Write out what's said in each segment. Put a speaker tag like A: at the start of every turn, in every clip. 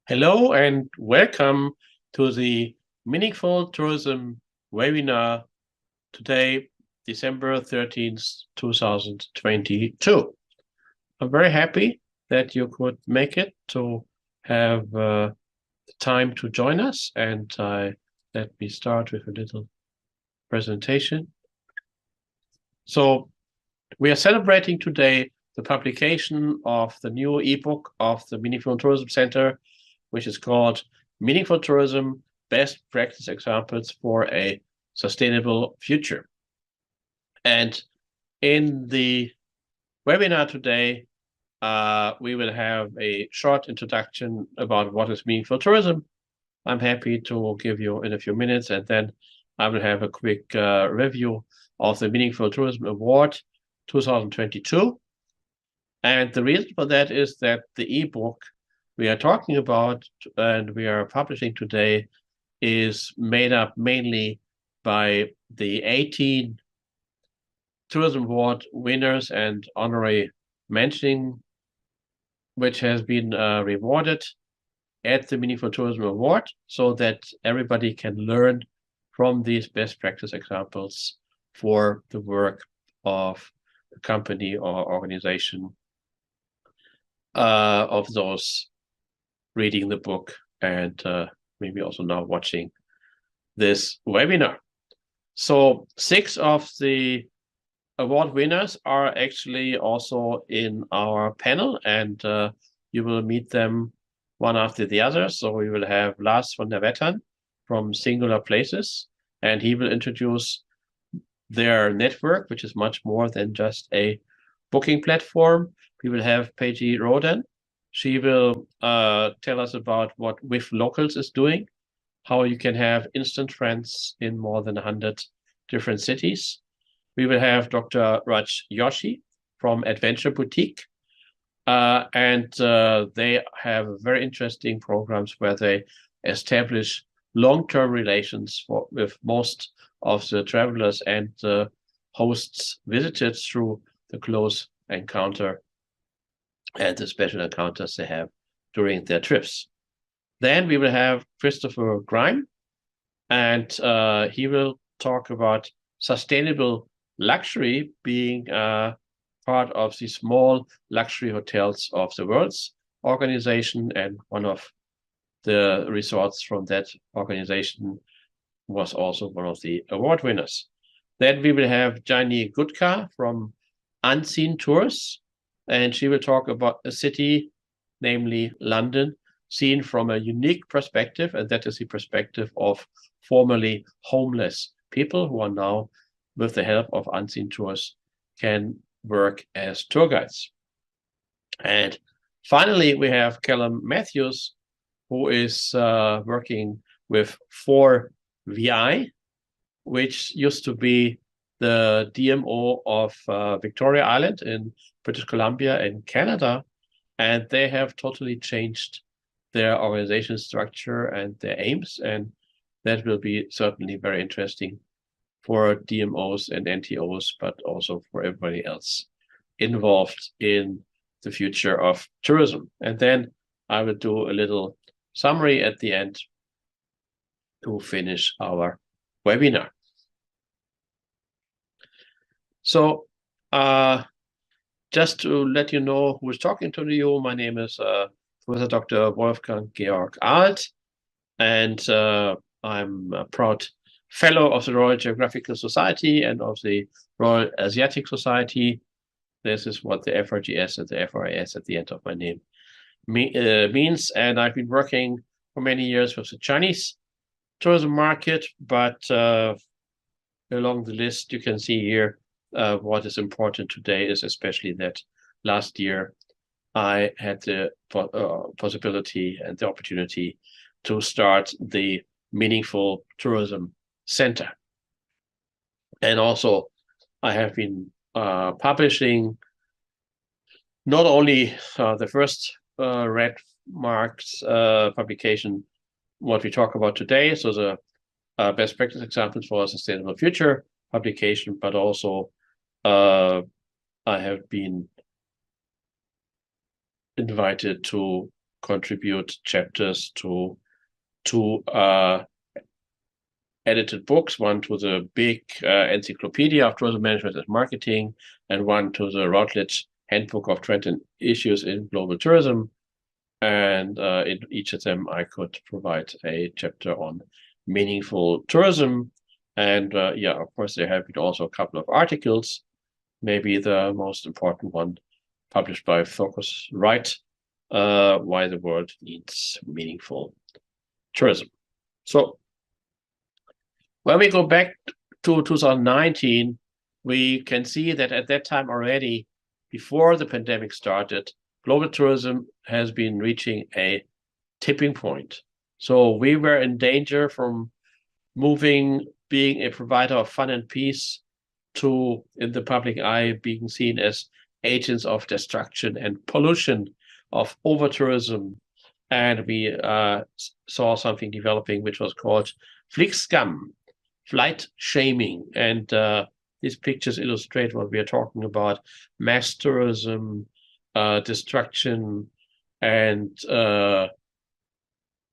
A: Hello and welcome to the Meaningful Tourism webinar today, December 13th, 2022. I'm very happy that you could make it to have the time to join us, and let me start with a little presentation. So we are celebrating today the publication of the new ebook of the Meaningful Tourism Center, which is called Meaningful Tourism: Best Practice Examples for a Sustainable Future. And in the webinar today, we will have a short introduction about what is meaningful tourism. I'm happy to give you in a few minutes, and then I will have a quick review of the Meaningful Tourism Award 2022. And the reason for that is that the ebook we are talking about and we are publishing today is made up mainly by the 18 Tourism Award winners and honorary mentioning, which has been rewarded at the Meaningful Tourism Award, so that everybody can learn from these best practice examples for the work of a company or organization of those reading the book and maybe also now watching this webinar. So 6 of the award winners are actually also in our panel, and you will meet them one after the other. So we will have Lars van der Wettern from Singular Places, and he will introduce their network, which is much more than just a booking platform. We will have Paige Roden. She will tell us about what With Locals is doing, how you can have instant friends in more than 100 different cities. We will have Dr. Raj Yoshi from Adventure Boutique. And they have very interesting programs where they establish long-term relations with most of the travelers and hosts visited through the close encounter and the special encounters they have during their trips. Then we will have Christopher Grime, and he will talk about sustainable luxury being part of the small luxury hotels of the world's organization, and one of the resorts from that organization was also one of the award winners. Then we will have Jani Gutka from Unseen Tours, and she will talk about a city, namely London, seen from a unique perspective, and that is the perspective of formerly homeless people who are now, with the help of Unseen Tours, can work as tour guides. And finally, we have Callum Matthews, who is working with 4VI, which used to be the DMO of Victoria Island in British Columbia in Canada. And they have totally changed their organization structure and their aims. And that will be certainly very interesting for DMOs and NTOs, but also for everybody else involved in the future of tourism. And then I will do a little summary at the end to finish our webinar. So just to let you know who is talking to you, my name is Professor Dr. Wolfgang Georg Arlt, and I'm a proud fellow of the Royal Geographical Society and of the Royal Asiatic Society. This is what the FRGS and the FRAS at the end of my name means. And I've been working for many years with the Chinese tourism market, but along the list you can see here what is important today is especially that last year I had the possibility and the opportunity to start the Meaningful Tourism Center. And also I have been publishing not only the first red marks publication, what we talk about today, so the best practice examples for a sustainable future publication, but also I have been invited to contribute chapters to two edited books, one to the big Encyclopedia of Tourism Management and Marketing, and one to the Routledge Handbook of Trend and Issues in Global Tourism. And in each of them, I could provide a chapter on meaningful tourism. And yeah, of course, there have been also a couple of articles, maybe the most important one published by Focusrite, Why the World Needs Meaningful Tourism. So when we go back to 2019, we can see that at that time already, before the pandemic started, global tourism has been reaching a tipping point. So we were in danger from moving, being a provider of fun and peace, to, in the public eye, being seen as agents of destruction and pollution, of over-tourism. And we saw something developing which was called Flixskam, flight shaming. And these pictures illustrate what we are talking about: mass tourism, destruction, and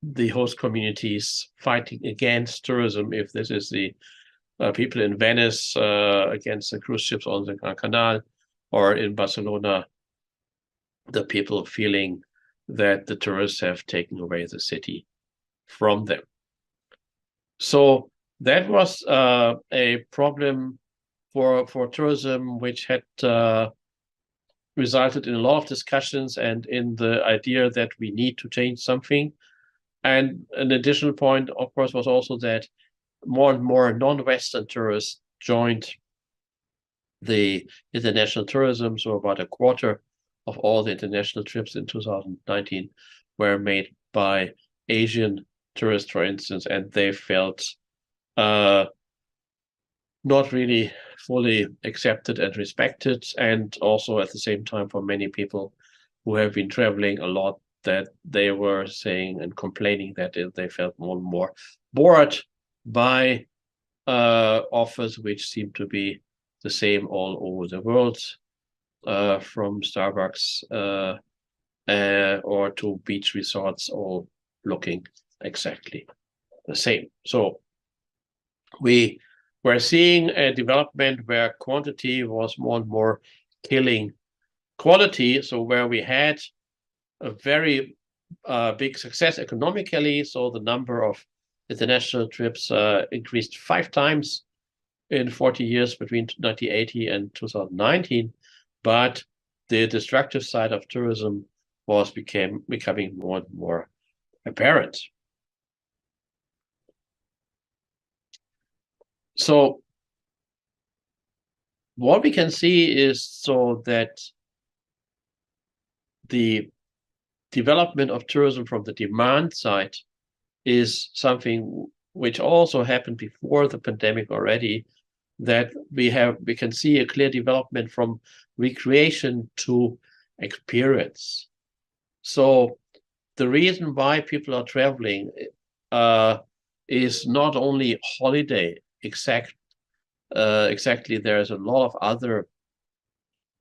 A: the host communities fighting against tourism. If this is the people in Venice against the cruise ships on the Gran Canal, or in Barcelona, the people feeling that the tourists have taken away the city from them. So that was a problem for tourism, which had resulted in a lot of discussions and in the idea that we need to change something. And an additional point, of course, was also that more and more non-Western tourists joined the international tourism. So about a quarter of all the international trips in 2019 were made by Asian tourists, for instance, and they felt not really fully accepted and respected. And also at the same time, for many people who have been traveling a lot, that they were saying and complaining that they felt more and more bored by offers which seem to be the same all over the world, from Starbucks or to beach resorts, all looking exactly the same. So we were seeing a development where quantity was more and more killing quality. So where we had a very big success economically, so the number of international trips increased 5 times in 40 years between 1980 and 2019, but the destructive side of tourism was becoming more and more apparent. So what we can see is so that the development of tourism from the demand side is something which also happened before the pandemic already, that we can see a clear development from recreation to experience. So the reason why people are traveling is not only holiday exactly. There's a lot of other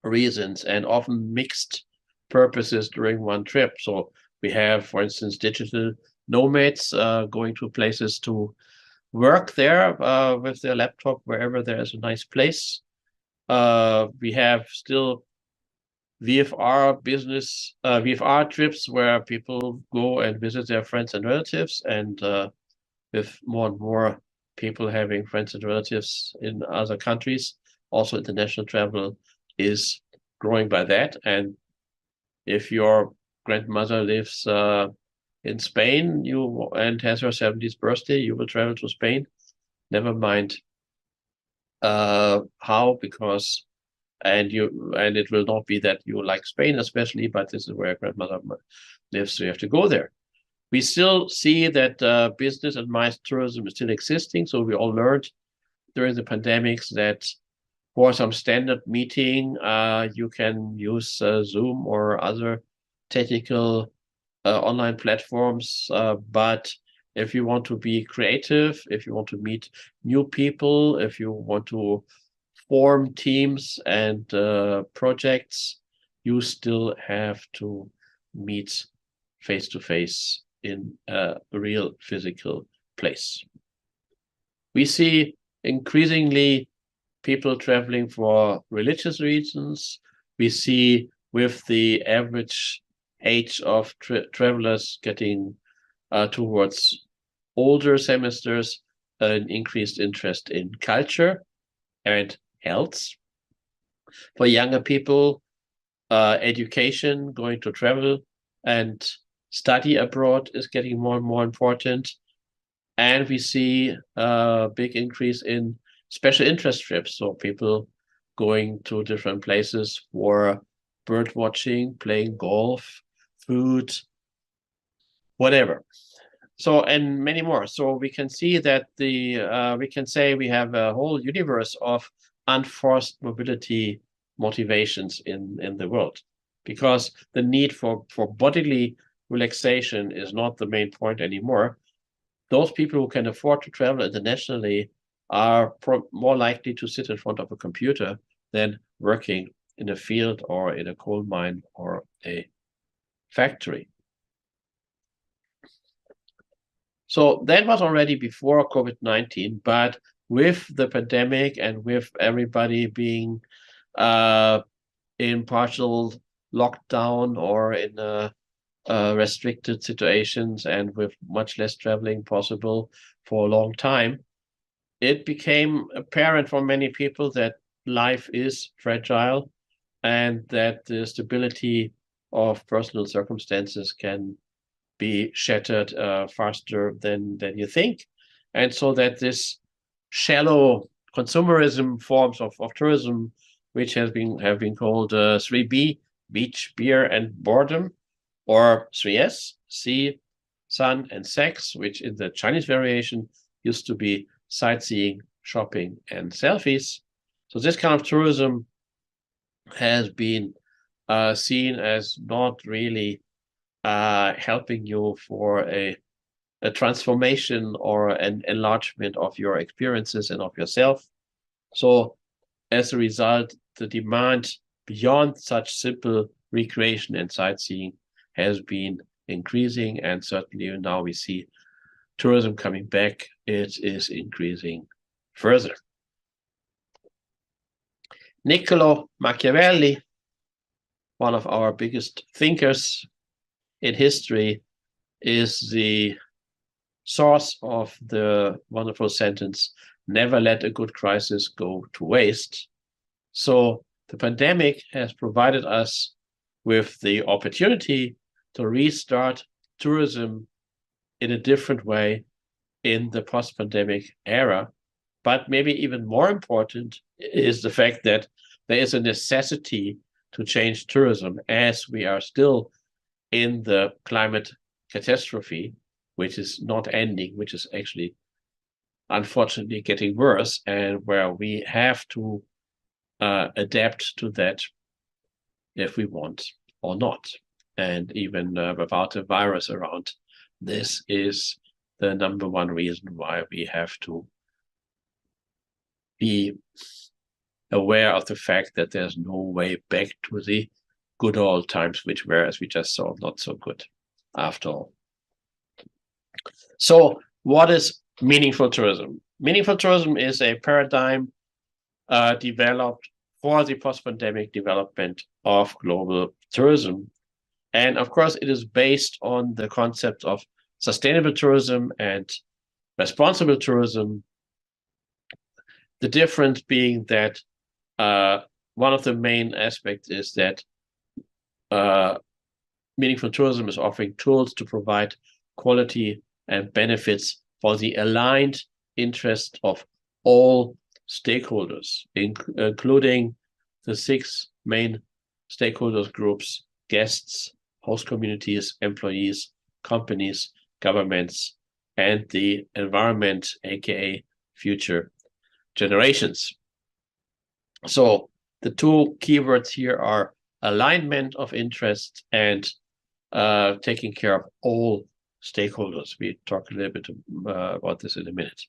A: reasons, and often mixed purposes during one trip. So we have, for instance, digital nomads going to places to work there with their laptop wherever there is a nice place. We have still VFR VFR trips where people go and visit their friends and relatives, and with more and more people having friends and relatives in other countries, also international travel is growing by that. And if your grandmother lives in Spain and has her 70th birthday, you will travel to Spain. Never mind how, because and it will not be that you like Spain especially, but this is where grandmother lives, so you have to go there. We still see that business and MICE tourism is still existing. So we all learned during the pandemics that for some standard meeting, you can use Zoom or other technical online platforms. But if you want to be creative, if you want to meet new people, if you want to form teams and projects, you still have to meet face-to-face in a real physical place. We see increasingly people traveling for religious reasons. We see with the average age of travelers getting towards older semesters, an increased interest in culture and health. For younger people, education, going to travel and study abroad is getting more and more important. And we see a big increase in special interest trips. So people going to different places for bird watching, playing golf, food, whatever. So, and many more. So we can see that we can say we have a whole universe of unforced mobility motivations in the world, because the need for bodily relaxation is not the main point anymore. Those people who can afford to travel internationally are more likely to sit in front of a computer than working in a field or in a coal mine or a factory. So that was already before COVID-19, but with the pandemic and with everybody being in partial lockdown or in restricted situations and with much less traveling possible for a long time, it became apparent for many people that life is fragile and that the stability of personal circumstances can be shattered faster than you think. And so that this shallow consumerism forms of tourism, which have been called 3B, beach, beer, and boredom, or 3S, sea, sun, and sex, which in the Chinese variation used to be sightseeing, shopping, and selfies. So this kind of tourism has been seen as not really helping you for a transformation or an enlargement of your experiences and of yourself. So as a result, the demand beyond such simple recreation and sightseeing has been increasing, and certainly now we see tourism coming back, it is increasing further. Niccolo Machiavelli, one of our biggest thinkers in history, is the source of the wonderful sentence, "Never let a good crisis go to waste." So the pandemic has provided us with the opportunity to restart tourism in a different way in the post-pandemic era. But maybe even more important is the fact that there is a necessity to change tourism, as we are still in the climate catastrophe, which is not ending, which is actually unfortunately getting worse, and where we have to adapt to that if we want or not. And even without a virus around, this is the number one reason why we have to be aware of the fact that there's no way back to the good old times, which were, as we just saw, not so good after all. So what is meaningful tourism? Meaningful tourism is a paradigm developed for the post-pandemic development of global tourism. And of course, it is based on the concept of sustainable tourism and responsible tourism. The difference being that one of the main aspects is that meaningful tourism is offering tools to provide quality and benefits for the aligned interest of all stakeholders, including the 6 main stakeholders groups: guests, host communities, employees, companies, governments, and the environment, aka future generations. So the 2 keywords here are alignment of interest and taking care of all stakeholders. We talk a little bit about this in a minute.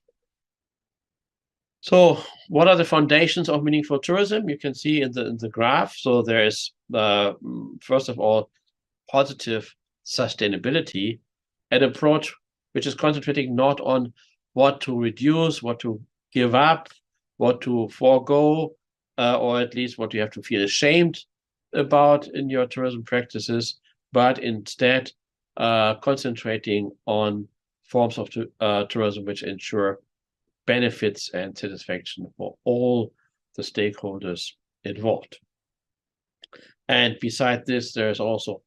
A: So what are the foundations of meaningful tourism? You can see in the graph. So there is, first of all, positive sustainability, an approach which is concentrating not on what to reduce, what to give up, what to forego, or at least what you have to feel ashamed about in your tourism practices, but instead concentrating on forms of tourism which ensure benefits and satisfaction for all the stakeholders involved. And beside this, there's also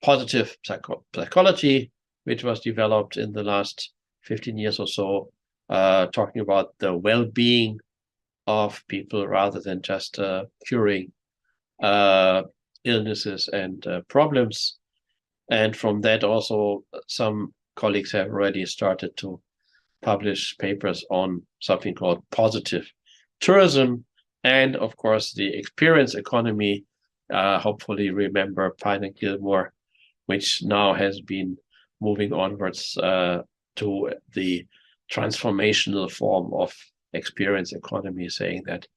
A: positive psychology, which was developed in the last 15 years or so, talking about the well-being of people rather than just curing illnesses and problems. And from that also, some colleagues have already started to publish papers on something called positive tourism, and of course the experience economy. Hopefully remember Pine and Gilmore, which now has been moving onwards to the transformational form of experience economy, saying that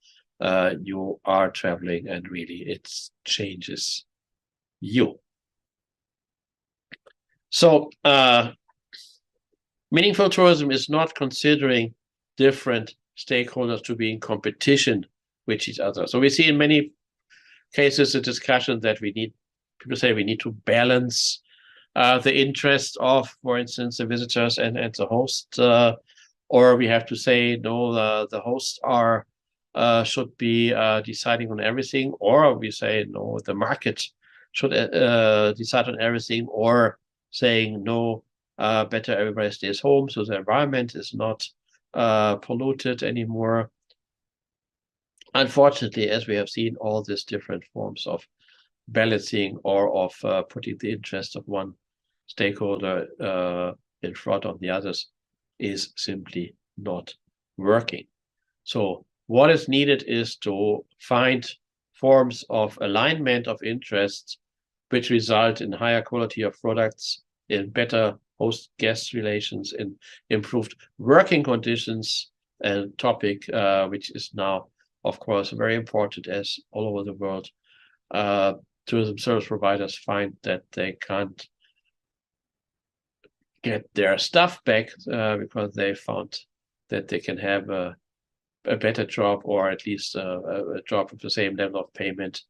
A: you are traveling and really it changes you. So meaningful tourism is not considering different stakeholders to be in competition with each other. So we see in many cases a discussion that people say we need to balance the interest of, for instance, the visitors and the host, or we have to say, no, the hosts should be deciding on everything, or we say, no, the market should decide on everything, or saying, no, better everybody stays home so the environment is not polluted anymore. Unfortunately, as we have seen, all these different forms of balancing or of putting the interest of one stakeholder in front of the others is simply not working. So what is needed is to find forms of alignment of interests which result in higher quality of products, in better host-guest relations, in improved working conditions, a topic which is now, of course, very important as all over the world tourism service providers find that they can't get their stuff back because they found that they can have a better job, or at least a job with the same level of payment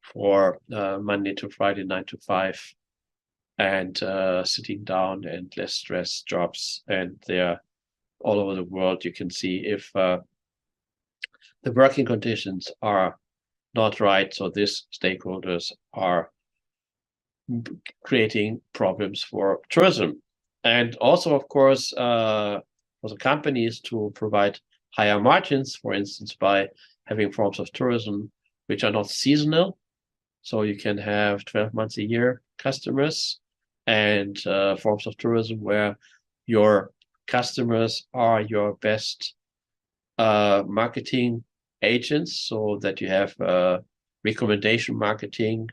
A: for Monday to Friday, 9 to 5, and sitting down and less stress jobs. And they're all over the world. You can see if the working conditions are not right, so these stakeholders are creating problems for tourism. And also, of course, for the companies to provide higher margins, for instance, by having forms of tourism which are not seasonal. So you can have 12 months a year customers, and forms of tourism where your customers are your best marketing agents, so that you have recommendation marketing,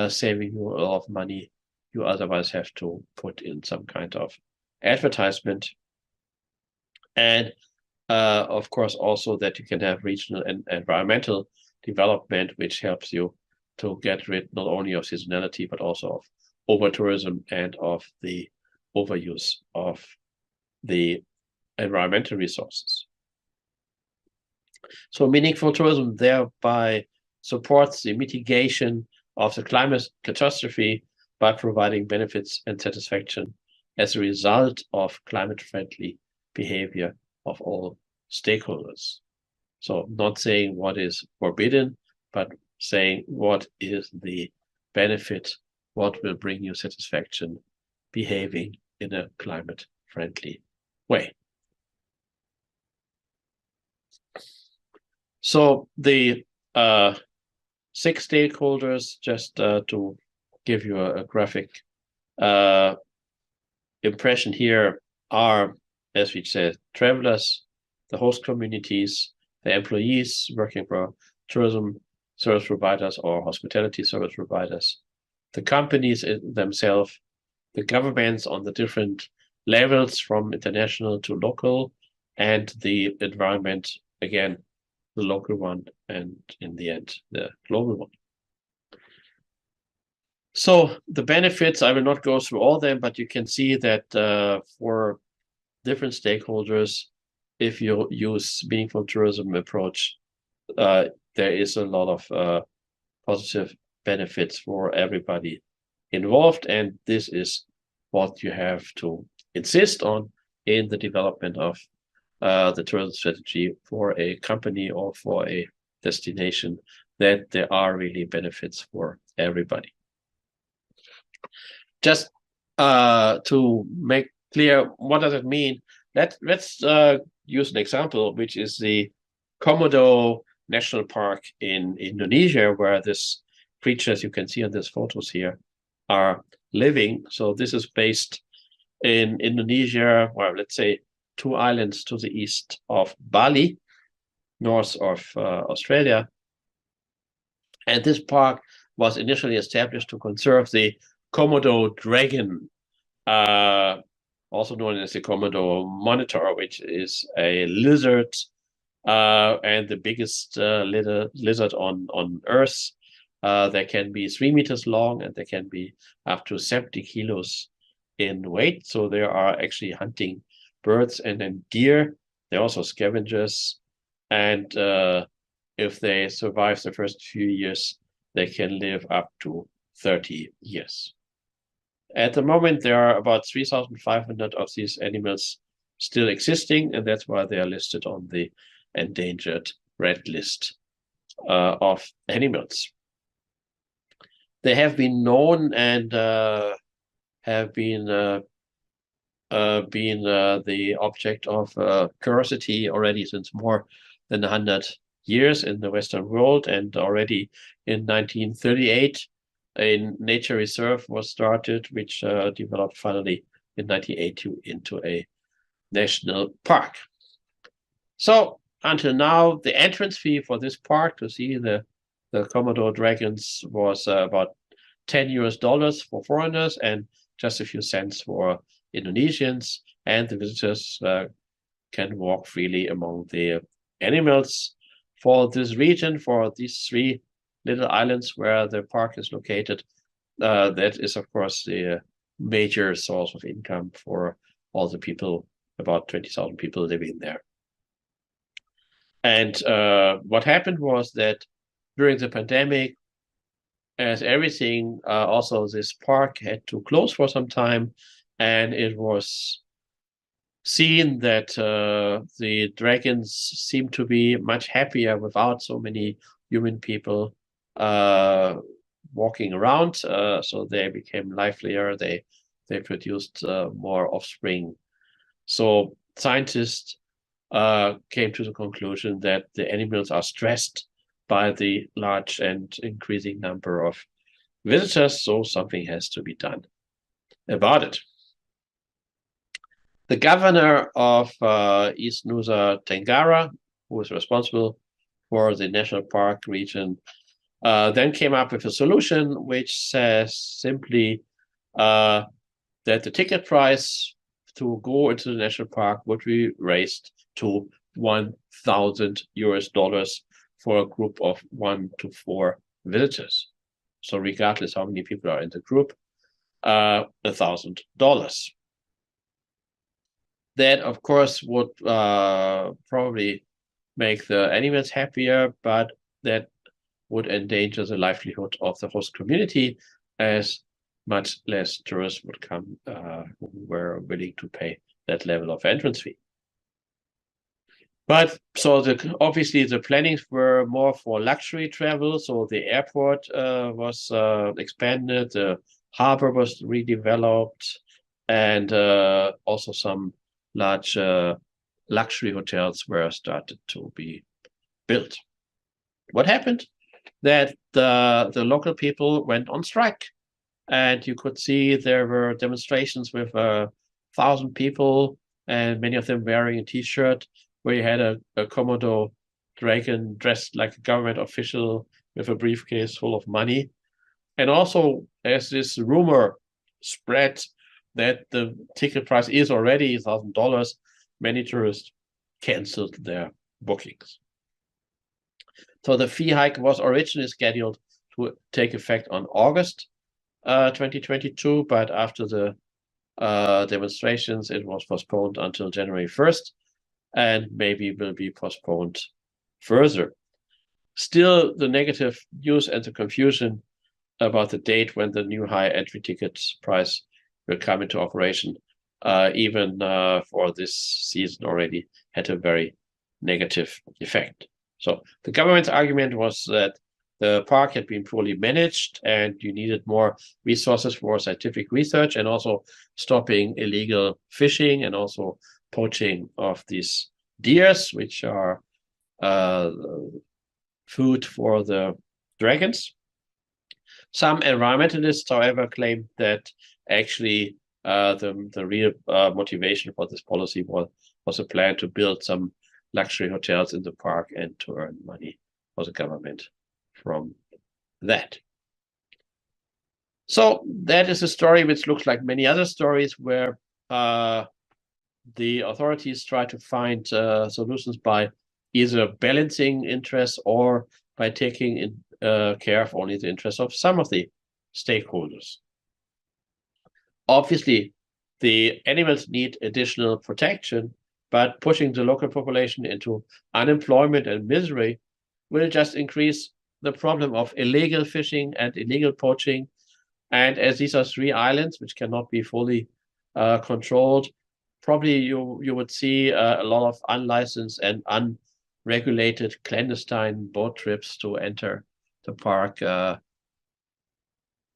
A: saving you a lot of money you otherwise have to put in some kind of advertisement. And of course, also that you can have regional and environmental development, which helps you to get rid not only of seasonality, but also of over-tourism and of the overuse of the environmental resources. So meaningful tourism thereby supports the mitigation of the climate catastrophe by providing benefits and satisfaction as a result of climate-friendly behavior of all stakeholders. So not saying what is forbidden, but saying what is the benefit, what will bring you satisfaction, behaving in a climate-friendly way. So the 6 stakeholders, just to give you a graphic impression here, are, as we said, travelers, the host communities, the employees working for tourism service providers or hospitality service providers, the companies themselves, the governments on the different levels from international to local, and the environment, again, the local one, and in the end, the global one. So the benefits, I will not go through all them, but you can see that for different stakeholders, if you use meaningful tourism approach, there is a lot of positive benefits for everybody involved, and this is what you have to insist on in the development of the tourism strategy for a company or for a destination, that there are really benefits for everybody. Just to make clear, what does it mean? Let's use an example, which is the Komodo National Park in Indonesia, where this creatures you can see on these photos here are living. So this is based in Indonesia, well, let's say 2 islands to the east of Bali, north of Australia. And this park was initially established to conserve the Komodo dragon, also known as the Komodo monitor, which is a lizard and the biggest lizard on Earth. They can be 3 meters long, and they can be up to 70 kilos in weight. So they are actually hunting birds and then deer. They're also scavengers. And if they survive the first few years, they can live up to 30 years. At the moment, there are about 3,500 of these animals still existing, and that's why they are listed on the endangered red list of animals. They have been known and have been the object of curiosity already since more than 100 years in the Western world, and already in 1938 a nature reserve was started, which developed finally in 1982 into a national park. So until now, the entrance fee for this park to see the Komodo dragons was about $10 for foreigners and just a few cents for Indonesians, and the visitors can walk freely among the animals. For this region, for these 3 little islands where the park is located, that is, of course, the major source of income for all the people, about 20,000 people living there. And what happened was that during the pandemic, as everything, also this park had to close for some time, and it was seen that the dragons seemed to be much happier without so many human people walking around. So they became livelier. They produced more offspring. So scientists came to the conclusion that the animals are stressed by the large and increasing number of visitors, so something has to be done about it. The governor of East Nusa Tenggara, who is responsible for the national park region, then came up with a solution which says simply that the ticket price to go into the national park would be raised to $1,000 for a group of 1 to 4 visitors. So regardless how many people are in the group, $1,000. That, of course, would probably make the animals happier, but that would endanger the livelihood of the host community, as much less tourists would come who were willing to pay that level of entrance fee. But so obviously the plannings were more for luxury travel. So the airport was expanded, the harbor was redeveloped, and also some large luxury hotels were started to be built. What happened? That the local people went on strike, and you could see there were demonstrations with 1,000 people, and many of them wearing a T-shirt where you had a Komodo dragon dressed like a government official with a briefcase full of money. And also, as this rumor spread that the ticket price is already $1,000, many tourists canceled their bookings. So the fee hike was originally scheduled to take effect on August 2022, but after the demonstrations, it was postponed until January 1st, and maybe will be postponed further. Still, the negative news and the confusion about the date when the new high entry ticket price will come into operation, even for this season already, had a very negative effect. So the government's argument was that the park had been poorly managed and you needed more resources for scientific research and also stopping illegal fishing and also poaching of these deers, which are food for the dragons. Some environmentalists, however, claim that actually the real motivation for this policy was a plan to build some luxury hotels in the park and to earn money for the government from that. So that is a story which looks like many other stories where the authorities try to find solutions by either balancing interests or by taking in care of only the interests of some of the stakeholders. Obviously, the animals need additional protection, but pushing the local population into unemployment and misery will just increase the problem of illegal fishing and illegal poaching. And as these are 3 islands which cannot be fully controlled, probably you would see a lot of unlicensed and unregulated clandestine boat trips to enter the park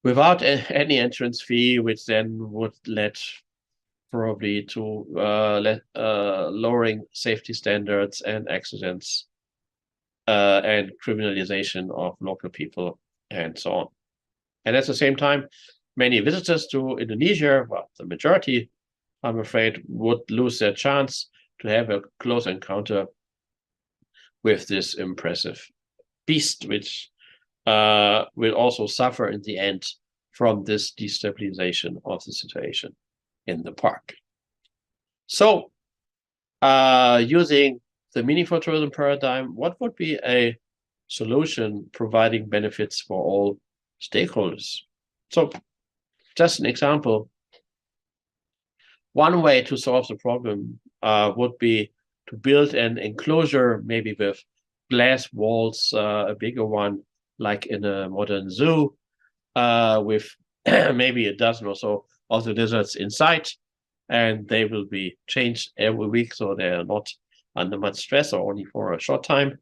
A: without any entrance fee, which then would lead probably to lowering safety standards and accidents and criminalization of local people and so on. And at the same time, many visitors to Indonesia, well, the majority, I'm afraid, would lose their chance to have a close encounter with this impressive beast, which will also suffer in the end from this destabilization of the situation in the park. So, using the meaningful tourism paradigm, what would be a solution providing benefits for all stakeholders? So, just an example. One way to solve the problem would be to build an enclosure, maybe with glass walls, a bigger one, like in a modern zoo, with maybe a dozen or so of the lizards inside, and they will be changed every week, so they are not under much stress or only for a short time.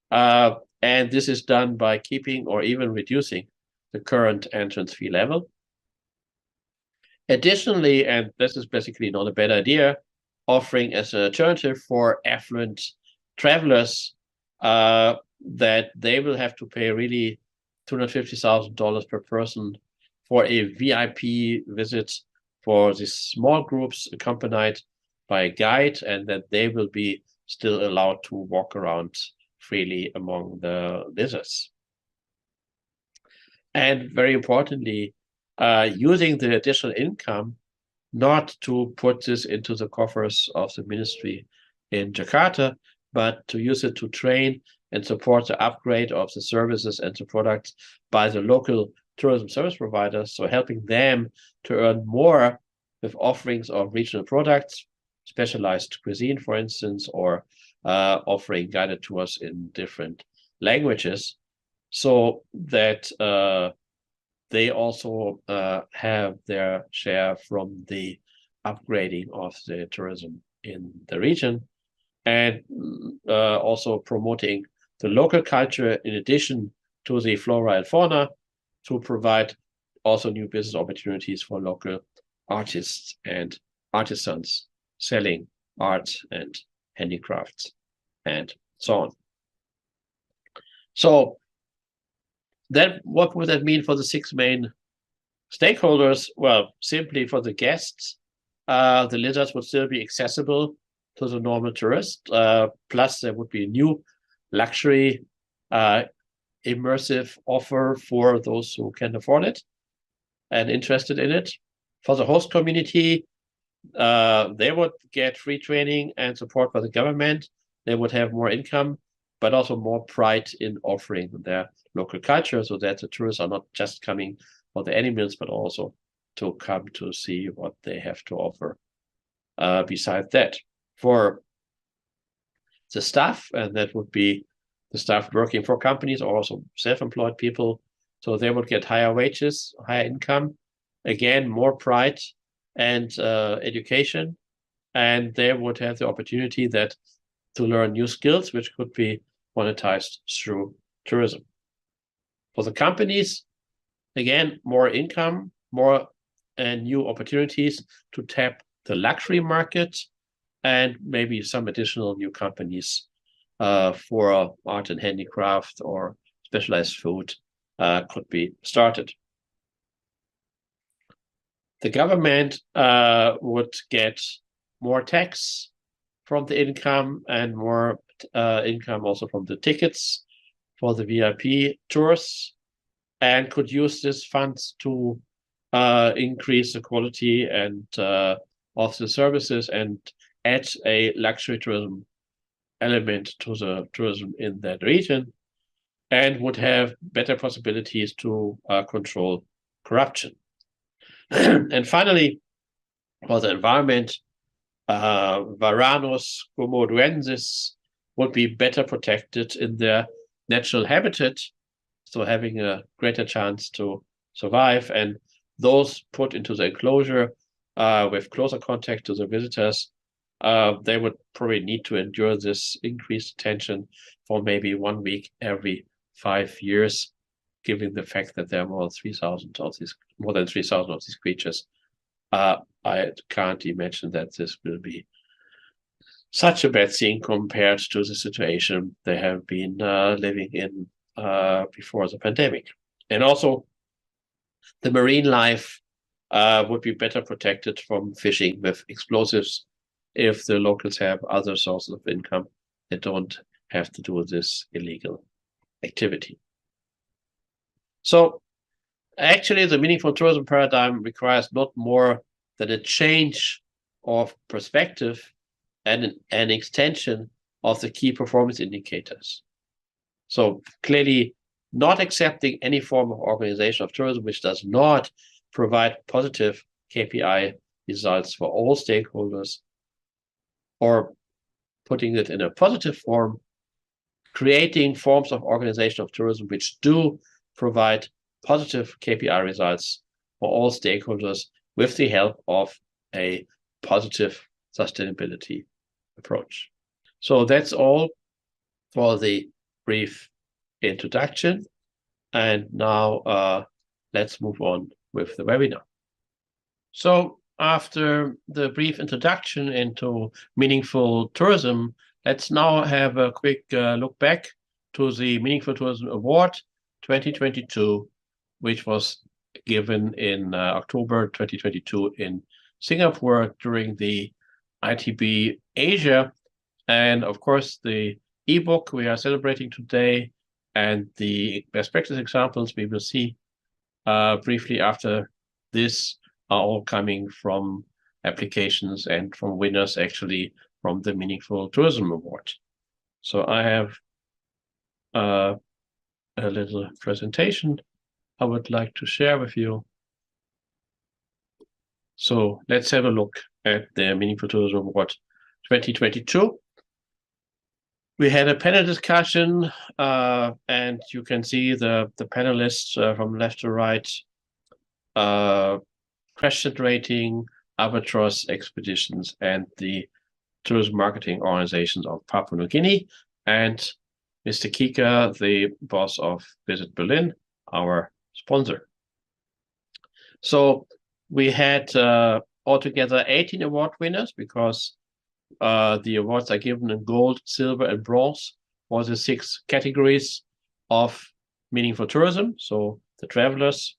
A: And this is done by keeping or even reducing the current entrance fee level. Additionally, and this is basically not a bad idea, offering as an alternative for affluent travelers that they will have to pay really $250,000 per person for a VIP visit for these small groups accompanied by a guide, and that they will be still allowed to walk around freely among the lizards. And very importantly, using the additional income not to put this into the coffers of the ministry in Jakarta, but to use it to train and support the upgrade of the services and the products by the local tourism service providers, so helping them to earn more with offerings of regional products, specialized cuisine, for instance, or offering guided tours in different languages, so that they also have their share from the upgrading of the tourism in the region, and also promoting the local culture in addition to the flora and fauna, to provide also new business opportunities for local artists and artisans selling art and handicrafts and so on. So then what would that mean for the 6 main stakeholders? Well, simply for the guests, the lizards would still be accessible to the normal tourist. Plus, there would be a new luxury immersive offer for those who can afford it and interested in it. For the host community, they would get free training and support by the government. They would have more income, but also more pride in offering their local culture, so that the tourists are not just coming for the animals, but also to come to see what they have to offer. Besides that, for the staff, and that would be the staff working for companies or also self-employed people, so they would get higher wages, higher income, again, more pride and education, and they would have the opportunity to learn new skills, which could be monetized through tourism. For the companies, again, more income, more new opportunities to tap the luxury market, and maybe some additional new companies for art and handicraft or specialized food could be started. The government would get more tax from the income and more income also from the tickets for the VIP tours, and could use these funds to increase the quality and of the services and add a luxury tourism element to the tourism in that region, and would have better possibilities to control corruption. And finally, for the environment, Varanus komodoensis would be better protected in their natural habitat, so having a greater chance to survive. And those put into the enclosure with closer contact to the visitors, they would probably need to endure this increased attention for maybe 1 week every 5 years, given the fact that there are more than 3,000 of these creatures. I can't imagine that this will be such a bad thing compared to the situation they have been living in before the pandemic. And also, the marine life would be better protected from fishing with explosives if the locals have other sources of income that don't have to do with this illegal activity. So actually, the meaningful tourism paradigm requires not more than a change of perspective and an extension of the key performance indicators. So clearly, not accepting any form of organization of tourism which does not provide positive KPI results for all stakeholders, or putting it in a positive form, creating forms of organization of tourism which do provide positive KPI results for all stakeholders with the help of a positive sustainability approach. So that's all for the brief introduction. And now let's move on with the webinar. So after the brief introduction into meaningful tourism, let's now have a quick look back to the Meaningful Tourism Award 2022, which was given in October 2022 in Singapore during the ITB Asia. And of course, the ebook we are celebrating today and the best practice examples we will see briefly after this are all coming from applications and from winners actually from the Meaningful Tourism Award. So I have a little presentation I would like to share with you. So let's have a look at the Meaningful Tourism Award 2022. We had a panel discussion, and you can see the panelists from left to right. Crescent Rating, Albatross Expeditions, and the tourism marketing organizations of Papua New Guinea, and Mr. Kika, the boss of Visit Berlin, our sponsor. So we had altogether 18 award winners, because the awards are given in gold, silver, and bronze for the 6 categories of meaningful tourism. So the travelers,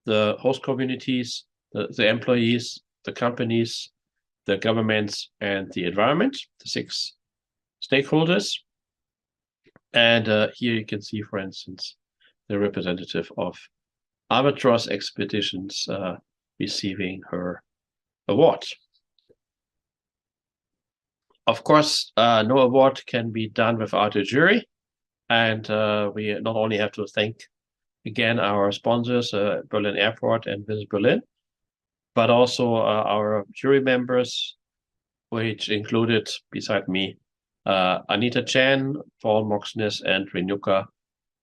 A: the host communities, the employees, the companies, the governments, and the environment, the 6 stakeholders. And here you can see, for instance, the representative of Albatross Expeditions receiving her award. Of course, no award can be done without a jury. And we not only have to thank again, our sponsors, Berlin Airport and Visit Berlin, but also our jury members, which included, beside me, Anita Chan, Paul Moxness, and Renuka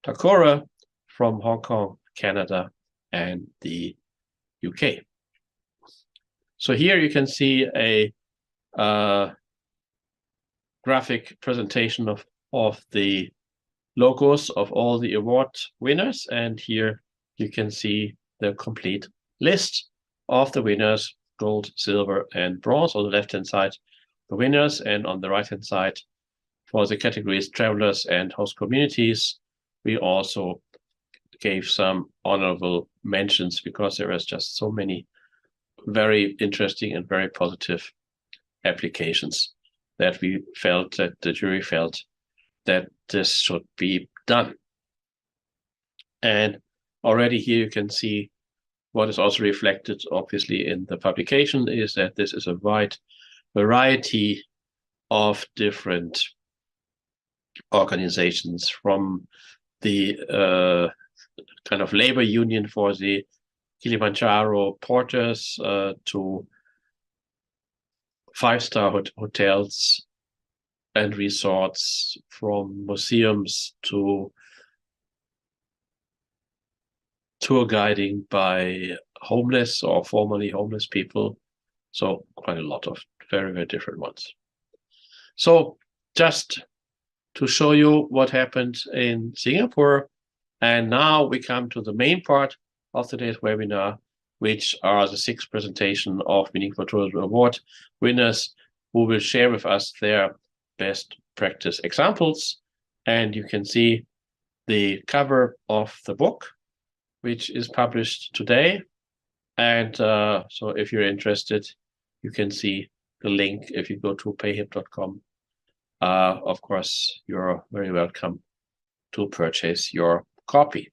A: Takora from Hong Kong, Canada, and the UK. So here you can see a graphic presentation of the logos of all the award winners. And here you can see the complete list of the winners, gold, silver, and bronze. On the left-hand side, the winners, and on the right-hand side, for the categories travelers and host communities, we also gave some honorable mentions because there is just so many very interesting and very positive applications that we felt, that the jury felt, that this should be done. And already here you can see what is also reflected, obviously, in the publication is that this is a wide variety of different organizations, from the kind of labor union for the Kilimanjaro porters to five-star hotels and resorts, from museums to tour guiding by homeless or formerly homeless people. So quite a lot of very, very different ones. So just to show you what happened in Singapore. And now we come to the main part of today's webinar, which are the 6 presentation of Meaningful Tourism Award winners who will share with us their best practice examples. And you can see the cover of the book, which is published today. And so if you're interested, you can see the link if you go to payhip.com. Of course, you're very welcome to purchase your copy.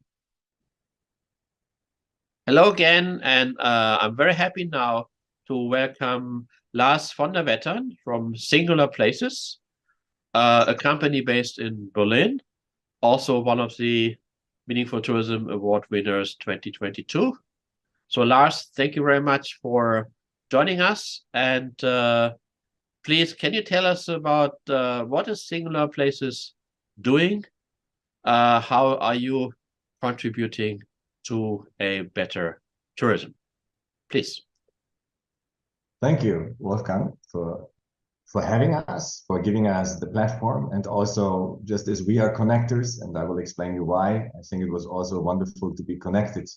A: Hello again, and I'm very happy now to welcome Lars von der Wettern from Singular Places, a company based in Berlin, also one of the Meaningful Tourism Award winners 2022. So Lars, thank you very much for joining us. And please, can you tell us about what is Singular Places doing? How are you contributing to a better tourism? Please.
B: Thank you, Wolfgang, for having us, for giving us the platform, and also just as we are connectors, and I will explain you why. I think it was also wonderful to be connected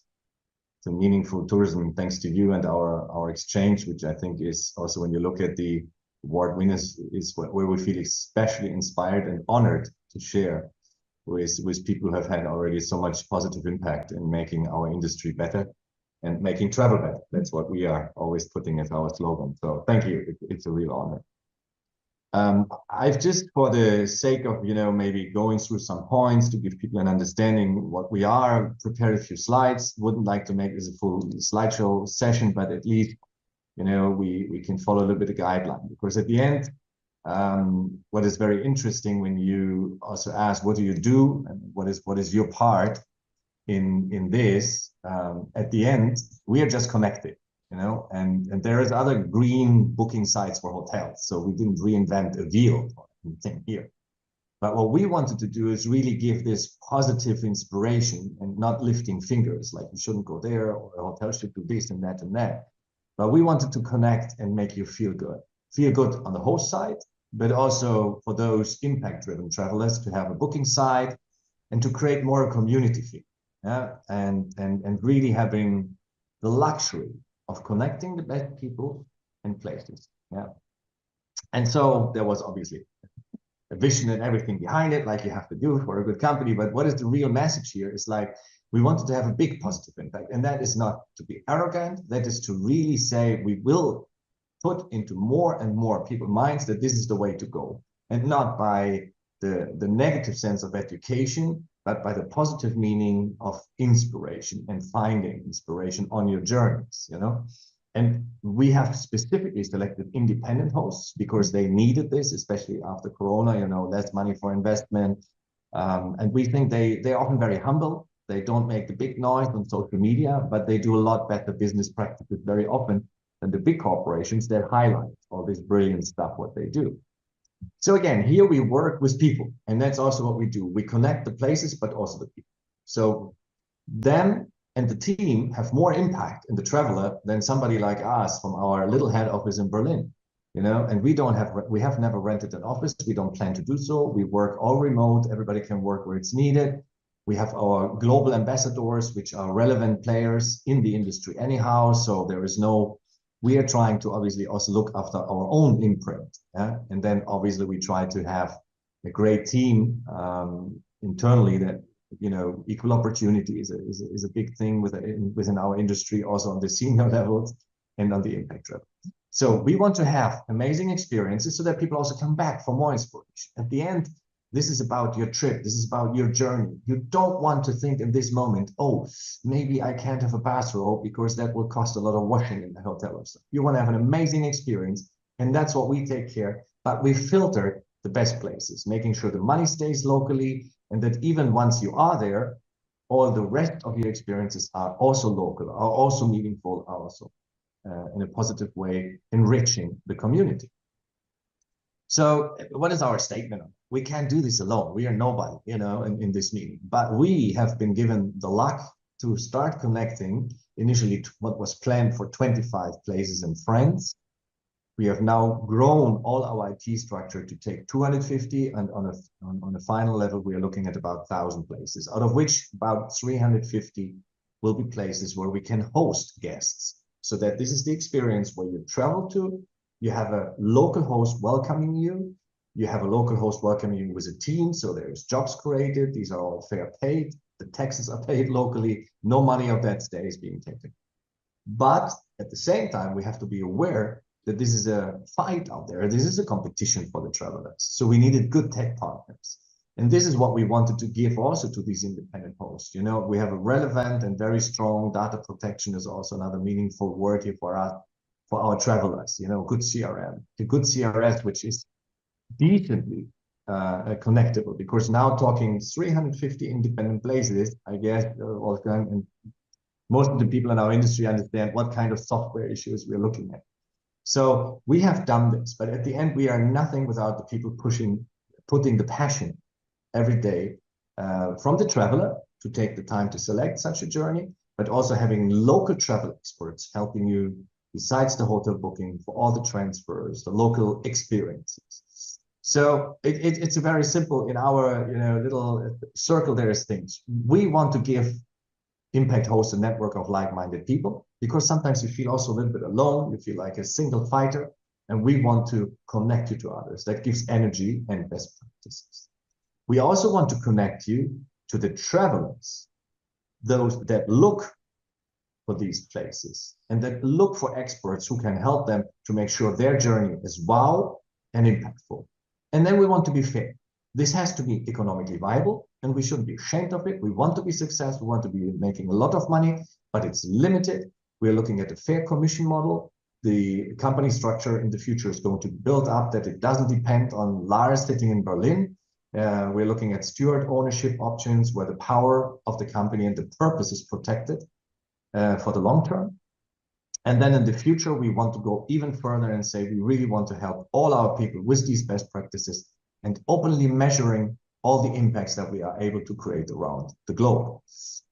B: to Meaningful Tourism, thanks to you and our exchange, which I think is also, when you look at the award winners, is where we feel especially inspired and honored to share with people who have had already so much positive impact in making our industry better and making travel better. That's what we are always putting as our slogan. So thank you. It's a real honor. I've just, for the sake of, maybe going through some points to give people an understanding what we are, prepared a few slides. Wouldn't like to make this a full slideshow session, but at least, we can follow a little bit of guideline, because at the end, what is very interesting when you also ask, what do you do and what is your part in this? At the end, we are just connected, and there is other green booking sites for hotels. So we didn't reinvent a wheel or anything here. But what we wanted to do is really give this positive inspiration and not lifting fingers, like you shouldn't go there or a hotel should do this and that and that. But we wanted to connect and make you feel good on the host side, but also for those impact-driven travelers to have a booking site and to create more community feel, and really having the luxury of connecting the best people and places, And so there was obviously a vision and everything behind it, like you have to do for a good company. But what is the real message here is like, we wanted to have a big positive impact, and that is not to be arrogant. That is to really say we will put into more and more people's minds that this is the way to go, and not by the negative sense of education, but by the positive meaning of inspiration and finding inspiration on your journeys, And we have specifically selected independent hosts because they needed this, especially after Corona, less money for investment. And we think they're often very humble. They don't make the big noise on social media, but they do a lot better business practices very often than the big corporations that highlight all this brilliant stuff, what they do. So again, here we work with people, and that's also what we do. We connect the places, but also the people. So them and the team have more impact in the traveler than somebody like us from our little head office in Berlin, and we have never rented an office. We don't plan to do so. We work all remote. Everybody can work where it's needed. We have our global ambassadors, which are relevant players in the industry anyhow. So we are trying to obviously also look after our own imprint. Yeah? And then obviously we try to have a great team internally that, equal opportunity is a big thing within our industry, also on the senior levels and on the impact level. So we want to have amazing experiences so that people also come back for more inspiration. At the end, this is about your trip. This is about your journey. You don't want to think in this moment, oh, maybe I can't have a bathrobe because that will cost a lot of washing in the hotel or so. You want to have an amazing experience, and that's what we take care. But we filter the best places, making sure the money stays locally, and that even once you are there, all the rest of your experiences are also local, are also meaningful, are also in a positive way enriching the community. So what is our statement? We can't do this alone. We are nobody, in this meeting. But we have been given the luck to start connecting initially to what was planned for 25 places in France. We have now grown all our IT structure to take 250, and on a final level, we are looking at about 1,000 places, out of which about 350 will be places where we can host guests. So that this is the experience where you travel to, you have a local host welcoming you, you have a local host welcoming you with a team, so there's jobs created, these are all fair paid, the taxes are paid locally, no money of that stay is being taken. But at the same time, we have to be aware that this is a fight out there, this is a competition for the travelers. So we needed good tech partners. And this is what we wanted to give also to these independent hosts. We have a relevant and very strong data protection is also another meaningful word here for us, for our travelers, good CRM, the good CRS, which is decently connectable, because now talking 350 independent places, I guess, Wolfgang, and most of the people in our industry understand what kind of software issues we're looking at. So we have done this, but at the end, we are nothing without the people putting the passion every day from the traveler to take the time to select such a journey, but also having local travel experts helping you besides the hotel booking for all the transfers, the local experiences. So it's a very simple, in our little circle, there is things. We want to give Impact Host a network of like-minded people, because sometimes you feel also a little bit alone, you feel like a single fighter, and we want to connect you to others. That gives energy and best practices. We also want to connect you to the travelers, those that look for these places and that look for experts who can help them to make sure their journey is wow and impactful. And then we want to be fair. This has to be economically viable, and we shouldn't be ashamed of it. We want to be successful, we want to be making a lot of money, but it's limited. We're looking at a fair commission model. The company structure in the future is going to be built up that it doesn't depend on Lars sitting in Berlin. We're looking at steward ownership options where the power of the company and the purpose is protected for the long term. And then in the future, we want to go even further and say we really want to help all our people with these best practices and openly measuring all the impacts that we are able to create around the globe.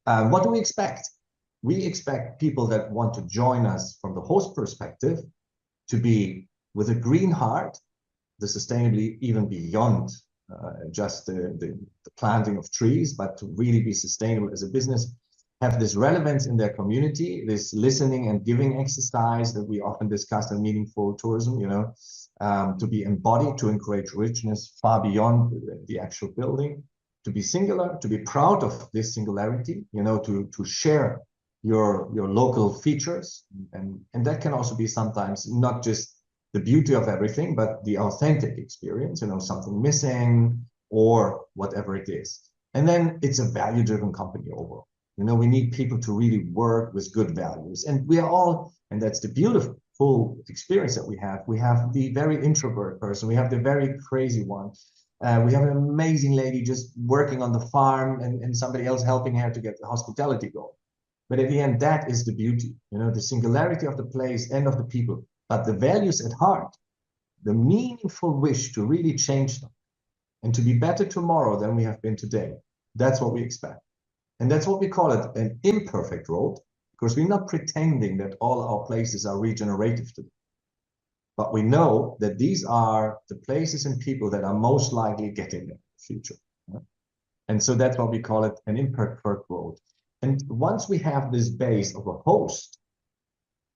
B: What do we expect? We expect people that want to join us from the host perspective to be with a green heart, the sustainably even beyond just the planting of trees, but to really be sustainable as a business, have this relevance in their community, this listening and giving exercise that we often discuss in meaningful tourism, to be embodied, to encourage richness far beyond the actual building, to be singular, to be proud of this singularity, to share your local features. And that can also be sometimes not just the beauty of everything, but the authentic experience, something missing or whatever it is. And then it's a value-driven company overall. We need people to really work with good values. And we are all, and that's the beautiful experience that we have. We have the very introvert person, we have the very crazy one, We have an amazing lady just working on the farm and somebody else helping her to get the hospitality going. But at the end, that is the beauty, you know, the singularity of the place and of the people, but the values at heart, the meaningful wish to really change them and to be better tomorrow than we have been today. That's what we expect. And that's what we call it an imperfect road, because we're not pretending that all our places are regenerative today. But we know that these are the places and people that are most likely getting there in the future. And so that's why we call it an imperfect road. And once we have this base of a host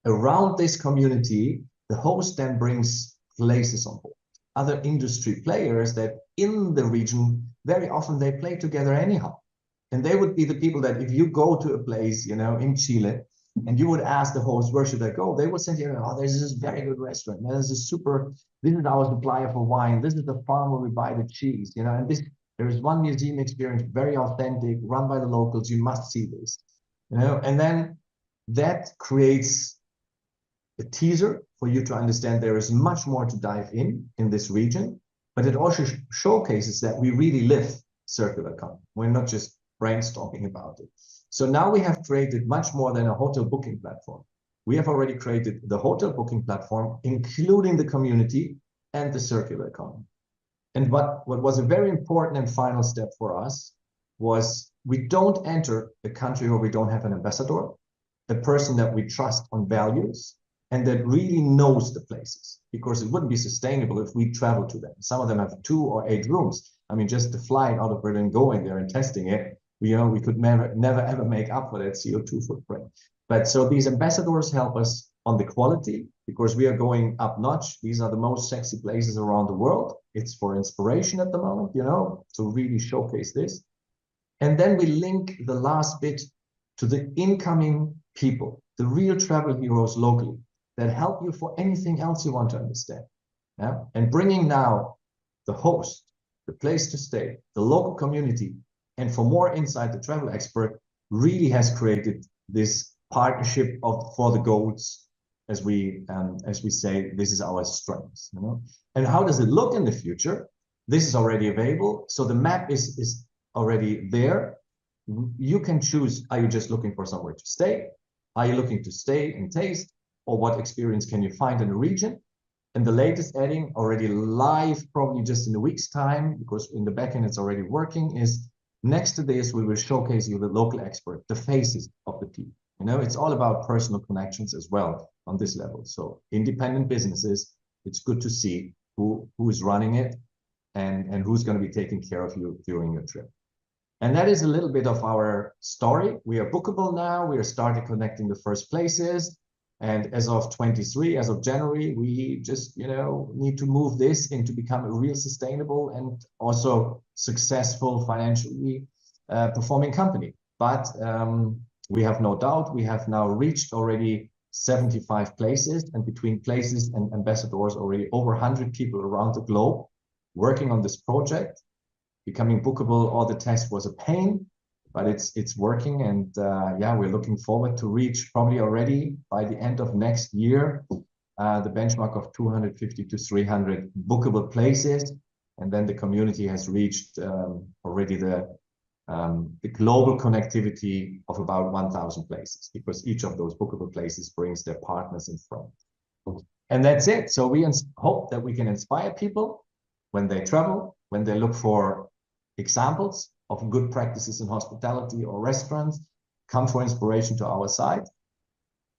B: around this community, the host then brings places on board. Other industry players that in the region, very often they play together anyhow. And they would be the people that if you go to a place, you know, in Chile, and you would ask the host, where should I go? They would send you, oh, there's this very good restaurant. There's a super, this is our supplier for wine. This is the farm where we buy the cheese, you know, and this, there is one museum experience, very authentic, run by the locals. You must see this, you know, and then that creates a teaser for you to understand there is much more to dive in this region, but it also showcases that we really live circular economy. We're not just brainstorming about it. So now we have created much more than a hotel booking platform. We have already created the hotel booking platform, including the community and the circular economy. And what was a very important and final step for us was we don't enter a country where we don't have an ambassador, a person that we trust on values and that really knows the places, because it wouldn't be sustainable if we travel to them. Some of them have 2 or 8 rooms. I mean, just the flight out of Berlin, going there and testing it, you know, we could never ever make up for that CO2 footprint. But so these ambassadors help us on the quality, because we are going up notch. These are the most sexy places around the world. It's for inspiration at the moment, you know, to really showcase this. And then we link the last bit to the incoming people, the real travel heroes locally that help you for anything else you want to understand. Yeah? And bringing now the host, the place to stay, the local community, and for more insight, the travel expert really has created this partnership for the goals, as we say, this is our strength, you know. And how does it look in the future? This is already available. So the map is already there. You can choose, are you just looking for somewhere to stay? Are you looking to stay and taste? Or what experience can you find in the region? And the latest adding, already live, probably just in a week's time, because in the backend it's already working, is next to this, we will showcase you the local expert, the faces of the people. You know, it's all about personal connections as well on this level. So independent businesses, it's good to see who is running it and who's going to be taking care of you during your trip. And that is a little bit of our story. We are bookable now. We are starting connecting the first places. And as of 23, as of January, we just, you know, need to move this into become a real sustainable and also successful financially performing company. But we have no doubt we have now reached already 75 places, and between places and ambassadors, already over 100 people around the globe working on this project. Becoming bookable, all the test was a pain, but it's working. And yeah, we're looking forward to reach probably already by the end of next year, the benchmark of 250 to 300 bookable places. And then the community has reached already the global connectivity of about 1,000 places, because each of those bookable places brings their partners in front. And that's it. So we hope that we can inspire people when they travel, when they look for examples of good practices in hospitality or restaurants, come for inspiration to our site,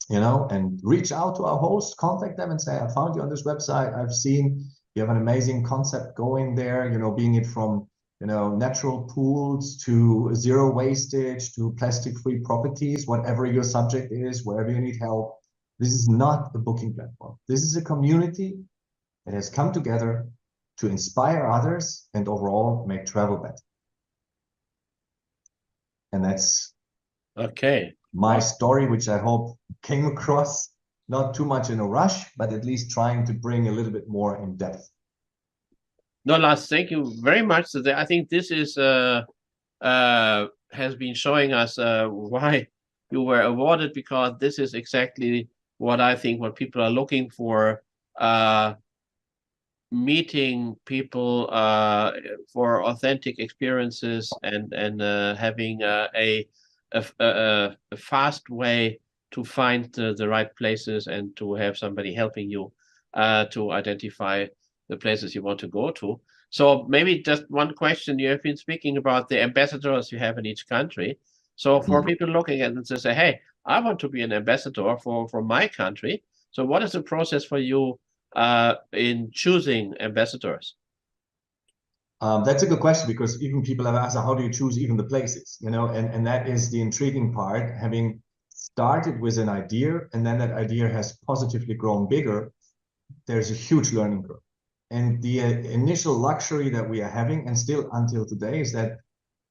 B: you know, and reach out to our hosts, contact them and say, I found you on this website. I've seen you have an amazing concept going there, you know, being it from, you know, natural pools to zero wastage to plastic-free properties, whatever your subject is, wherever you need help. This is not a booking platform. This is a community that has come together to inspire others and overall make travel better. And that's
A: okay.
B: My story, which I hope came across not too much in a rush, but at least trying to bring a little bit more in depth.
A: No, Lars, thank you very much. I think this is has been showing us why you were awarded, because this is exactly what I think what people are looking for. meeting people for authentic experiences and having a fast way to find the right places and to have somebody helping you to identify the places you want to go to. So maybe just one question. You have been speaking about the ambassadors you have in each country. So for people looking at it to say, hey, I want to be an ambassador for my country. So what is the process for you in choosing ambassadors?
B: That's a good question, because even people have asked, how do you choose even the places? And that is the intriguing part. Having started with an idea and then that idea has positively grown bigger, there's a huge learning curve. And the initial luxury that we are having, and still until today, is that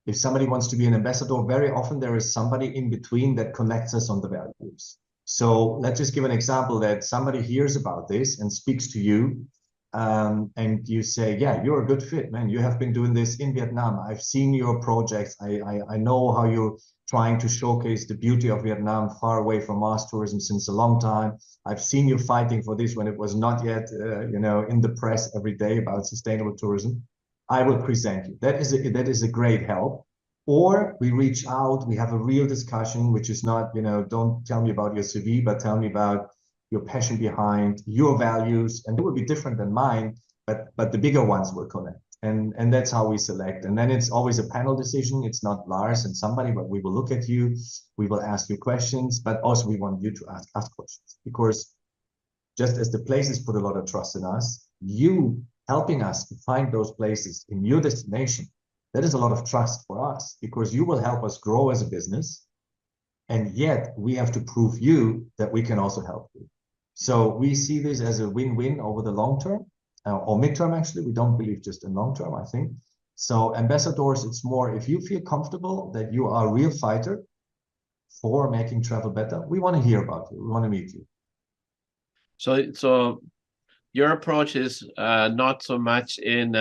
B: if somebody wants to be an ambassador, very often there is somebody in between that connects us on the values. So let's just give an example that somebody hears about this and speaks to you, and you say, yeah, you're a good fit, man. You have been doing this in Vietnam. I've seen your projects. I know how you're trying to showcase the beauty of Vietnam far away from mass tourism since a long time. I've seen you fighting for this when it was not yet, in the press every day about sustainable tourism. I will present you. That is a great help. Or we reach out, we have a real discussion, which is not, don't tell me about your CV, but tell me about your passion behind your values, and it will be different than mine, but the bigger ones will connect. And that's how we select. And then it's always a panel decision. It's not Lars and somebody, but we will look at you, we will ask you questions, but also we want you to ask us questions, because just as the places put a lot of trust in us, you helping us to find those places in your destination, that is a lot of trust for us, because you will help us grow as a business. And yet we have to prove you that we can also help you. So we see this as a win-win over the long term, or midterm, actually. We don't believe just in long term, I think. So ambassadors, it's more, if you feel comfortable that you are a real fighter for making travel better, we want to hear about you. We want to meet you.
A: So your approach is not so much in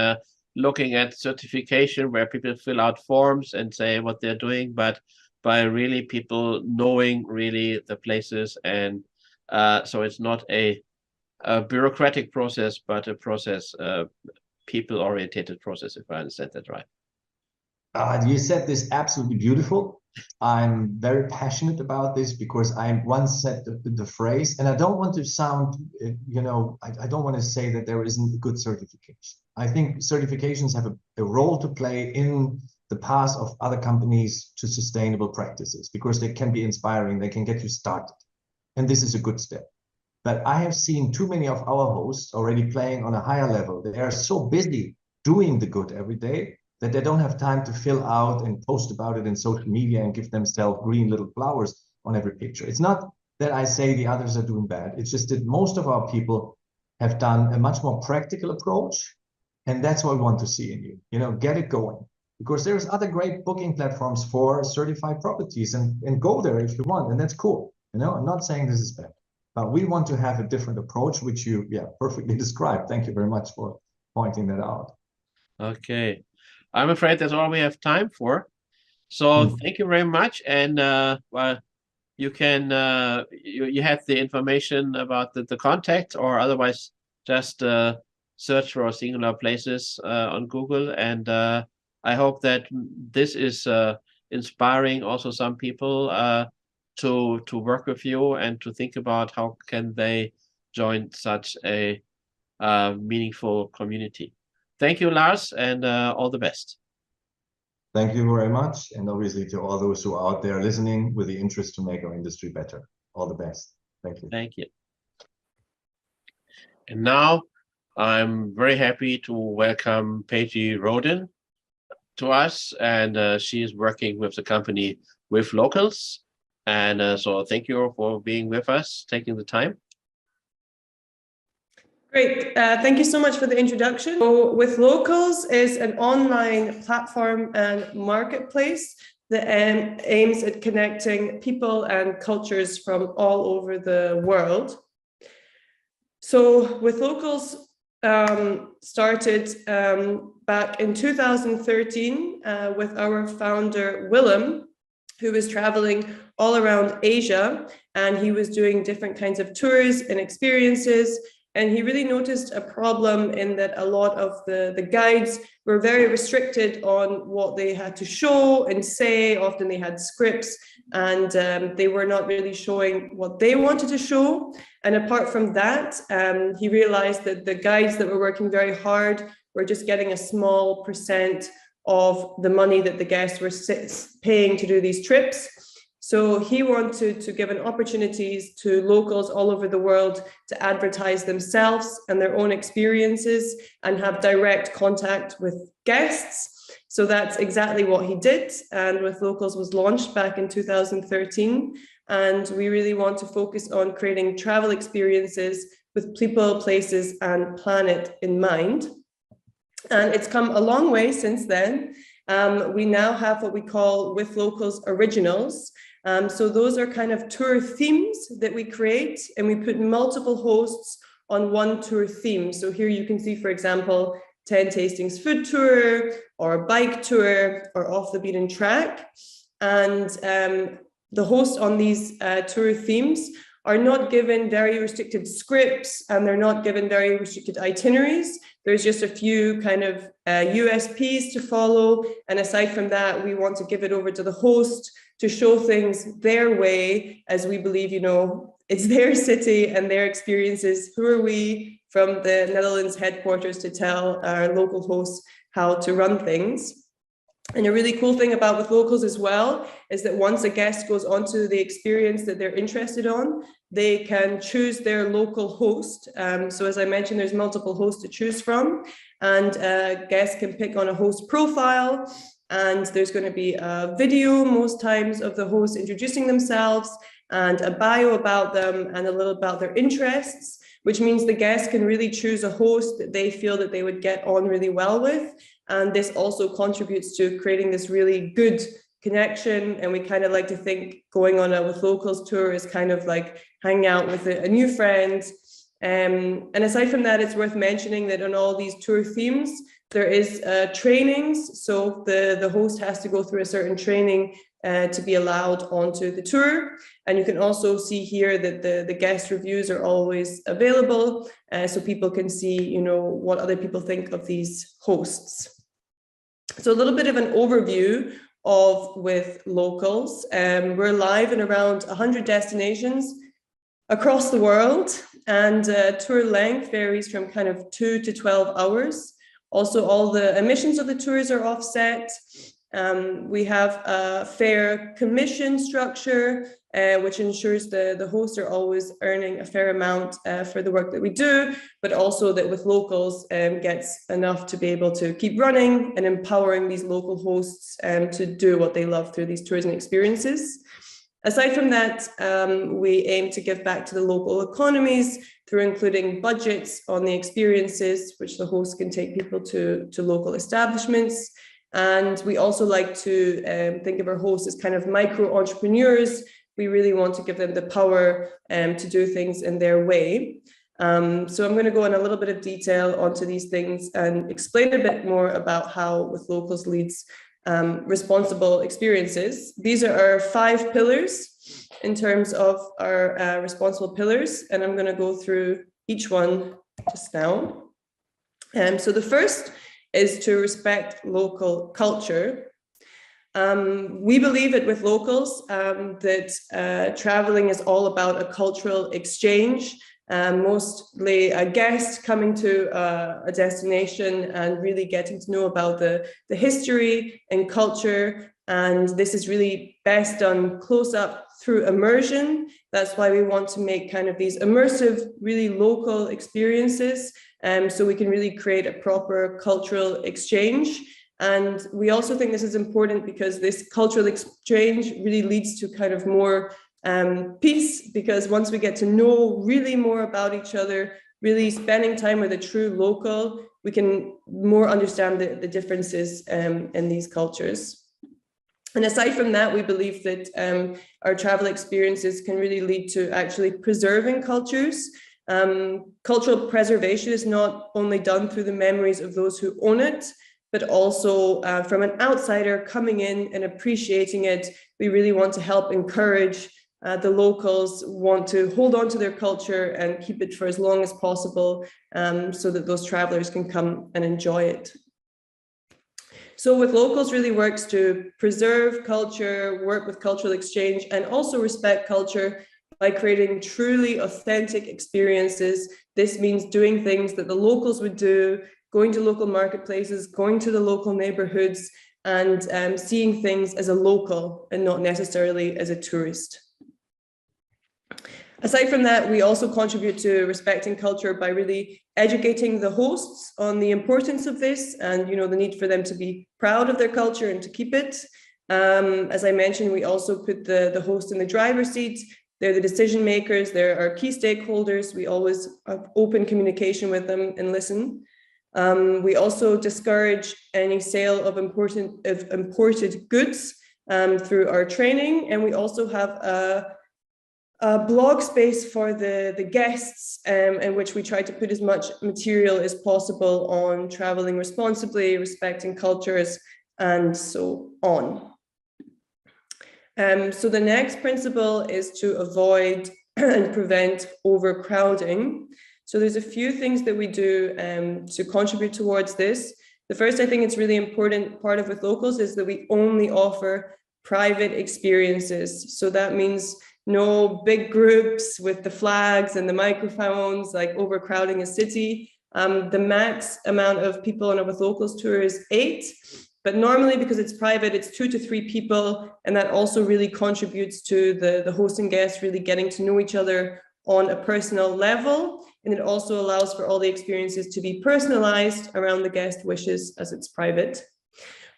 A: looking at certification where people fill out forms and say what they're doing, but by really people knowing really the places. And so it's not a bureaucratic process, but a process, people-oriented process, if I understand that right.
B: You said this absolutely beautiful. I'm very passionate about this because I once said the phrase, and I don't want to sound, I don't want to say that there isn't a good certification. I think certifications have a role to play in the path of other companies to sustainable practices, because they can be inspiring, they can get you started. And this is a good step. But I have seen too many of our hosts already playing on a higher level. They are so busy doing the good every day that they don't have time to fill out and post about it in social media and give themselves green little flowers on every picture. It's not that I say the others are doing bad. It's just that most of our people have done a much more practical approach. And that's what we want to see in you. Get it going. Because there's other great booking platforms for certified properties, and go there if you want. And that's cool. I'm not saying this is bad. But we want to have a different approach, which you perfectly described. Thank you very much for pointing that out.
A: Okay. I'm afraid that's all we have time for. So thank you very much. And well, you can you have the information about the contact, or otherwise just search for Singular Places on Google. And I hope that this is inspiring also some people to work with you and to think about how can they join such a meaningful community. Thank you, Lars, and all the best.
B: Thank you very much. And obviously to all those who are out there listening with the interest to make our industry better. All the best. Thank you.
A: Thank you. And now I'm very happy to welcome Paige Roden to us. And she is working with the company With Locals. And so thank you for being with us, taking the time.
C: Great. Thank you so much for the introduction. So With Locals is an online platform and marketplace that aims at connecting people and cultures from all over the world. So With Locals started back in 2013 with our founder, Willem, who was traveling all around Asia, and he was doing different kinds of tours and experiences. And he really noticed a problem in that a lot of the guides were very restricted on what they had to show and say. Often they had scripts, and they were not really showing what they wanted to show. And apart from that, he realized that the guides that were working very hard were just getting a small percent of the money that the guests were paying to do these trips. So he wanted to give an opportunities to locals all over the world to advertise themselves and their own experiences and have direct contact with guests. So that's exactly what he did. And With Locals was launched back in 2013. And we really want to focus on creating travel experiences with people, places, and planet in mind. And it's come a long way since then. We now have what we call With Locals Originals. So those are kind of tour themes that we create, and we put multiple hosts on one tour theme. So here you can see, for example, 10 Tastings food tour, or bike tour, or off the beaten track. And the hosts on these tour themes are not given very restricted scripts, and they're not given very restricted itineraries. There's just a few kind of USPs to follow. And aside from that, we want to give it over to the host to show things their way, as we believe, it's their city and their experiences. Who are we from the Netherlands headquarters to tell our local hosts how to run things? And a really cool thing about With Locals as well is that once a guest goes onto the experience that they're interested on, they can choose their local host. So as I mentioned, there's multiple hosts to choose from, and guests can pick on a host profile, and there's going to be a video most times of the host introducing themselves and a bio about them and a little about their interests, which means the guests can really choose a host that they feel that they would get on really well with. And this also contributes to creating this really good connection. And we kind of like to think going on a With Locals tour is kind of like hanging out with a new friend. And aside from that, it's worth mentioning that on all these tour themes, there is trainings. So the host has to go through a certain training to be allowed onto the tour. And you can also see here that the guest reviews are always available, so people can see, what other people think of these hosts. So a little bit of an overview of With Locals. We're live in around 100 destinations across the world, and tour length varies from kind of 2 to 12 hours. Also, all the emissions of the tours are offset. We have a fair commission structure, which ensures the hosts are always earning a fair amount for the work that we do, but also that With Locals gets enough to be able to keep running and empowering these local hosts to do what they love through these tours and experiences. Aside from that, we aim to give back to the local economies through including budgets on the experiences, which the host can take people to local establishments. And we also like to think of our hosts as kind of micro entrepreneurs. We really want to give them the power to do things in their way. So I'm going to go in a little bit of detail onto these things and explain a bit more about how With Locals leads responsible experiences. These are our 5 pillars in terms of our responsible pillars, and I'm going to go through each one just now. So the first is to respect local culture. We believe it With Locals that traveling is all about a cultural exchange. Mostly a guest coming to a destination and really getting to know about the history and culture. And this is really best done close up through immersion. That's why we want to make kind of these immersive, really local experiences, so we can really create a proper cultural exchange. And we also think this is important because this cultural exchange really leads to kind of more peace, because once we get to know really more about each other, really spending time with a true local, we can more understand the differences in these cultures. And aside from that, we believe that our travel experiences can really lead to actually preserving cultures. Cultural preservation is not only done through the memories of those who own it, but also from an outsider coming in and appreciating it. We really want to help encourage the locals want to hold on to their culture and keep it for as long as possible, so that those travelers can come and enjoy it. So With Locals really works to preserve culture, work with cultural exchange, and also respect culture by creating truly authentic experiences. This means doing things that the locals would do, going to local marketplaces, going to the local neighborhoods, and seeing things as a local and not necessarily as a tourist. Aside from that, we also contribute to respecting culture by really educating the hosts on the importance of this and, the need for them to be proud of their culture and to keep it. As I mentioned, we also put the host in the driver's seat. They're the decision makers, they're our key stakeholders. We always have open communication with them and listen. We also discourage any sale of imported goods through our training. And we also have a blog space for the guests, in which we try to put as much material as possible on traveling responsibly, respecting cultures, and so on. So the next principle is to avoid and prevent overcrowding. So there's a few things that we do to contribute towards this. The first, I think it's really important part of With Locals is that we only offer private experiences. So that means no big groups with the flags and the microphones, like overcrowding a city. The max amount of people on a With Locals tour is 8, but normally because it's private, it's 2 to 3 people. And that also really contributes to the host and guests really getting to know each other on a personal level. And it also allows for all the experiences to be personalized around the guest wishes as it's private.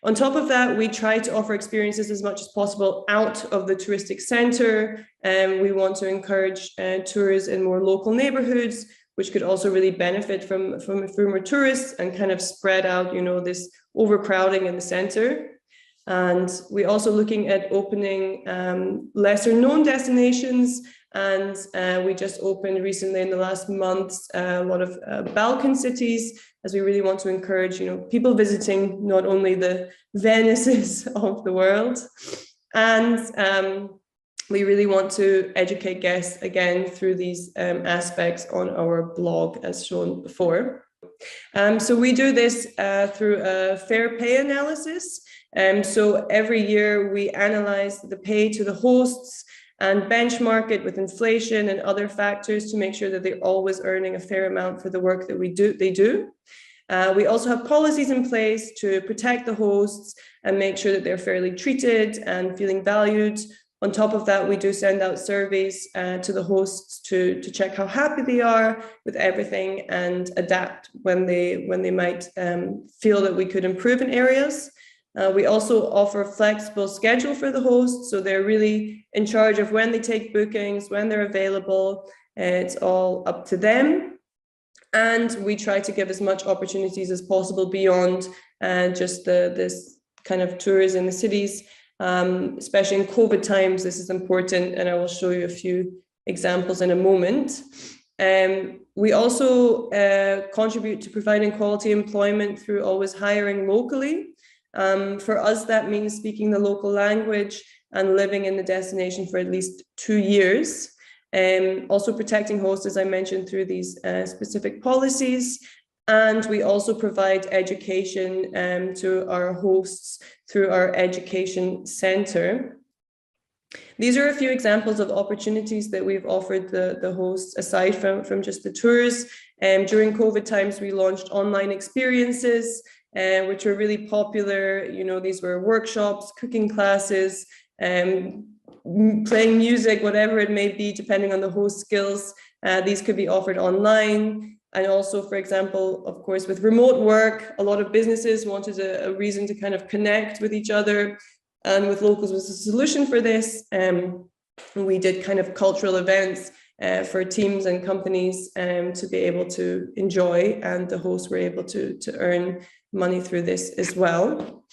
C: On top of that, we try to offer experiences as much as possible out of the touristic center. And we want to encourage tours in more local neighborhoods, which could also really benefit from more tourists and kind of spread out, this overcrowding in the center. And we're also looking at opening lesser known destinations. And we just opened recently in the last months a lot of Balkan cities, as we really want to encourage, people visiting not only the Venices of the world. And we really want to educate guests again through these aspects on our blog, as shown before. So we do this through a fair pay analysis. So every year we analyze the pay to the hosts and benchmark it with inflation and other factors to make sure that they're always earning a fair amount for the work that they do. We also have policies in place to protect the hosts and make sure that they're fairly treated and feeling valued. On top of that, we do send out surveys to the hosts to check how happy they are with everything and adapt when they might feel that we could improve in areas. We also offer a flexible schedule for the hosts, so they're really in charge of when they take bookings, when they're available. It's all up to them. And we try to give as much opportunities as possible beyond just this kind of tours in the cities, especially in COVID times. This is important, and I will show you a few examples in a moment. We also contribute to providing quality employment through always hiring locally. For us, that means speaking the local language and living in the destination for at least 2 years. Also protecting hosts, as I mentioned, through these specific policies. And we also provide education to our hosts through our education center. These are a few examples of opportunities that we've offered the hosts aside from just the tours. During COVID times, we launched online experiences, which were really popular. These were workshops, cooking classes, playing music, whatever it may be, depending on the host skills. These could be offered online. And also, for example, of course, with remote work, a lot of businesses wanted a reason to kind of connect with each other. And With Locals was a solution for this. We did kind of cultural events for teams and companies to be able to enjoy, and the hosts were able to earn money through this as well.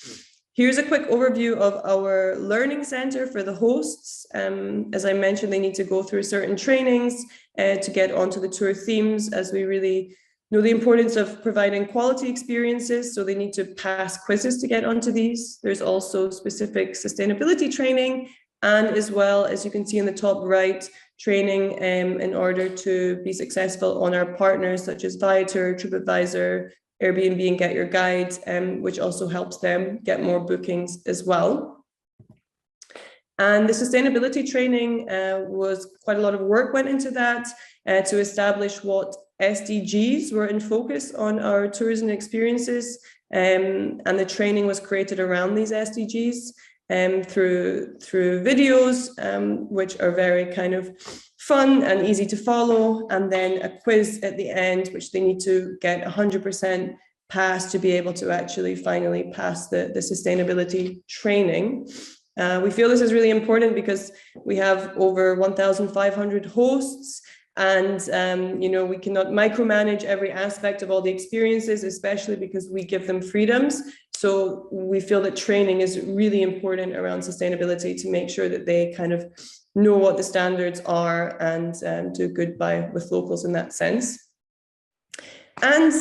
C: Here's a quick overview of our learning center for the hosts. As I mentioned, they need to go through certain trainings to get onto the tour themes, as we really know the importance of providing quality experiences. So they need to pass quizzes to get onto these. There's also specific sustainability training and as well as you can see in the top right, training in order to be successful on our partners such as Viator, TripAdvisor, Airbnb, and Get Your Guide, which also helps them get more bookings as well. And the sustainability training was quite a lot of work went into that to establish what SDGs were in focus on our tourism experiences. And the training was created around these SDGs through videos, which are very kind of fun and easy to follow, and then a quiz at the end, which they need to get 100% pass to be able to actually finally pass the sustainability training. We feel this is really important because we have over 1,500 hosts, and we cannot micromanage every aspect of all the experiences, especially because we give them freedoms. So we feel that training is really important around sustainability to make sure that they kind of know what the standards are and do good with locals in that sense. And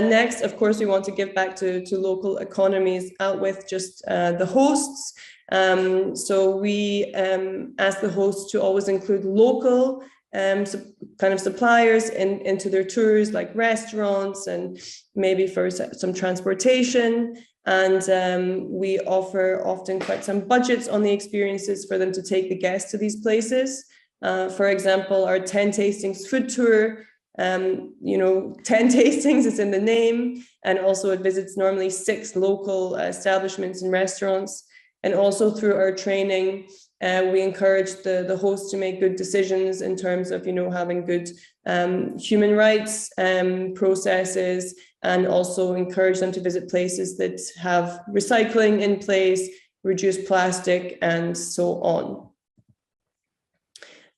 C: next, of course, we want to give back to local economies out with just the hosts. So we ask the hosts to always include local kind of suppliers into their tours, like restaurants and maybe for some transportation. And we offer often quite some budgets on the experiences for them to take the guests to these places. For example, our 10 tastings food tour, 10 tastings is in the name, and also it visits normally 6 local establishments and restaurants. And also through our training, we encourage the host to make good decisions in terms of, having good human rights processes, and also encourage them to visit places that have recycling in place, reduce plastic, and so on.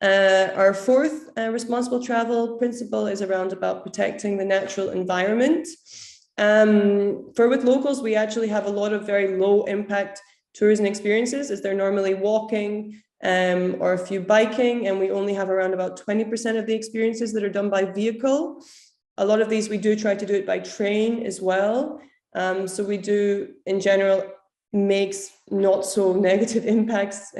C: Our fourth responsible travel principle is around about protecting the natural environment. For With Locals, we actually have a lot of very low impact tourism experiences, as they're normally walking or a few biking, and we only have around about 20% of the experiences that are done by vehicle. A lot of these we do try to do it by train as well. So we do, in general, makes not so negative impacts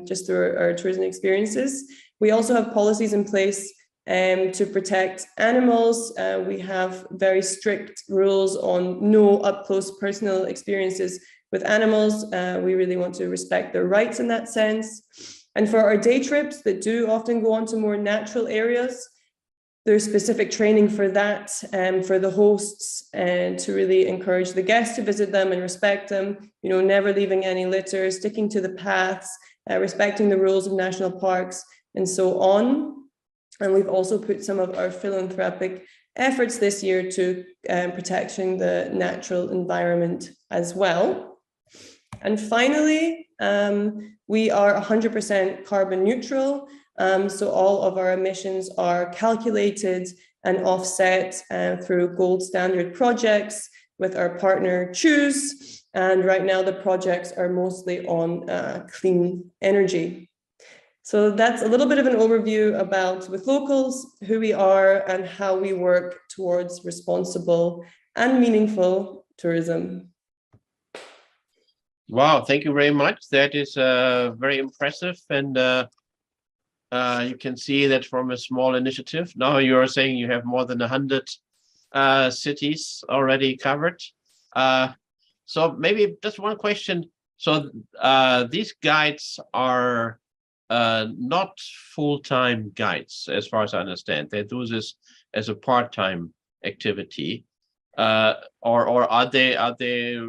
C: just through our tourism experiences. We also have policies in place to protect animals. We have very strict rules on no up-close personal experiences with animals. We really want to respect their rights in that sense. And for our day trips that do often go on to more natural areas, there's specific training for that for the hosts, and to really encourage the guests to visit them and respect them, never leaving any litter, sticking to the paths, respecting the rules of national parks, and so on. And we've also put some of our philanthropic efforts this year to protecting the natural environment as well. And finally, we are 100% carbon neutral. So all of our emissions are calculated and offset through gold standard projects with our partner Choose. And right now the projects are mostly on clean energy. So that's a little bit of an overview about With Locals, who we are and how we work towards responsible and meaningful tourism.
A: Wow, thank you very much. That is very impressive. And you can see that from a small initiative. Now you are saying you have more than 100 cities already covered. So maybe just one question. So these guides are not full-time guides, as far as I understand. They do this as a part-time activity, or are they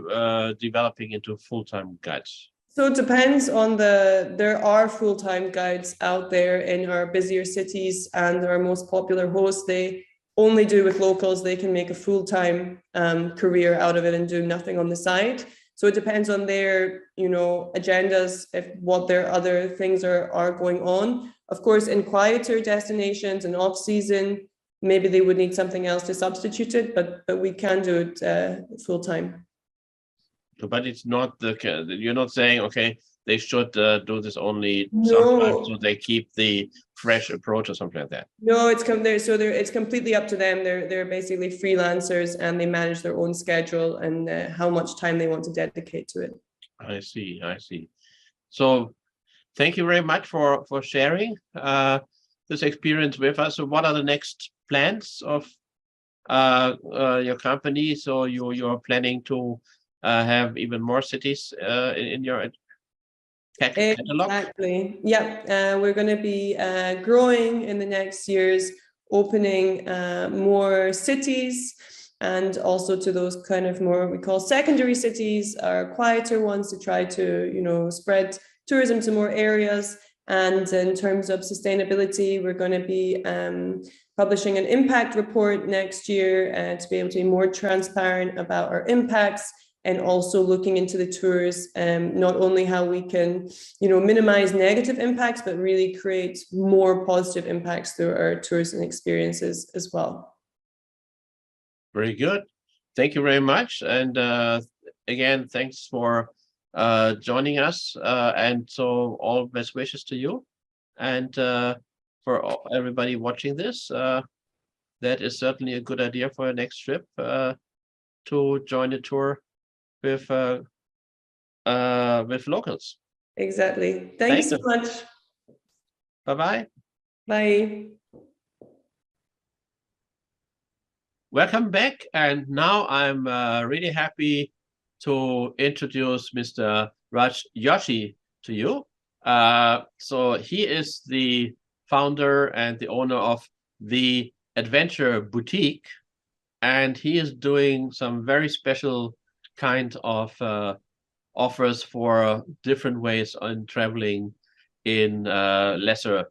A: developing into full-time guides?
C: So it depends on there are full-time guides out there in our busier cities, and our most popular hosts, they only do With Locals. They can make a full-time career out of it and do nothing on the side. So it depends on their, agendas, what their other things are going on. Of course, in quieter destinations and off season, maybe they would need something else to substitute it, but we can do it full time.
A: But it's not you're not saying, okay, they should do this only
C: No.
A: sometimes, so they keep the fresh approach or something like that.
C: No, it's completely up to them. They're basically freelancers, and they manage their own schedule and how much time they want to dedicate to it.
A: I see. So thank you very much for sharing this experience with us. So what are the next plans of your company? So you're planning to have even more cities in your catalog?
C: Exactly. Yeah, we're going to be growing in the next years, opening more cities, and also to those kind of more what we call secondary cities, or quieter ones, to try to spread tourism to more areas. And in terms of sustainability, we're going to be publishing an impact report next year to be able to be more transparent about our impacts, and also looking into the tours, not only how we can, minimize negative impacts, but really create more positive impacts through our tours and experiences as well.
A: Very good. Thank you very much. And again, thanks for joining us. And so all best wishes to you. And for everybody watching this, that is certainly a good idea for your next trip, to join a tour with locals.
C: Exactly. Thank you so much.
A: Bye-bye.
C: Bye.
A: Welcome back. And now I'm really happy to introduce Mr. Raj Joshi to you. So he is the founder and the owner of The Adventure Boutique, and he is doing some very special kind of offers for different ways on traveling in lesser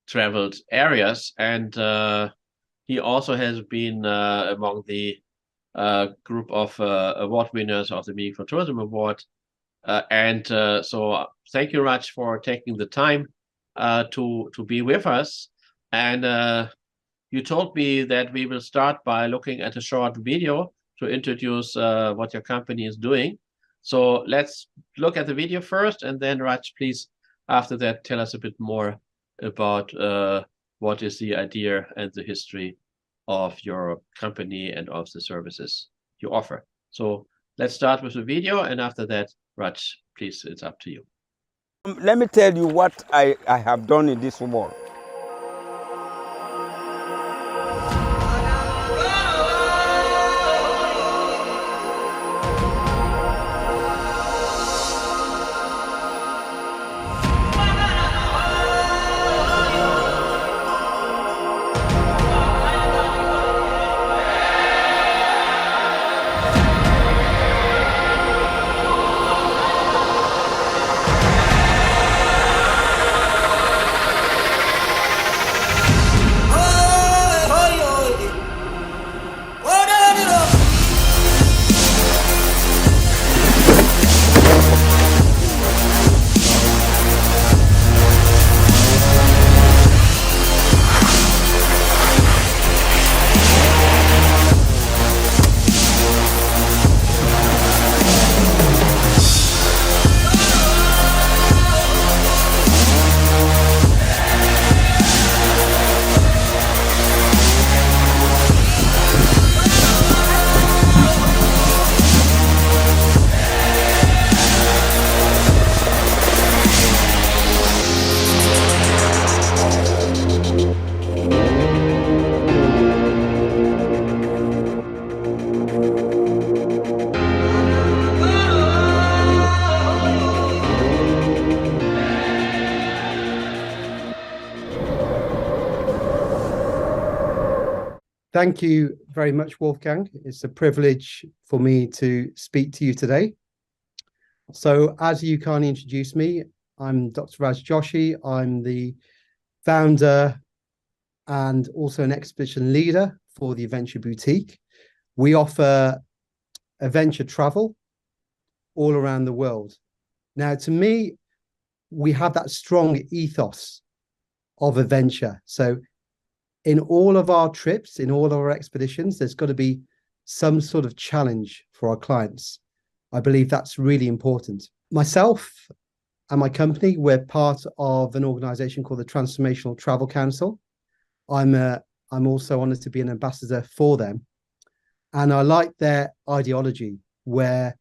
A: traveled areas. And he also has been among the group of award winners of the Meaningful Tourism Award. So thank you, Raj, for taking the time to be with us. And you told me that we will start by looking at a short video to introduce what your company is doing. So let's look at the video first, and then Raj, please, after that, tell us a bit more about what is the idea and the history of your company and of the services you offer. So let's start with the video, and after that, Raj, please, it's up to you.
D: Let me tell you what I have done in this world.
E: Thank you very much, Wolfgang. It's a privilege for me to speak to you today. So as you kindly introduced me, I'm Dr. Raj Joshi. I'm the founder and also an expedition leader for the Adventure Boutique. We offer adventure travel all around the world. Now, to me, we have that strong ethos of adventure. So in all of our trips, in all of our expeditions, there's got to be some sort of challenge for our clients. I believe that's really important. Myself and my company, we're part of an organization called the Transformational Travel Council. I'm also honored to be an ambassador for them. And I like their ideology, where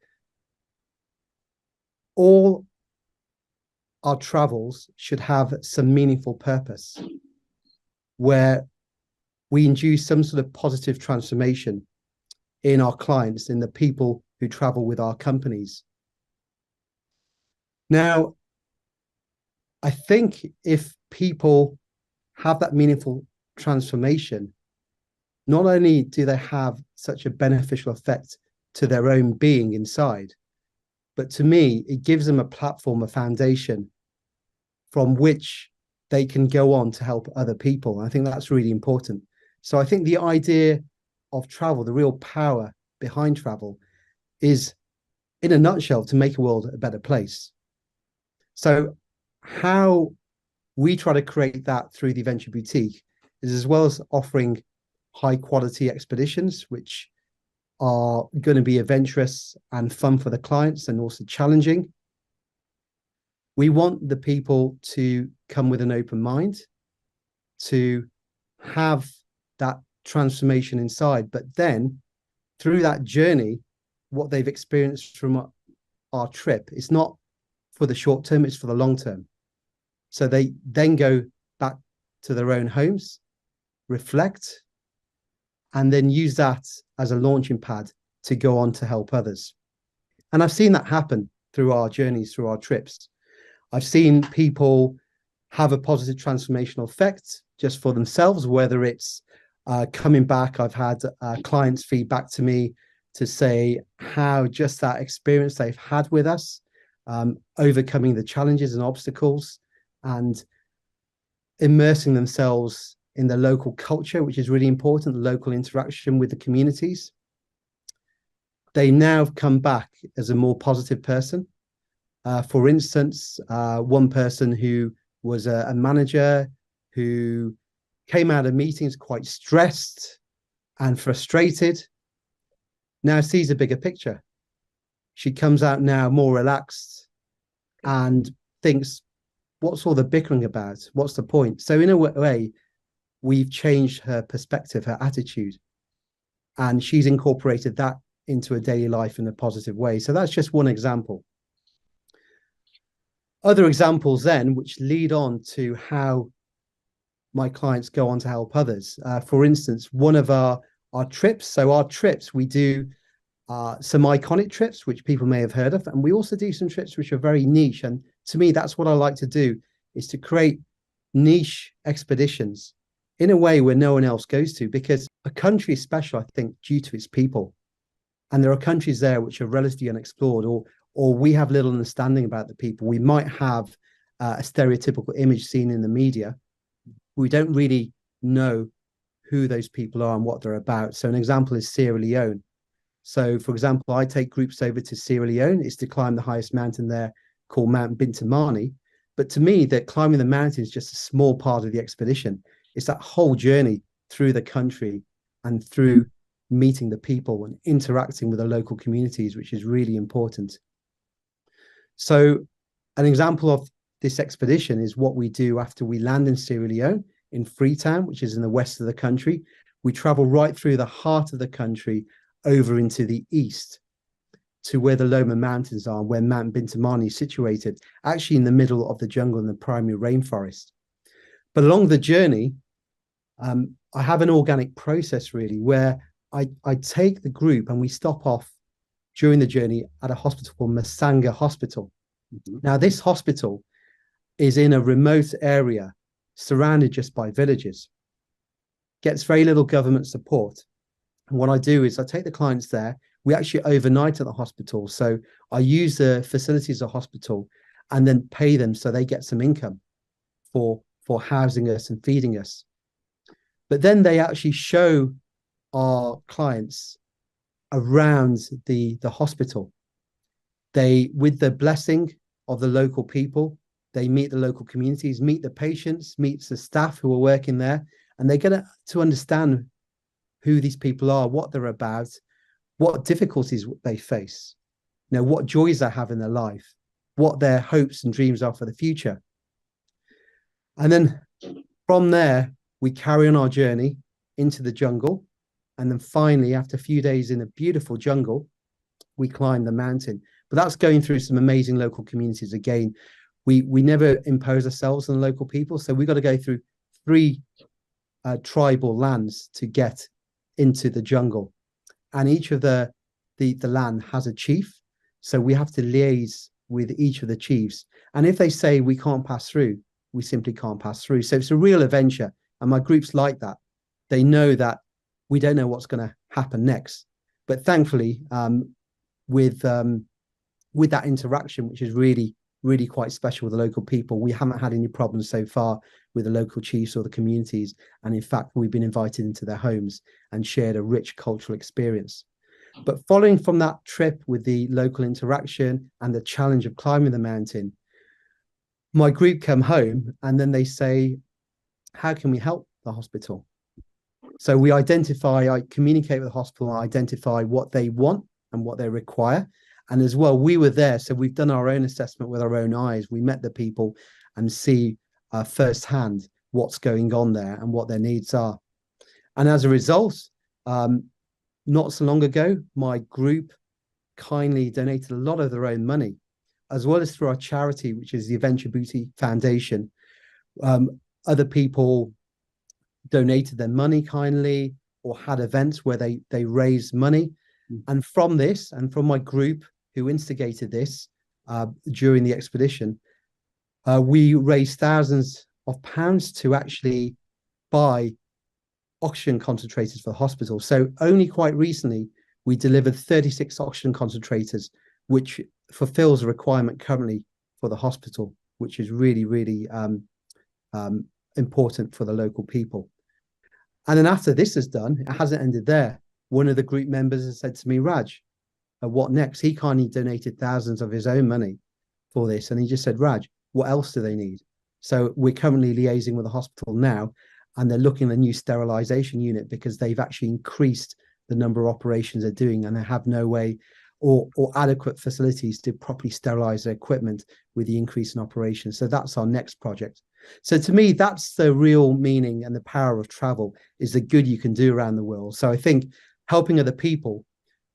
E: all our travels should have some meaningful purpose where we induce some sort of positive transformation in our clients, in the people who travel with our companies. Now, I think if people have that meaningful transformation, not only do they have such a beneficial effect to their own being inside, but to me, it gives them a platform, a foundation from which they can go on to help other people. I think that's really important. So I think the idea of travel, the real power behind travel, is, in a nutshell, to make a world a better place. So how we try to create that through the Venture Boutique is, as well as offering high quality expeditions, which are going to be adventurous and fun for the clients and also challenging, we want the people to come with an open mind, to have that transformation inside, but then through that journey, what they've experienced from our trip is not for the short term, it's for the long term. So they then go back to their own homes, reflect, and then use that as a launching pad to go on to help others. And I've seen that happen through our journeys, through our trips. I've seen people have a positive transformational effect just for themselves, whether it's coming back. I've had clients feedback to me to say how just that experience they've had with us, overcoming the challenges and obstacles and immersing themselves in the local culture, which is really important, local interaction with the communities. They now come back as a more positive person. For instance, one person who was a manager who came out of meetings quite stressed and frustrated, now sees a bigger picture. She comes out now more relaxed and thinks, what's all the bickering about? What's the point? So in a way, we've changed her perspective, her attitude, and she's incorporated that into a daily life in a positive way. So that's just one example. Other examples then, which lead on to how my clients go on to help others. For instance, one of our trips. So our trips, we do some iconic trips, which people may have heard of. And we also do some trips which are very niche. And to me, that's what I like to do, is to create niche expeditions in a way where no one else goes to, because a country is special, I think, due to its people. And there are countries there which are relatively unexplored, or we have little understanding about the people. We might have a stereotypical image seen in the media. We don't really know who those people are and what they're about. So an example is Sierra Leone. So, for example, I take groups over to Sierra Leone. It's to climb the highest mountain there, called Mount Bintamani. But to me, that climbing the mountain is just a small part of the expedition. It's that whole journey through the country and through meeting the people and interacting with the local communities, which is really important. So an example of this expedition is what we do after we land in Sierra Leone, in Freetown, which is in the west of the country. We travel right through the heart of the country over into the east to where the Loma Mountains are, where Mount Bintamani is situated, actually in the middle of the jungle in the primary rainforest. But along the journey, I have an organic process really where I take the group and we stop off during the journey at a hospital called Masanga Hospital. Mm-hmm. Now, this hospital is in a remote area surrounded just by villages, gets very little government support. And what I do is I take the clients there. We actually overnight at the hospital. So I use the facilities of the hospital and then pay them so they get some income for housing us and feeding us. But then they actually show our clients around the hospital. They, with the blessing of the local people, they meet the local communities, meet the patients, meet the staff who are working there, and they get to understand who these people are, what they're about, what difficulties they face, what joys they have in their life, what their hopes and dreams are for the future. And then from there, we carry on our journey into the jungle. And then finally, after a few days in a beautiful jungle, we climb the mountain. But that's going through some amazing local communities. Again, we never impose ourselves on the local people. So we've got to go through 3 tribal lands to get into the jungle, and each of the land has a chief. So we have to liaise with each of the chiefs, and if they say we can't pass through, we simply can't pass through. So it's a real adventure, and my group's like that. They know that we don't know what's going to happen next, but thankfully, with that interaction, which is really quite special with the local people, we haven't had any problems so far with the local chiefs or the communities. And in fact, we've been invited into their homes and shared a rich cultural experience. But following from that trip with the local interaction and the challenge of climbing the mountain, my group come home and then they say, how can we help the hospital? So we I communicate with the hospital, I identify what they want and what they require. And as well, we were there, so we've done our own assessment with our own eyes. We met the people and see firsthand what's going on there and what their needs are. And as a result, not so long ago, my group kindly donated a lot of their own money, as well as through our charity, which is the Adventure Booty Foundation. Other people donated their money kindly or had events where they raised money. And from this, and from my group who instigated this during the expedition, we raised thousands of pounds to actually buy oxygen concentrators for the hospital. So only quite recently, we delivered 36 oxygen concentrators, which fulfills a requirement currently for the hospital, which is really, really important for the local people. And then after this is done, it hasn't ended there. One of the group members has said to me, Raj, what next? He kindly donated thousands of his own money for this. And he just said, Raj, what else do they need? So we're currently liaising with the hospital now, and they're looking at a new sterilization unit because they've actually increased the number of operations they're doing, and they have no way or adequate facilities to properly sterilize their equipment with the increase in operations. So that's our next project. So to me, that's the real meaning and the power of travel, is the good you can do around the world. So I think helping other people,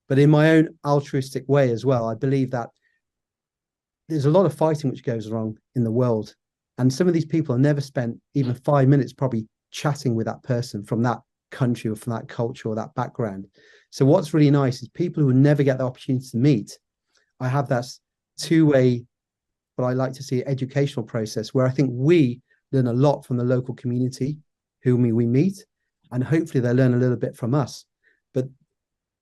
E: but in my own altruistic way as well, I believe that there's a lot of fighting which goes wrong in the world. And some of these people have never spent even 5 minutes probably chatting with that person from that country or from that culture or that background. So what's really nice is people who never get the opportunity to meet, I have that two-way, what I like to see, educational process where I think we learn a lot from the local community whom we meet, and hopefully they learn a little bit from us. But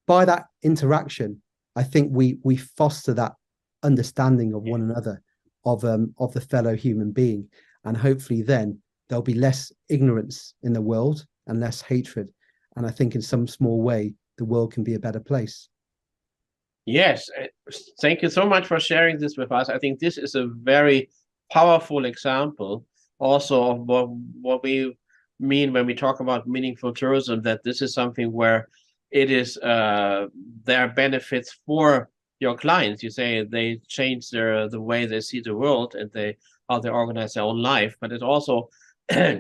E: by that interaction, I think we foster that understanding of one another, of the fellow human being, and hopefully then there'll be less ignorance in the world and less hatred. And I think in some small way, the world can be a better place.
A: Yes, thank you so much for sharing this with us. I think this is a very powerful example also of what we mean when we talk about meaningful tourism, that this is something where it is there are benefits for your clients. You say they change the way they see the world and how they organize their own life, but it also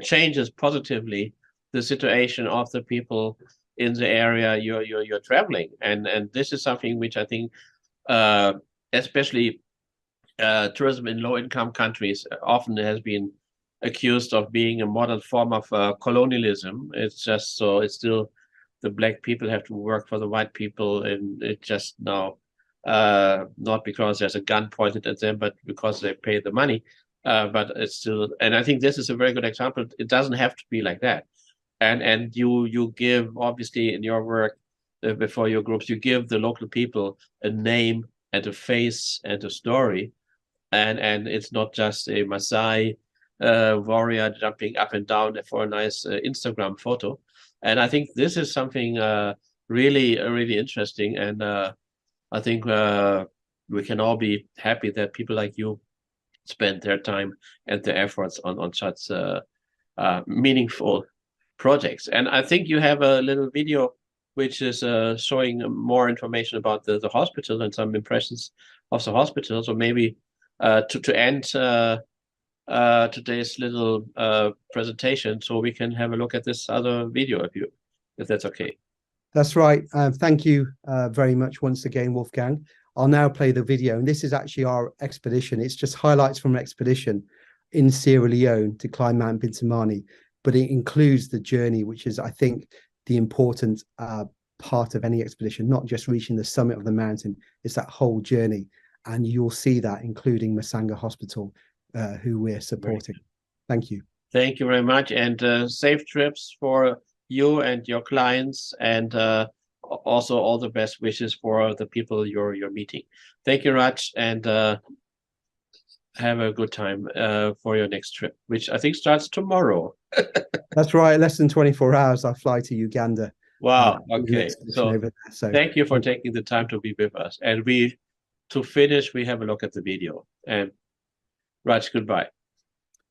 A: changes positively the situation of the people in the area you're traveling, and this is something which I think especially tourism in low-income countries often has been accused of being a modern form of colonialism. It's just so it's still the black people have to work for the white people, and it just now not because there's a gun pointed at them, but because they pay the money. But it's still, and I think this is a very good example. It doesn't have to be like that. And you give, obviously, in your work before your groups, you give the local people a name and a face and a story, and it's not just a Maasai warrior jumping up and down for a nice Instagram photo. And I think this is something really interesting, and I think we can all be happy that people like you spend their time and their efforts on such meaningful projects. And I think you have a little video which is showing more information about the hospital and some impressions of the hospital. So maybe to end today's little presentation, so we can have a look at this other video if that's okay.
E: That's right. Thank you very much once again, Wolfgang. I'll now play the video, and this is actually our expedition. It's just highlights from an expedition in Sierra Leone to climb Mount Bintamani, but it includes the journey, which is, I think, the important part of any expedition, not just reaching the summit of the mountain. It's that whole journey, and you'll see that, including Masanga Hospital, who we're supporting. Thank you.
A: Thank you very much, and safe trips for you and your clients, and also all the best wishes for the people you're meeting. Thank you, Raj, and have a good time for your next trip, which I think starts tomorrow.
E: That's right. Less than 24 hours, I fly to Uganda.
A: Wow. Okay. So
E: so
A: thank you for taking the time to be with us. And to finish, we have a look at the video. And Raj, goodbye.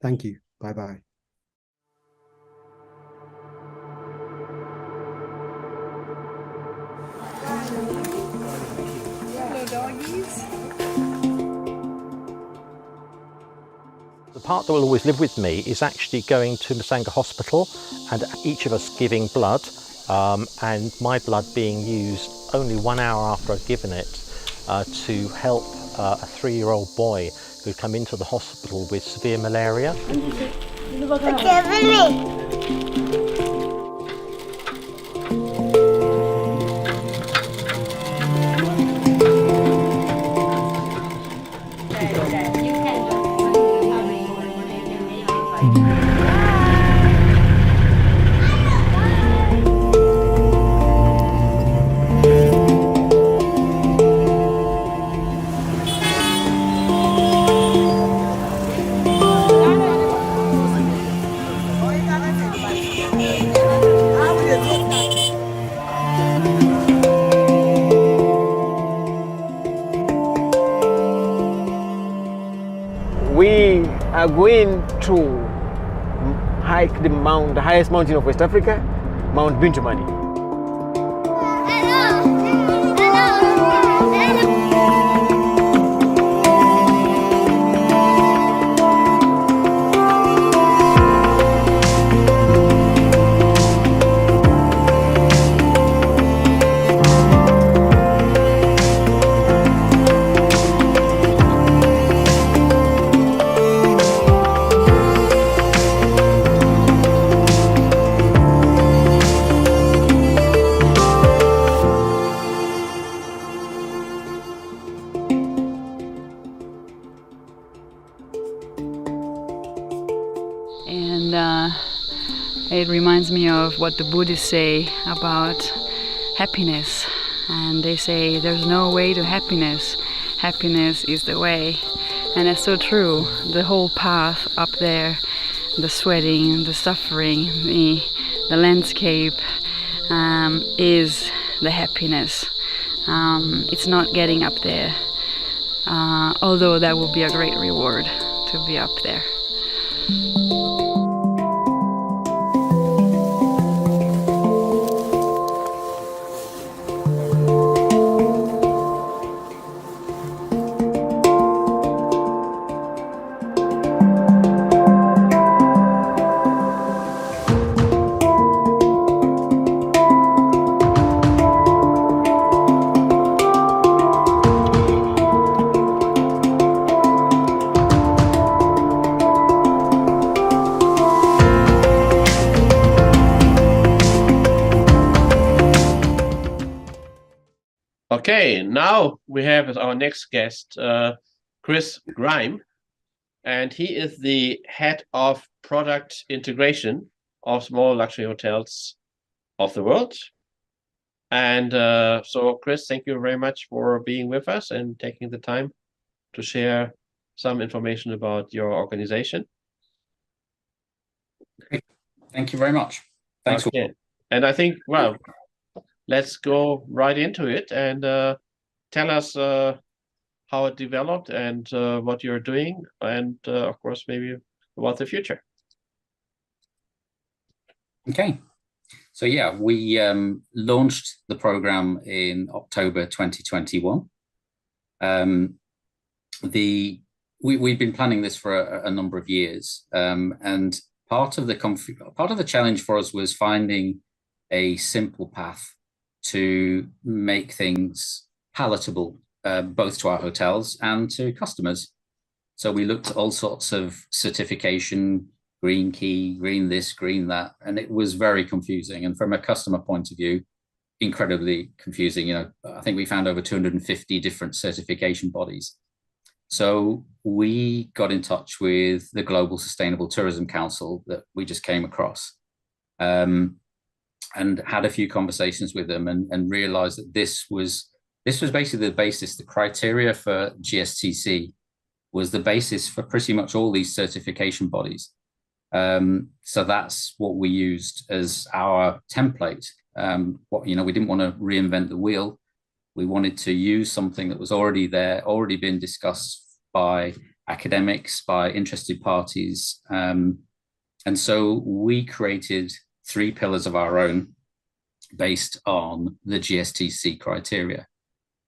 E: Thank you. Bye-bye.
F: Hello, doggies.
G: The part that will always live with me is actually going to Masanga Hospital and each of us giving blood, and my blood being used only 1 hour after I'd given it to help a 3-year-old boy who'd come into the hospital with severe malaria.
H: We are going to hike the highest mountain of West Africa, Mount Bintamani.
F: And it reminds me of what the Buddhists say about happiness. And they say there's no way to happiness. Happiness is the way. And that's so true. The whole path up there, the sweating, the suffering, the landscape is the happiness. It's not getting up there, although that would be a great reward to be up there.
A: Okay, now we have as our next guest, Chris Grime, and he is the head of product integration of small luxury hotels of the world. And so, Chris, thank you very much for being with us and taking the time to share some information about your organization.
I: Thank you very much. Thanks.
A: Okay. And I think, well, let's go right into it and tell us how it developed and what you're doing, and of course, maybe about the future.
I: Okay. So yeah, we launched the program in October 2021. We've been planning this for a number of years, and part of the challenge for us was finding a simple path to make things palatable both to our hotels and to customers. So we looked at all sorts of certification, green key, green this, green that, and it was very confusing. And from a customer point of view, incredibly confusing. You know, I think we found over 250 different certification bodies. So we got in touch with the Global Sustainable Tourism Council that we just came across, and had a few conversations with them, and realized that this was basically the basis, the criteria for GSTC was the basis for pretty much all these certification bodies. So that's what we used as our template. We didn't want to reinvent the wheel. We wanted to use something that was already there, already been discussed by academics, by interested parties. And so we created 3 pillars of our own based on the GSTC criteria.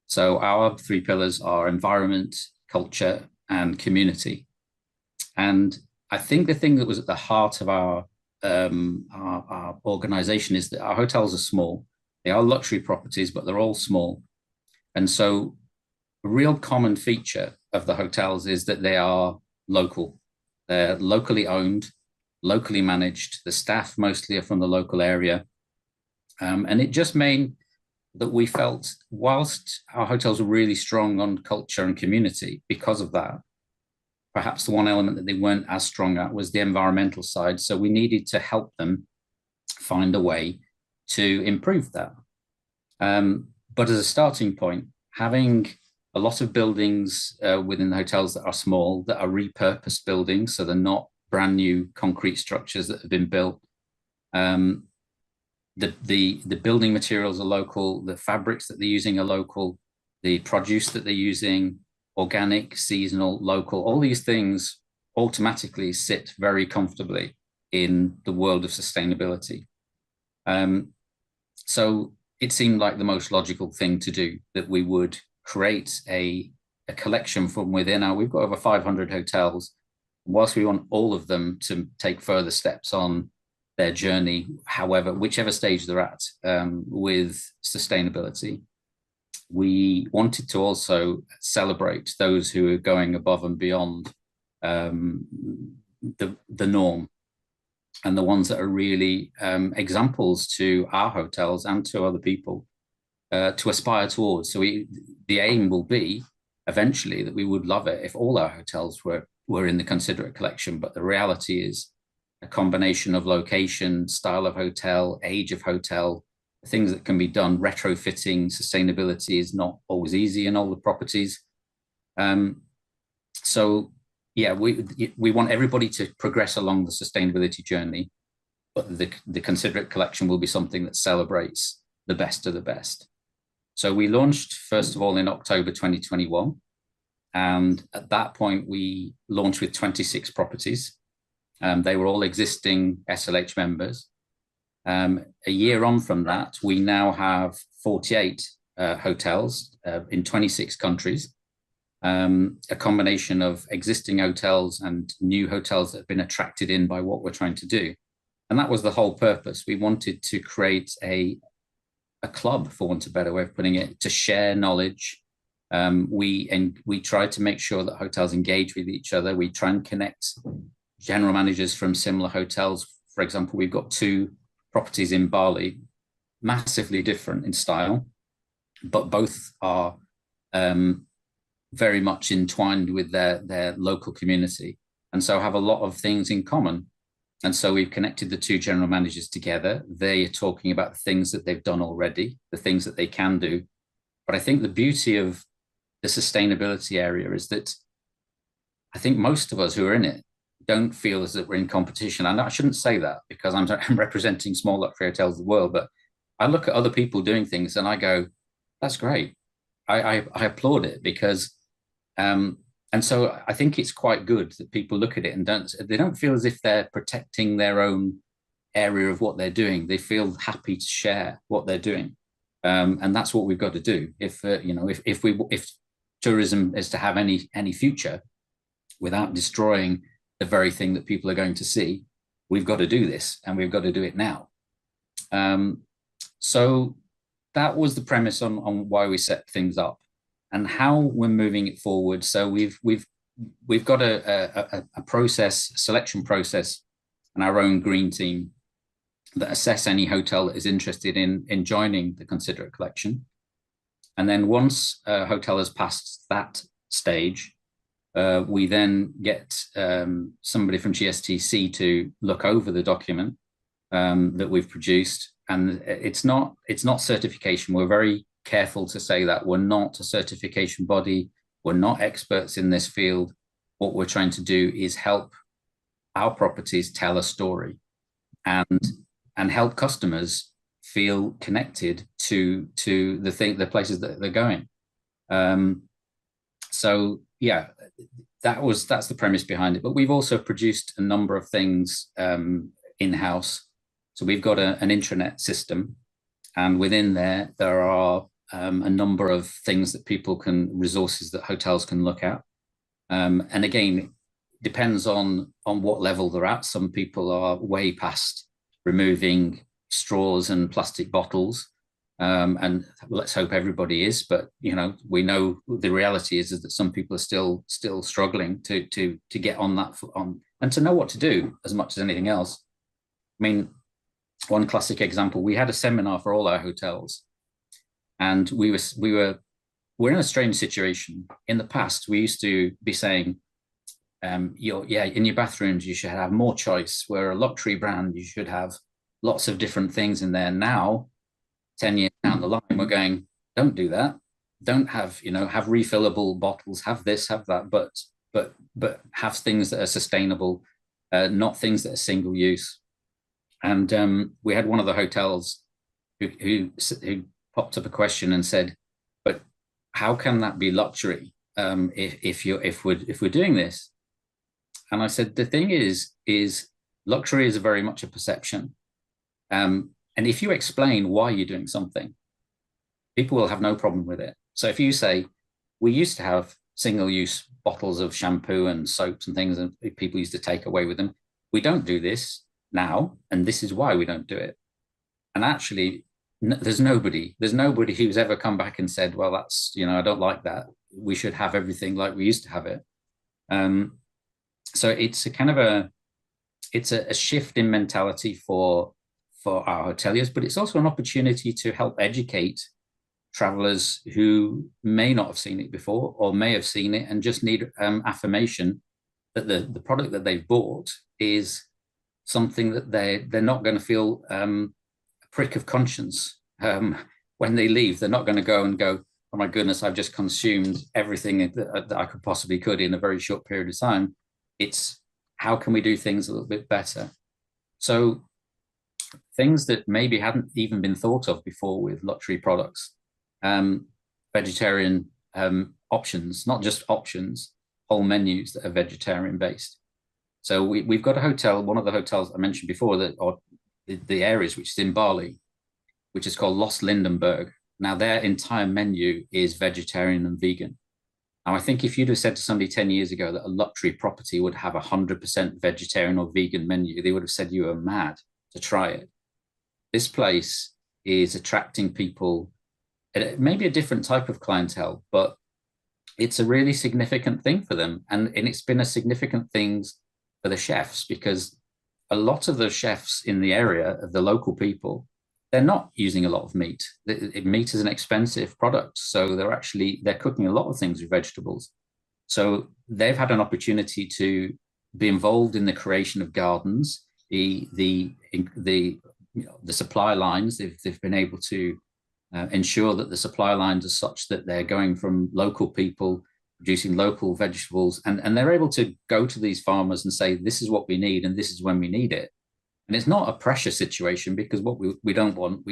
I: So our 3 pillars are environment, culture, and community. And I think the thing that was at the heart of our organization is that our hotels are small. They are luxury properties, but they're all small. And so a real common feature of the hotels is that they are local. They're locally owned, locally managed. The staff mostly are from the local area. And it just meant that we felt, whilst our hotels were really strong on culture and community, because of that, perhaps the one element that they weren't as strong at was the environmental side. So we needed to help them find a way to improve that. But as a starting point, having a lot of buildings within the hotels that are small, that are repurposed buildings, so they're not brand new concrete structures that have been built. The building materials are local, the fabrics that they're using are local, the produce that they're using, organic, seasonal, local, all these things automatically sit very comfortably in the world of sustainability. So it seemed like the most logical thing to do, that we would create a collection from within we've got over 500 hotels. Whilst we want all of them to take further steps on their journey, whichever stage they're at with sustainability, we wanted to also celebrate those who are going above and beyond the norm, and the ones that are really examples to our hotels and to other people to aspire towards. So the aim will be eventually that we would love it if all our hotels were in the Considerate collection, but the reality is a combination of location, style of hotel, age of hotel, things that can be done. Retrofitting, sustainability is not always easy in all the properties. So yeah, we want everybody to progress along the sustainability journey, but the Considerate collection will be something that celebrates the best of the best. So we launched, first of all, in October 2021. And at that point, we launched with 26 properties. They were all existing SLH members. A year on from that, we now have 48 hotels in 26 countries, a combination of existing hotels and new hotels that have been attracted in by what we're trying to do. And that was the whole purpose. We wanted to create a club, for want of a better way of putting it, to share knowledge. We try to make sure that hotels engage with each other. We try and connect general managers from similar hotels. For example, we've got 2 properties in Bali, massively different in style, but both are very much entwined with their local community, and so have a lot of things in common. And so we've connected the 2 general managers together. They are talking about the things that they've done already, the things that they can do. But I think the beauty of the sustainability area is that I think most of us who are in it don't feel as that we're in competition. And I shouldn't say that because I'm representing small luxury hotels of the world, but I look at other people doing things and I go, that's great. I applaud it because, and so I think it's quite good that people look at it and they don't feel as if they're protecting their own area of what they're doing. They feel happy to share what they're doing. And that's what we've got to do. If tourism is to have any future without destroying the very thing that people are going to see, we've got to do this, and we've got to do it now. So that was the premise on why we set things up. and how we're moving it forward. So we've got a selection process, and our own green team that assess any hotel that is interested in joining the Considerate Collection. And then once a hotel has passed that stage, we then get somebody from GSTC to look over the document that we've produced. And it's not certification. We're very careful to say that we're not a certification body. We're not experts in this field. What we're trying to do is help our properties tell a story and help customers feel connected to the places that they're going. So yeah, that's the premise behind it. But we've also produced a number of things in-house. So we've got an intranet system, and within there are a number of things that resources that hotels can look at. And again, depends on what level they're at. Some people are way past removing straws and plastic bottles, and let's hope everybody is. But we know the reality is that some people are still struggling to get on that and to know what to do as much as anything else. I mean, one classic example: we had a seminar for all our hotels, and we're in a strange situation. In the past, we used to be saying, in your bathrooms, you should have more choice. We're a luxury brand. You should have lots of different things in there. Now, 10 years down the line, we're going, don't do that. Don't have, have refillable bottles, have this, have that, but have things that are sustainable, not things that are single use. And we had one of the hotels who popped up a question and said, but how can that be luxury if we're doing this? And I said, the thing is luxury is very much a perception. And if you explain why you're doing something, people will have no problem with it. So if you say, we used to have single-use bottles of shampoo and soaps and things, and people used to take away with them. We don't do this now, and this is why we don't do it. And actually, there's nobody who's ever come back and said, well, that's, I don't like that. We should have everything like we used to have it. So it's a kind of a shift in mentality for our hoteliers, but it's also an opportunity to help educate travelers who may not have seen it before, or may have seen it and just need affirmation that the product that they've bought is something that they're not going to feel a prick of conscience when they leave. They're not going to go, oh my goodness, I've just consumed everything that I could in a very short period of time. It's how can we do things a little bit better? So things that maybe hadn't even been thought of before with luxury products, vegetarian options, not just options, whole menus that are vegetarian based. So we've got a hotel, one of the hotels I mentioned before, the areas, which is in Bali, which is called Los Lindenberg. Now their entire menu is vegetarian and vegan. Now I think if you'd have said to somebody 10 years ago that a luxury property would have 100% vegetarian or vegan menu, they would have said you were mad to try it. This place is attracting people, maybe a different type of clientele, but it's a really significant thing for them. And it's been a significant thing for the chefs, because a lot of the chefs in the area, of the local people, they're not using a lot of meat. Meat is an expensive product. So they're cooking a lot of things with vegetables. So they've had an opportunity to be involved in the creation of gardens, the supply lines. They've been able to ensure that the supply lines are such that they're going from local people producing local vegetables, and they're able to go to these farmers and say, this is what we need and this is when we need it. And it's not a pressure situation, because what we don't want,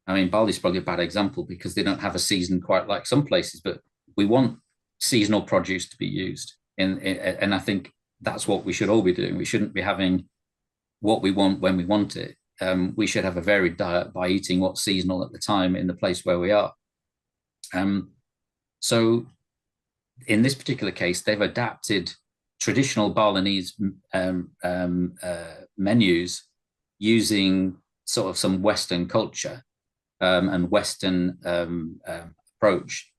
I: I mean, Bali's probably a bad example because they don't have a season quite like some places, but we want seasonal produce to be used. And I think that's what we should all be doing. We shouldn't be having what we want when we want it. We should have a varied diet by eating what's seasonal at the time in the place where we are. So in this particular case, they've adapted traditional Balinese menus using sort of some Western culture and Western approach.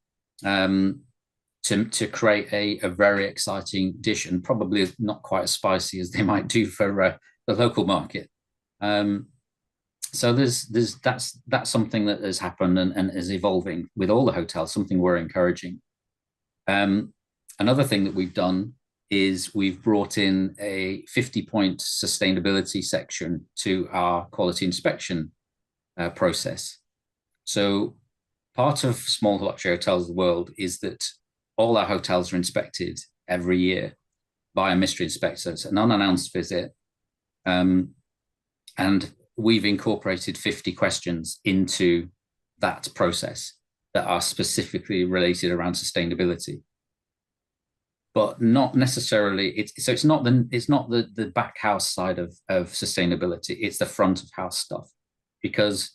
I: to create a very exciting dish, and probably not quite as spicy as they might do for the local market. So that's something that has happened and is evolving with all the hotels, something we're encouraging. Another thing that we've done is we've brought in a 50-point sustainability section to our quality inspection process. So part of small luxury hotels of the world is that all our hotels are inspected every year by a mystery inspector. It's an unannounced visit. And we've incorporated 50 questions into that process that are specifically related around sustainability. But not necessarily, it's not the back house side of sustainability, it's the front of house stuff. Because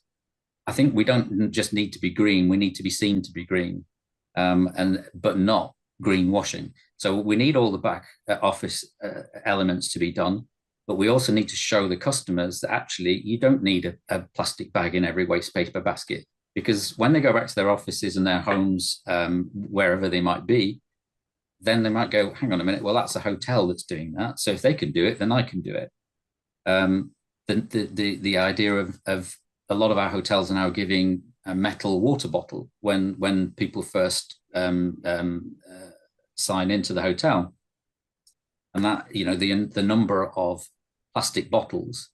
I: I think we don't just need to be green, we need to be seen to be green, but not greenwashing. So we need all the back office elements to be done, but we also need to show the customers that actually you don't need a plastic bag in every waste paper basket, because when they go back to their offices and their homes, wherever they might be, then they might go, hang on a minute, well, that's a hotel that's doing that. So if they can do it, then I can do it. The idea of a lot of our hotels are now giving a metal water bottle when people first sign into the hotel. And that, the number of plastic bottles.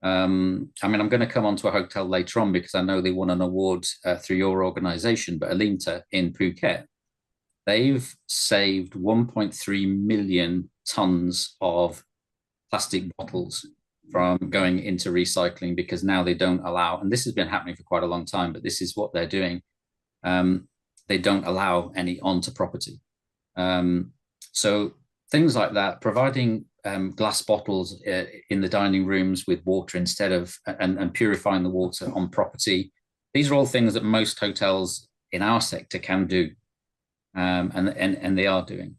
I: I mean, I'm going to come on to a hotel later on because I know they won an award through your organization, but Alinta in Phuket, they've saved 1.3 million tons of plastic bottles from going into recycling, because now they don't allow, and this has been happening for quite a long time, but this is what they're doing. They don't allow any onto property. So things like that, providing glass bottles in the dining rooms with water instead of, and purifying the water on property. These are all things that most hotels in our sector can do. And they are doing.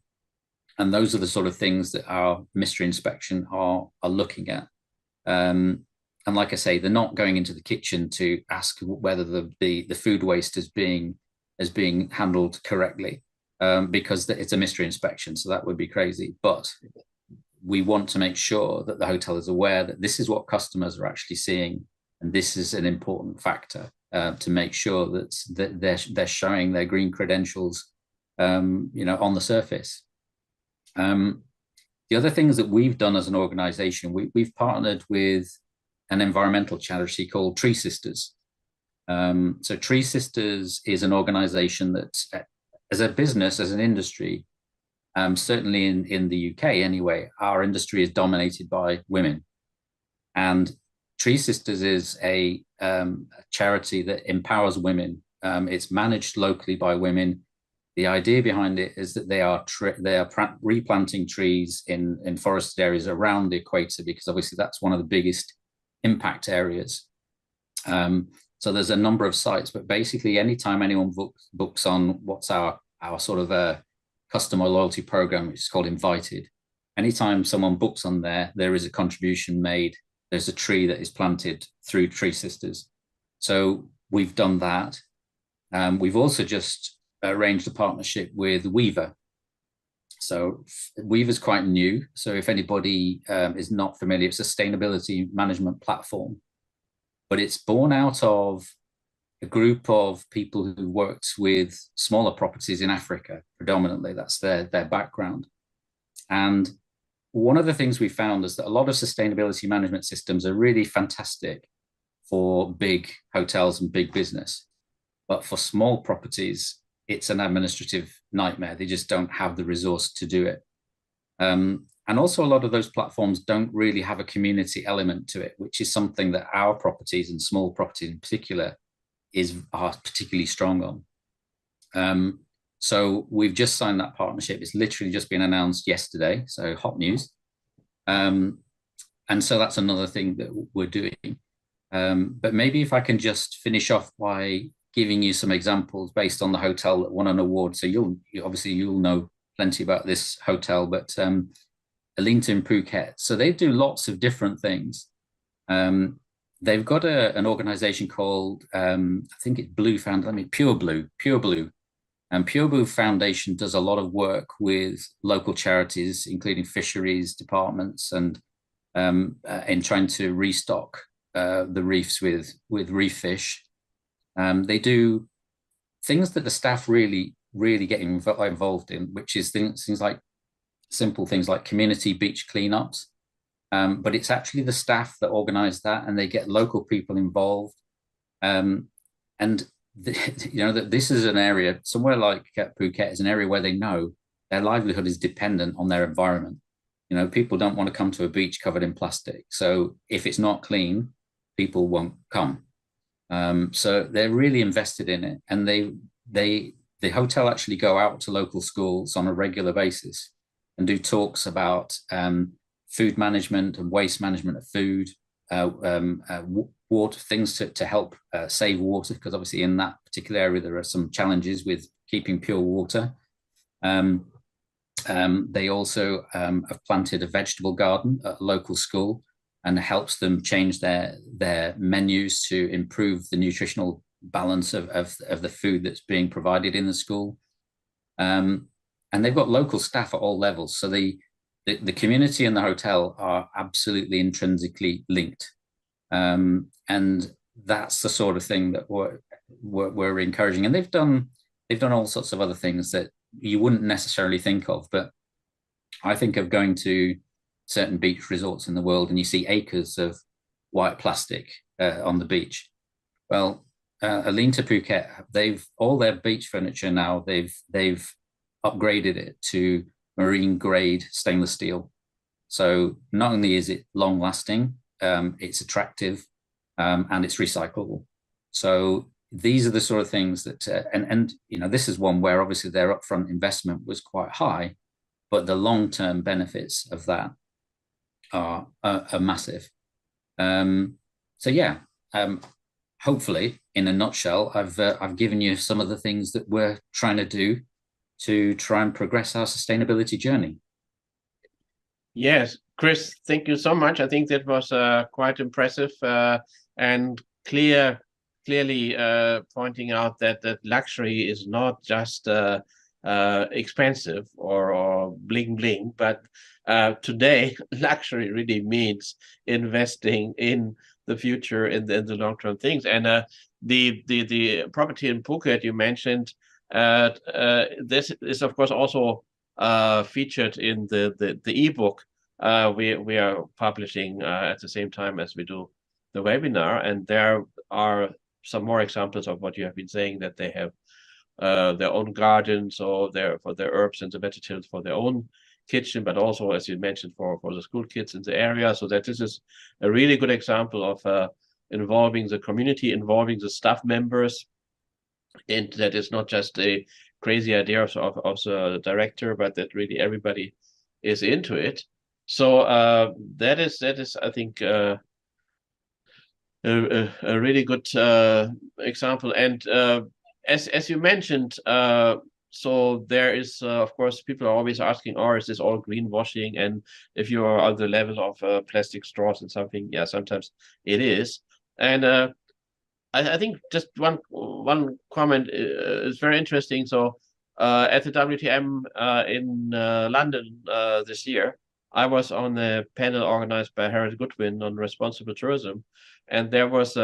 I: And those are the sort of things that our mystery inspection are looking at. And like I say, they're not going into the kitchen to ask whether the food waste is being handled correctly, because it's a mystery inspection, so that would be crazy. But we want to make sure that the hotel is aware that this is what customers are actually seeing, and this is an important factor to make sure that they're showing their green credentials, on the surface. The other things that we've done as an organization, we've partnered with an environmental charity called Tree Sisters. So Tree Sisters is an organization that, as a business, as an industry, certainly in the UK anyway, our industry is dominated by women. And Tree Sisters is a charity that empowers women. It's managed locally by women. The idea behind it is that they are replanting trees in forested areas around the equator, because obviously that's one of the biggest impact areas. So there's a number of sites, but basically anytime anyone books on what's our sort of a customer loyalty program, which is called Invited, anytime someone books on there is a contribution made. There's a tree that is planted through Tree Sisters. So we've done that. We've also just arranged a partnership with Weaver. So Weaver's quite new. So if anybody is not familiar, it's a sustainability management platform, but it's born out of a group of people who worked with smaller properties in Africa, predominantly. That's their background. And one of the things we found is that a lot of sustainability management systems are really fantastic for big hotels and big business, but for small properties, it's an administrative nightmare. They just don't have the resource to do it. And also a lot of those platforms don't really have a community element to it, which is something that our properties, and small properties in particular, are particularly strong on. So we've just signed that partnership. It's literally just been announced yesterday, so hot news. And so that's another thing that we're doing. But maybe if I can just finish off by giving you some examples based on the hotel that won an award. So you'll know plenty about this hotel, but Alinta in Phuket. So they do lots of different things. They've got an organization called, I think it's Blue Found, Pure Blue. And Pure Blue Foundation does a lot of work with local charities, including fisheries departments, and in trying to restock the reefs with reef fish. They do things that the staff really get involved in, which is things like simple things like community beach cleanups. But it's actually the staff that organize that, and they get local people involved. And that this is an area, somewhere like Phuket is an area where they know their livelihood is dependent on their environment. People don't want to come to a beach covered in plastic. So if it's not clean, people won't come. So they're really invested in it. And the hotel actually go out to local schools on a regular basis and do talks about food management and waste management of food, water, things to help save water, because obviously in that particular area there are some challenges with keeping pure water. They also have planted a vegetable garden at a local school, and helps them change their menus to improve the nutritional balance of the food that's being provided in the school. And they've got local staff at all levels, so the community and the hotel are absolutely intrinsically linked. And that's the sort of thing that we're encouraging. And they've done all sorts of other things that you wouldn't necessarily think of. But I think of going to certain beach resorts in the world, and you see acres of white plastic on the beach. Well, Alinta Phuket, all their beach furniture now, they've upgraded it to marine grade stainless steel. So not only is it long lasting, it's attractive, and it's recyclable. So these are the sort of things that, and this is one where obviously their upfront investment was quite high, but the long-term benefits of that are massive. So yeah, hopefully, in a nutshell, I've given you some of the things that we're trying to do to try and progress our sustainability journey.
A: Yes, Chris, thank you so much. I think that was quite impressive and clearly pointing out that luxury is not just expensive or bling bling, but today luxury really means investing in the future, in the long-term things. And the property in Phuket you mentioned, this is of course also featured in the ebook we are publishing at the same time as we do the webinar. And there are some more examples of what you have been saying, that they have their own gardens, or for their herbs and the vegetables for their own kitchen, but also, as you mentioned, for the school kids in the area. So that this is a really good example of involving the community, involving the staff members, and that is not just a crazy idea of the director, but that really everybody is into it. So that is I think a really good example. And as you mentioned, so there is of course people are always asking, oh, is this all greenwashing? And if you are on the level of plastic straws and something, yeah, sometimes it is. And I think just one comment is very interesting. So at the WTM in London this year, I was on a panel organized by Harold Goodwin on responsible tourism, and there was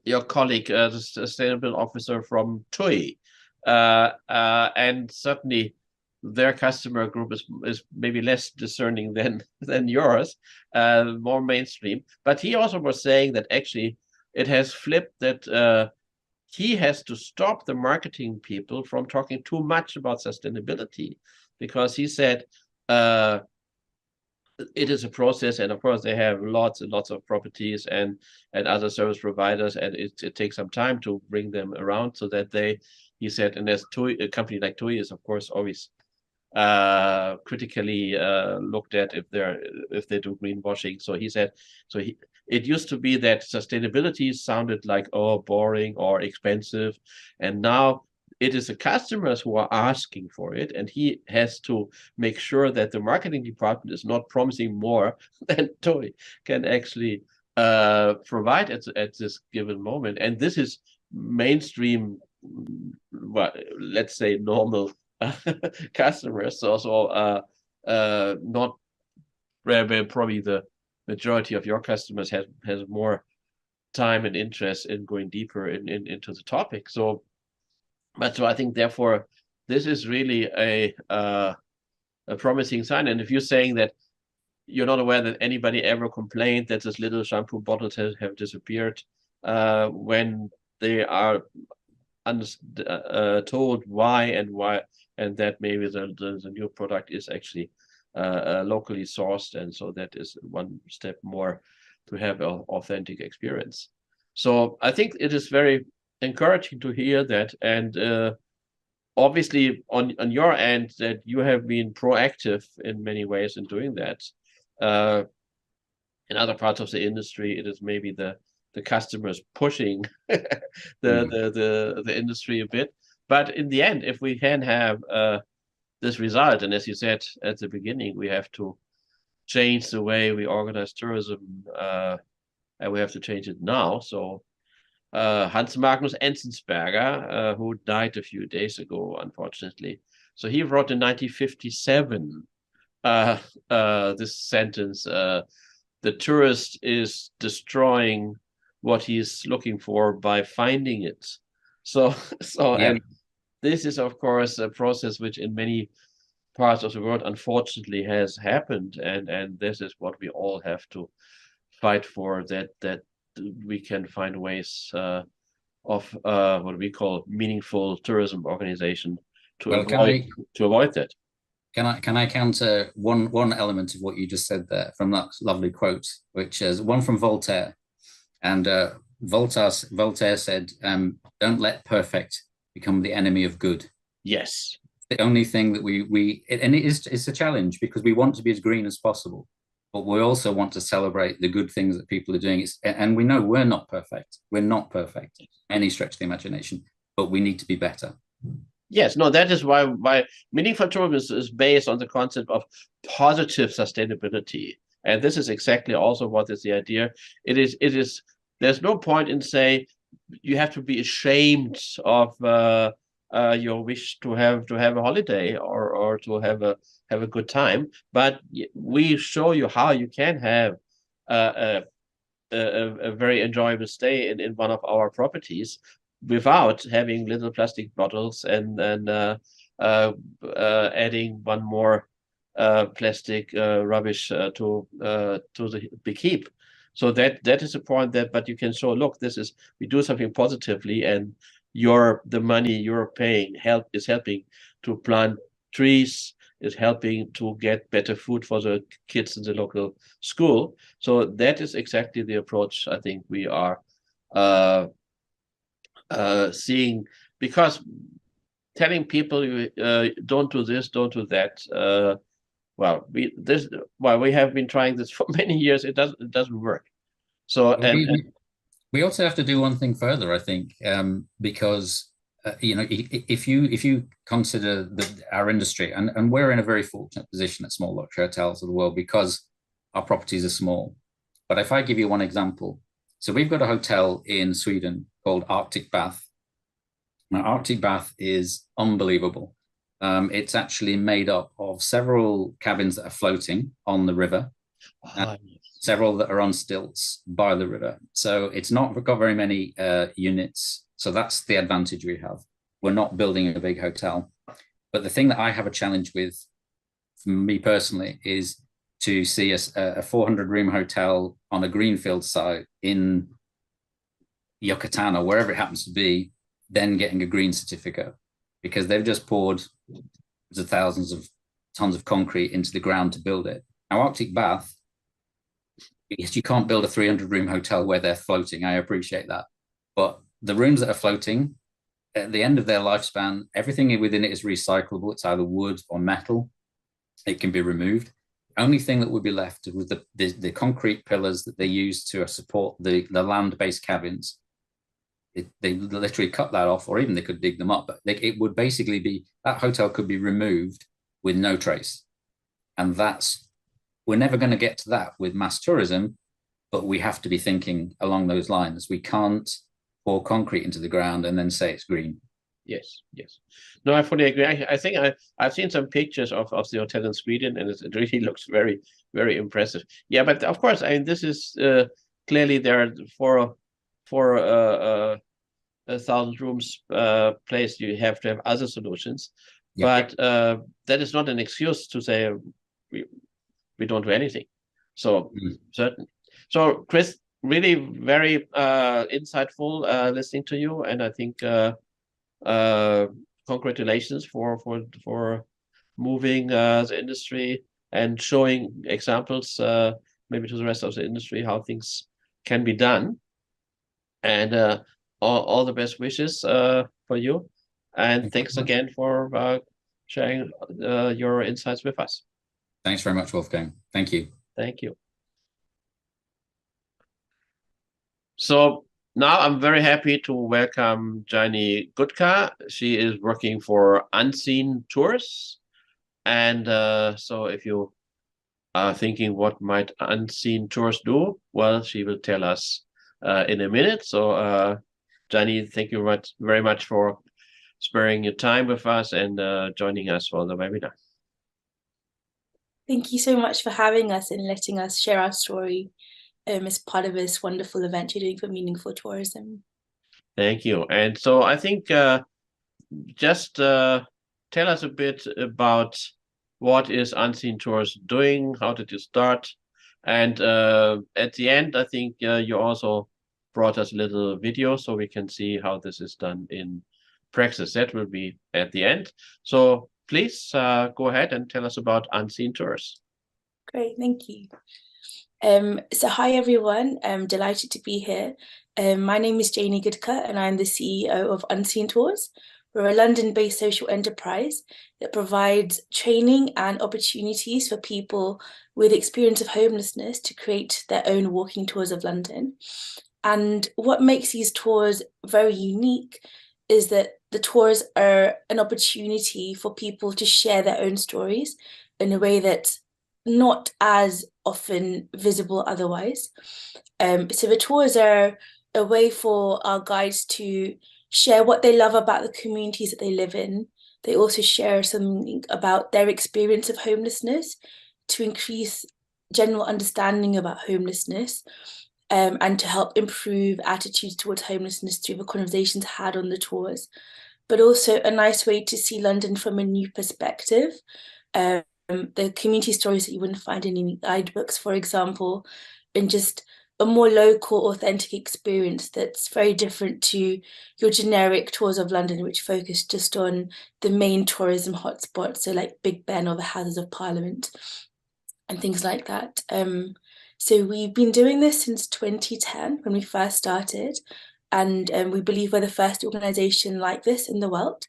A: your colleague, the sustainable officer from TUI, and certainly their customer group is maybe less discerning than yours, more mainstream. But he also was saying that actually it has flipped, that he has to stop the marketing people from talking too much about sustainability, because he said it is a process, and of course they have lots and lots of properties and other service providers, and it takes some time to bring them around, so that he said, and as TUI, a company like TUI is of course always critically looked at if they do greenwashing. So he said, it used to be that sustainability sounded like, oh, boring or expensive, and now it is the customers who are asking for it, and he has to make sure that the marketing department is not promising more than TUI can actually provide at this given moment. And this is mainstream well, let's say normal customers. So not where probably the majority of your customers has more time and interest in going deeper into the topic. So I think therefore this is really a promising sign. And if you're saying that you're not aware that anybody ever complained that this little shampoo bottles have disappeared when they are told why, and that maybe the new product is actually locally sourced, and so that is one step more to have an authentic experience. So I think it is very encouraging to hear that, and obviously on your end that you have been proactive in many ways in doing that. In other parts of the industry, it is maybe the customers pushing the industry a bit. But in the end, if we can have this result, and as you said at the beginning, we have to change the way we organize tourism, and we have to change it now. So Hans Magnus Enzensberger, who died a few days ago, unfortunately. So he wrote in 1957 this sentence, the tourist is destroying what he's looking for by finding it. So yeah. And this is, of course, a process which in many parts of the world, unfortunately, has happened. And this is what we all have to fight for, that we can find ways of what we call meaningful tourism organization to avoid that.
I: Can I counter one element of what you just said there from that lovely quote, which is one from Voltaire, and Voltaire said, "Don't let perfect become the enemy of good."
A: Yes,
I: the only thing that it's a challenge, because we want to be as green as possible, but we also want to celebrate the good things that people are doing. And we know we're not perfect. We're not perfect, any stretch of the imagination, but we need to be better.
A: Yes, no, that is why meaningful tourism is based on the concept of positive sustainability. And this is exactly also what is the idea. It is, there's no point in say you have to be ashamed of your wish to have a holiday or to have a good time, but we show you how you can have a very enjoyable stay in one of our properties without having little plastic bottles and adding one more plastic rubbish to the big heap. So that is a point but you can show, look, we do something positively, and the money you're paying is helping to plant trees, is helping to get better food for the kids in the local school. So that is exactly the approach I think we are seeing, because telling people you don't do this, don't do that. We have been trying this for many years. It doesn't work. So
I: we also have to do one thing further, I think, because if you consider our industry, and we're in a very fortunate position at Small Luxury Hotels of the World because our properties are small. But if I give you one example, so we've got a hotel in Sweden called Arctic Bath. Now, Arctic Bath is unbelievable. It's actually made up of several cabins that are floating on the river, several that are on stilts by the river. So it's not got very many units. So that's the advantage we have. We're not building a big hotel. But the thing that I have a challenge with, for me personally, is to see a 400-room hotel on a greenfield site in Yucatan or wherever it happens to be, then getting a green certificate, because they've just poured thousands of tons of concrete into the ground to build it. Now, Arctic Bath, yes, you can't build a 300-room hotel where they're floating. I appreciate that. But the rooms that are floating, at the end of their lifespan, everything within it is recyclable. It's either wood or metal. It can be removed. The only thing that would be left was the concrete pillars that they use to support the land-based cabins. They literally cut that off, or even they could dig them up. But it would basically be, that hotel could be removed with no trace. And we're never going to get to that with mass tourism, but we have to be thinking along those lines. We can't pour concrete into the ground and then say it's green.
A: Yes, yes. No, I fully agree. I think I've seen some pictures of the hotel in Sweden, and it really looks very, very impressive. Yeah, but of course, I mean, this is clearly there for 1,000 rooms place. You have to have other solutions,
I: Yeah.
A: but that is not an excuse to say we don't do anything. So certainly. So Chris, really very insightful listening to you, and I think congratulations for moving the industry and showing examples maybe to the rest of the industry how things can be done. And all the best wishes for you. And thanks again for sharing your insights with us.
I: Thanks very much, Wolfgang. Thank you.
A: Thank you. So now I'm very happy to welcome Jani Gutka. She is working for Unseen Tours. And so if you are thinking what might Unseen Tours do, well, she will tell us in a minute. So Jani, thank you very much for sparing your time with us and joining us for the webinar.
J: Thank you so much for having us and letting us share our story as part of this wonderful event you're doing for Meaningful Tourism.
A: Thank you. And so I think just tell us a bit about what is Unseen Tours doing, how did you start? And at the end, I think you also brought us a little video so we can see how this is done in practice. That will be at the end. So please go ahead and tell us about Unseen Tours.
J: Great, thank you. So hi everyone, I'm delighted to be here. My name is Jani Gutka and I'm the CEO of Unseen Tours. We're a London-based social enterprise that provides training and opportunities for people with experience of homelessness to create their own walking tours of London. And what makes these tours very unique is that the tours are an opportunity for people to share their own stories in a way that's not as often visible otherwise. So the tours are a way for our guides to share what they love about the communities that they live in. They also share something about their experience of homelessness to increase general understanding about homelessness and to help improve attitudes towards homelessness through the conversations had on the tours. But also a nice way to see London from a new perspective. The community stories that you wouldn't find in any guidebooks, for example, and just a more local, authentic experience that's very different to your generic tours of London, which focus just on the main tourism hotspots, so like Big Ben or the Houses of Parliament and things like that. So we've been doing this since 2010 when we first started, and we believe we're the first organisation like this in the world.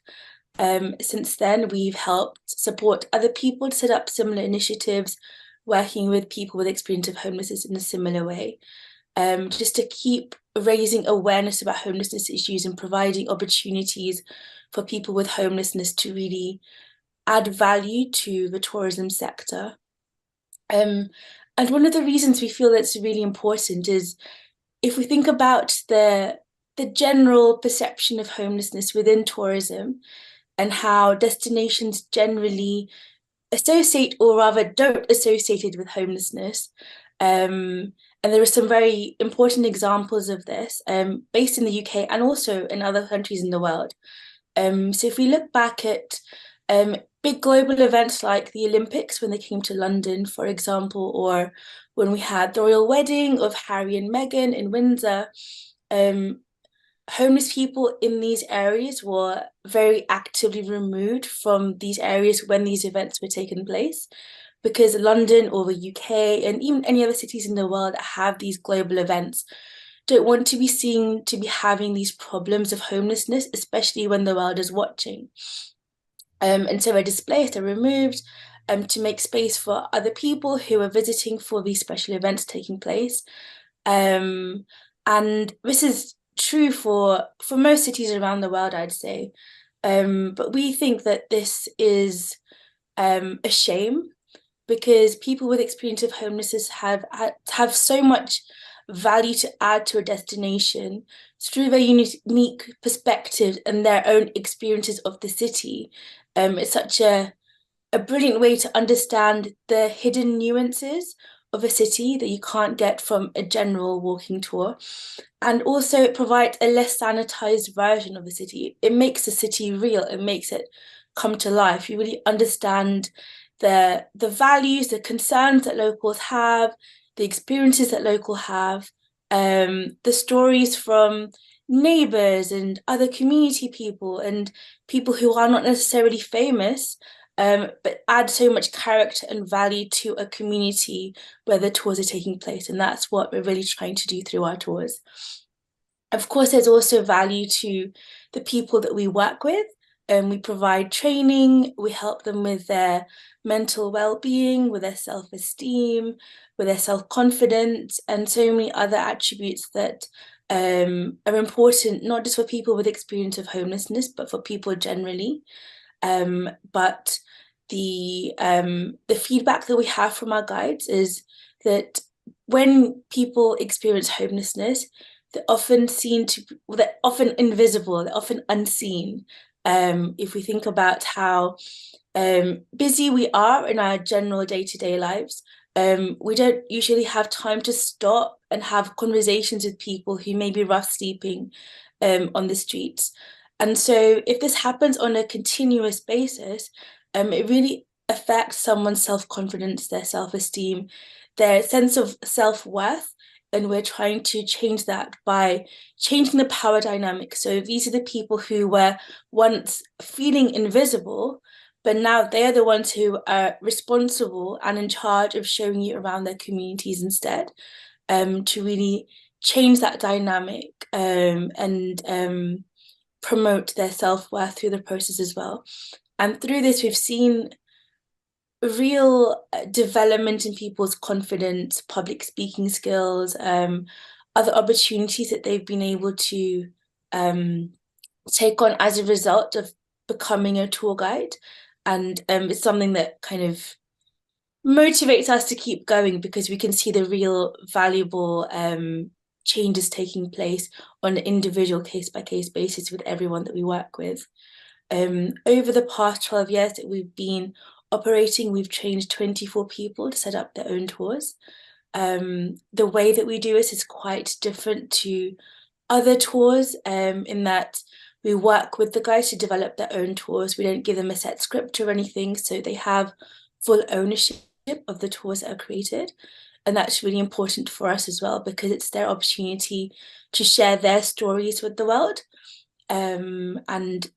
J: Since then, we've helped support other people to set up similar initiatives, working with people with experience of homelessness in a similar way, just to keep raising awareness about homelessness issues and providing opportunities for people with homelessness to really add value to the tourism sector. And one of the reasons we feel that's really important is if we think about the general perception of homelessness within tourism and how destinations generally associate, or rather don't associate it with homelessness. And there are some very important examples of this based in the UK and also in other countries in the world. So if we look back at big global events like the Olympics when they came to London, for example, or when we had the royal wedding of Harry and Meghan in Windsor, homeless people in these areas were very actively removed from these areas when these events were taking place, because London or the UK and even any other cities in the world that have these global events don't want to be seen to be having these problems of homelessness, especially when the world is watching. And so they're displaced, they're removed to make space for other people who are visiting for these special events taking place. And this is true for most cities around the world, I'd say. But we think that this is a shame, because people with experience of homelessness have so much value to add to a destination through their unique perspectives and their own experiences of the city. It's such a brilliant way to understand the hidden nuances of a city that you can't get from a general walking tour. And also it provides a less sanitized version of the city. It makes the city real, it makes it come to life. You really understand the values, the concerns that locals have, the experiences that locals have, the stories from neighbors and other community people and people who are not necessarily famous, but add so much character and value to a community where the tours are taking place. And that's what we're really trying to do through our tours. Of course, there's also value to the people that we work with. We provide training, we help them with their mental well-being, with their self-esteem, with their self-confidence, and so many other attributes that are important, not just for people with experience of homelessness, but for people generally. But the feedback that we have from our guides is that when people experience homelessness, they're often invisible, they're often unseen. If we think about how busy we are in our general day-to-day lives, we don't usually have time to stop and have conversations with people who may be rough sleeping on the streets. And so if this happens on a continuous basis, it really affects someone's self-confidence, their self-esteem, their sense of self-worth. And we're trying to change that by changing the power dynamic. So these are the people who were once feeling invisible, but now they're the ones who are responsible and in charge of showing you around their communities instead, to really change that dynamic and promote their self-worth through the process as well. And through this, we've seen real development in people's confidence, public speaking skills, other opportunities that they've been able to take on as a result of becoming a tour guide. And it's something that kind of motivates us to keep going because we can see the real valuable changes taking place on an individual case-by-case basis with everyone that we work with. Over the past 12 years that we've been operating, we've trained 24 people to set up their own tours. The way that we do this is quite different to other tours in that we work with the guys to develop their own tours. We don't give them a set script or anything, so they have full ownership of the tours that are created. And that's really important for us as well, because it's their opportunity to share their stories with the world. And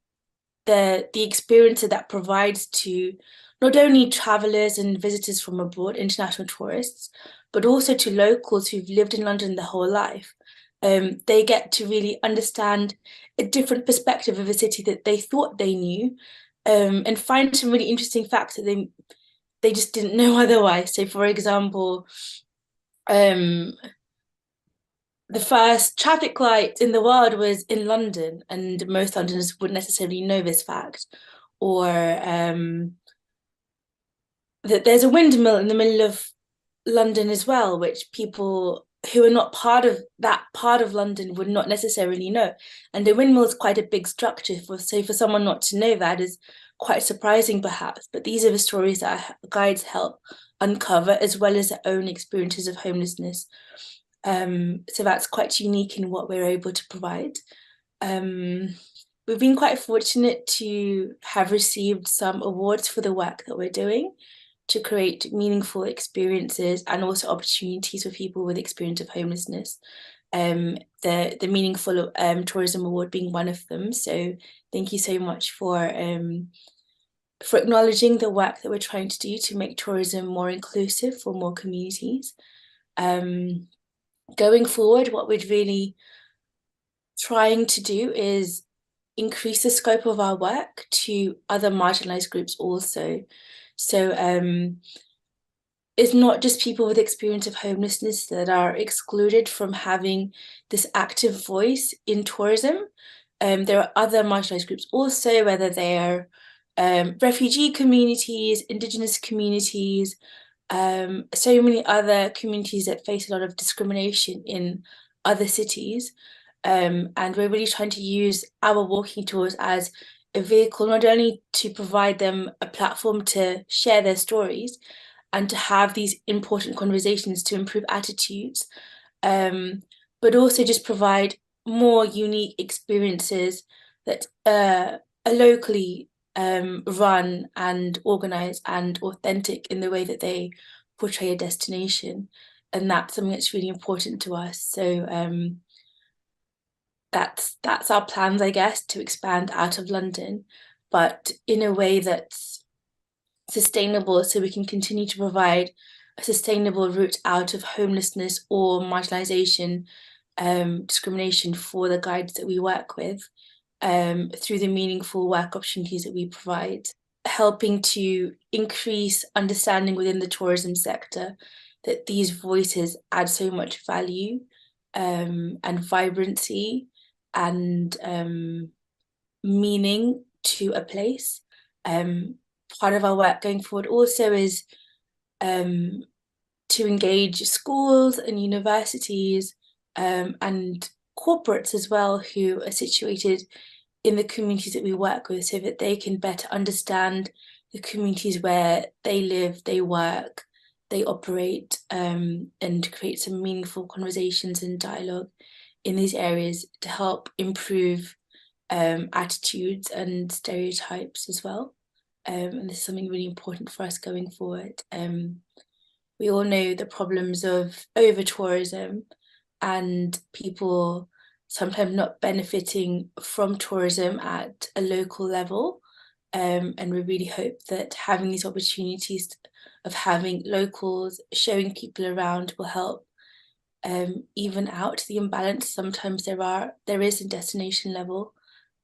J: the experience that provides to not only travelers and visitors from abroad, international tourists, but also to locals who've lived in London their whole life. They get to really understand a different perspective of a city that they thought they knew, and find some really interesting facts that they just didn't know otherwise. So for example, the first traffic light in the world was in London, and most Londoners wouldn't necessarily know this fact. Or that there's a windmill in the middle of London as well, which people who are not part of that part of London would not necessarily know. And the windmill is quite a big structure, so for someone not to know that is quite surprising perhaps. But these are the stories that our guides help uncover, as well as their own experiences of homelessness. So that's quite unique in what we're able to provide. We've been quite fortunate to have received some awards for the work that we're doing to create meaningful experiences and also opportunities for people with experience of homelessness. The Meaningful Tourism Award being one of them. So thank you so much for acknowledging the work that we're trying to do to make tourism more inclusive for more communities. Going forward, what we're really trying to do is increase the scope of our work to other marginalized groups also. So it's not just people with experience of homelessness that are excluded from having this active voice in tourism. There are other marginalized groups also, whether they are refugee communities, indigenous communities, so many other communities that face a lot of discrimination in other cities. And we're really trying to use our walking tours as a vehicle, not only to provide them a platform to share their stories and to have these important conversations to improve attitudes, but also just provide more unique experiences that are locally run and organized and authentic in the way that they portray a destination. And that's something that's really important to us. So that's our plans, I guess, to expand out of London, but in a way that's sustainable, so we can continue to provide a sustainable route out of homelessness or marginalization, discrimination for the guides that we work with, through the meaningful work opportunities that we provide, helping to increase understanding within the tourism sector that these voices add so much value and vibrancy and meaning to a place. Part of our work going forward also is to engage schools and universities and corporates as well, who are situated in the communities that we work with, so that they can better understand the communities where they live, they work, they operate, and create some meaningful conversations and dialogue in these areas to help improve attitudes and stereotypes as well. And this is something really important for us going forward. We all know the problems of over-tourism and people sometimes not benefiting from tourism at a local level. And we really hope that having these opportunities of having locals showing people around will help even out the imbalance sometimes there is in destination level,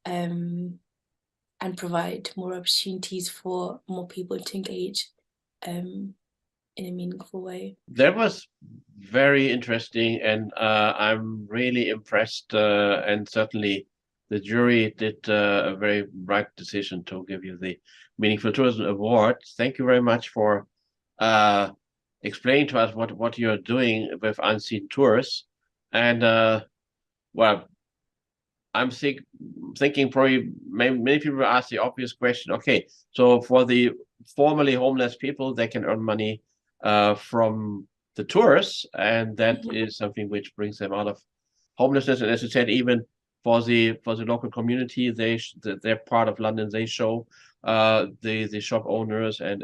J: and provide more opportunities for more people to engage in a meaningful way.
A: That was very interesting, and I'm really impressed, and certainly the jury did a very right decision to give you the Meaningful Tourism Award. Thank you very much for explaining to us what you're doing with Unseen Tours. And well, I'm thinking probably many people ask the obvious question. Okay, so for the formerly homeless people, they can earn money from the tours, and that is something which brings them out of homelessness. And as you said, even for the local community, they're part of London. They show the shop owners and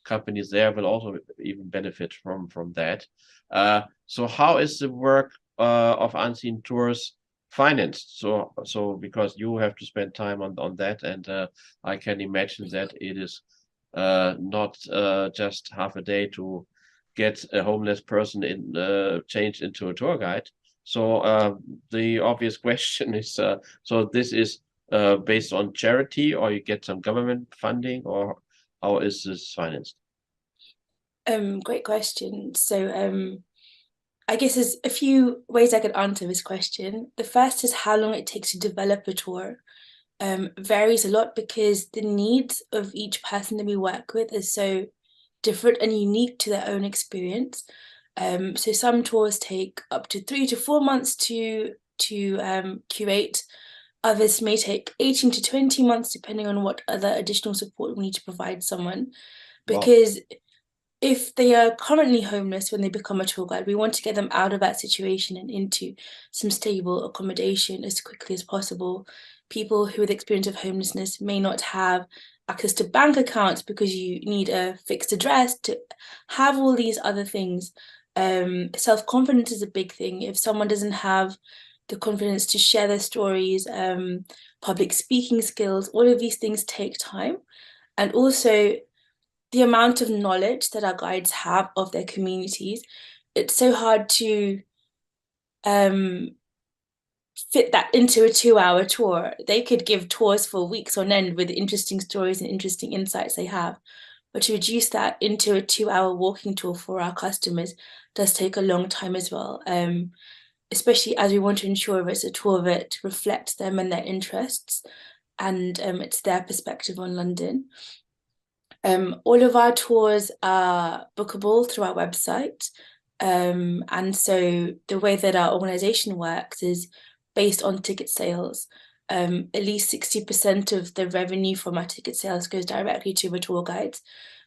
A: companies there will also even benefit from that. So how is the work of Unseen Tours financed? So because you have to spend time on that, and I can imagine that it is not just half a day to get a homeless person changed into a tour guide. So the obvious question is, so this is based on charity, or you get some government funding, or how is this financed?
J: Great question. So I guess there's a few ways I could answer this question. The first is how long it takes to develop a tour. Varies a lot because the needs of each person that we work with is so different and unique to their own experience. So some tours take up to 3 to 4 months to curate. Others may take 18 to 20 months, depending on what other additional support we need to provide someone. Because if they are currently homeless when they become a tour guide, we want to get them out of that situation and into some stable accommodation as quickly as possible. People who with experience of homelessness may not have access to bank accounts because you need a fixed address to have all these other things. Self-confidence is a big thing. If someone doesn't have the confidence to share their stories, public speaking skills, all of these things take time. And also the amount of knowledge that our guides have of their communities, it's so hard to fit that into a 2-hour tour. They could give tours for weeks on end with interesting stories and interesting insights they have. But to reduce that into a 2-hour walking tour for our customers does take a long time as well, especially as we want to ensure it's a tour that reflects them and their interests, and it's their perspective on London. All of our tours are bookable through our website. And so the way that our organization works is based on ticket sales. At least 60% of the revenue from our ticket sales goes directly to the tour guides,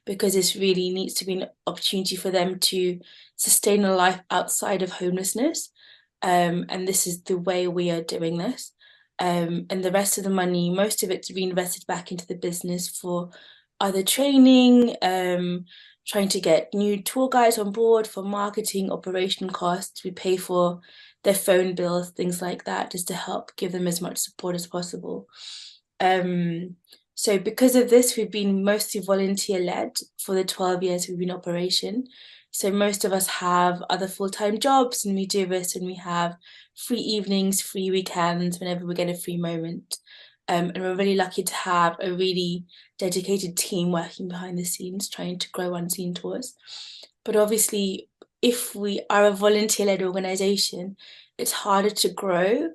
J: because this really needs to be an opportunity for them to sustain a life outside of homelessness. And this is the way we are doing this. And the rest of the money, most of it's reinvested back into the business for either training, trying to get new tour guides on board, for marketing, operation costs. We pay for their phone bills, things like that, just to help give them as much support as possible. So because of this, we've been mostly volunteer-led for the 12 years we've been in operation. So most of us have other full-time jobs, and we do this when we have free evenings, free weekends, whenever we get a free moment. And we're really lucky to have a really dedicated team working behind the scenes, trying to grow Unseen Tours. But obviously, if we are a volunteer-led organization, it's harder to grow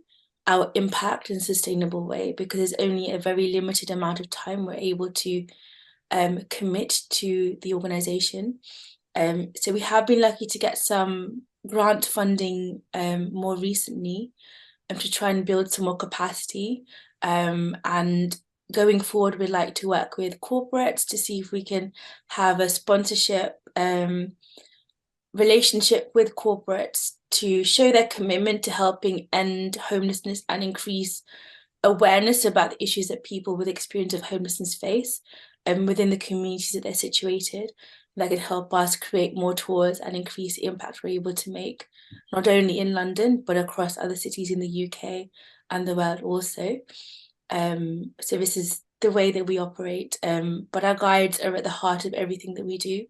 J: our impact in a sustainable way, because there's only a very limited amount of time we're able to commit to the organization. So we have been lucky to get some grant funding more recently to try and build some more capacity. And going forward, we'd like to work with corporates to see if we can have a sponsorship relationship with corporates to show their commitment to helping end homelessness and increase awareness about the issues that people with experience of homelessness face within the communities that they're situated. That could help us create more tours and increase the impact we're able to make, not only in London, but across other cities in the UK and the world also. So this is the way that we operate. But our guides are at the heart of everything that we do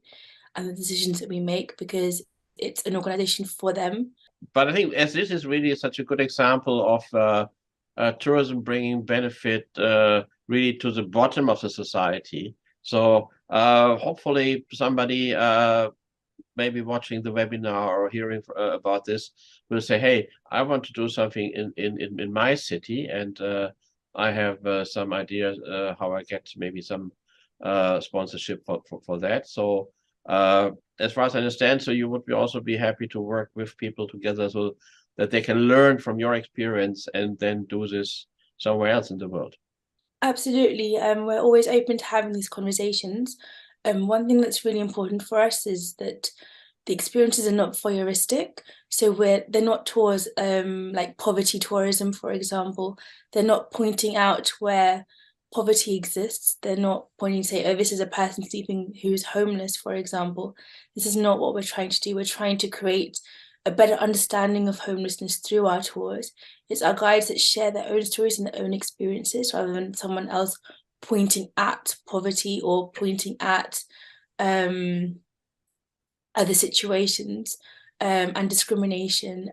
J: and the decisions that we make, because it's an organization for them.
A: But I think as this is really such a good example of tourism bringing benefit really to the bottom of the society. So hopefully somebody maybe watching the webinar or hearing about this will say, hey, I want to do something in my city, and I have some ideas how I get maybe some sponsorship for that. So as far as I understand, so you would also be happy to work with people together so that they can learn from your experience and then do this somewhere else in the world.
J: Absolutely. We're always open to having these conversations. One thing that's really important for us is that the experiences are not voyeuristic. So they're not tours like poverty tourism, for example. They're not pointing out where poverty exists. They're not pointing to say, oh, this is a person sleeping who's homeless, for example. This is not what we're trying to do. We're trying to create a better understanding of homelessness through our tours. It's our guides that share their own stories and their own experiences, rather than someone else pointing at poverty or pointing at other situations and discrimination.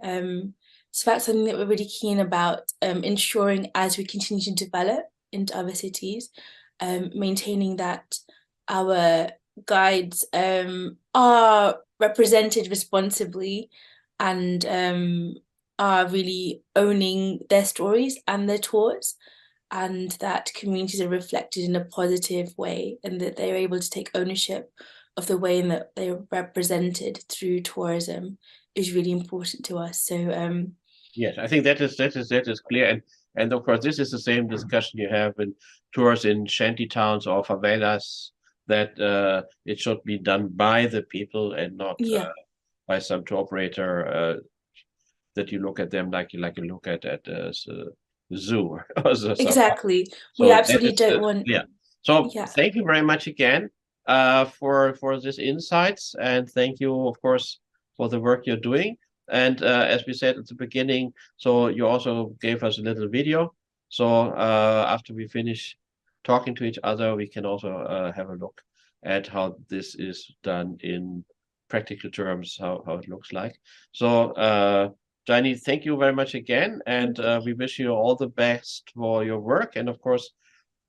J: So that's something that we're really keen about ensuring as we continue to develop into other cities, maintaining that our guides are represented responsibly and are really owning their stories and their tours, and that communities are reflected in a positive way, and that they're able to take ownership of the way in that they're represented through tourism is really important to us. So
A: yes, I think that is clear, and of course this is the same discussion you have in tours in shanty towns or favelas, that it should be done by the people and not by some tour operator that you look at them like you look at a zoo.
J: Exactly. We absolutely don't want.
A: Yeah. So thank you very much again for these insights, and thank you, of course, for the work you're doing. And as we said at the beginning, so you also gave us a little video. So after we finish talking to each other, we can also have a look at how this is done in practical terms, how it looks like. So Jani, thank you very much again, and we wish you all the best for your work. And of course,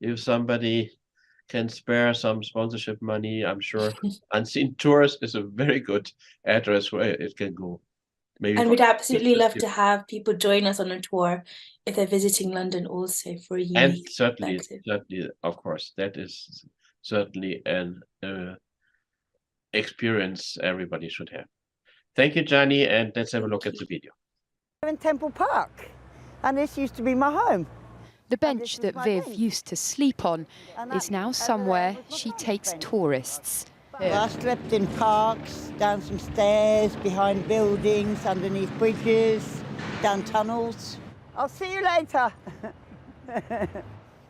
A: if somebody can spare some sponsorship money, I'm sure Unseen Tours is a very good address where it can go. Maybe
J: and we'd absolutely love to have people join us on a tour if they're visiting London also for a unique
A: and certainly, of course, that is certainly an experience everybody should have. Thank you, Gianni, and let's have a look at the video.
K: In Temple Park, and this used to be my home.
L: The bench that Viv used to sleep on is now somewhere she takes tourists.
K: I slept in parks, down some stairs, behind buildings, underneath bridges, down tunnels. I'll see you later.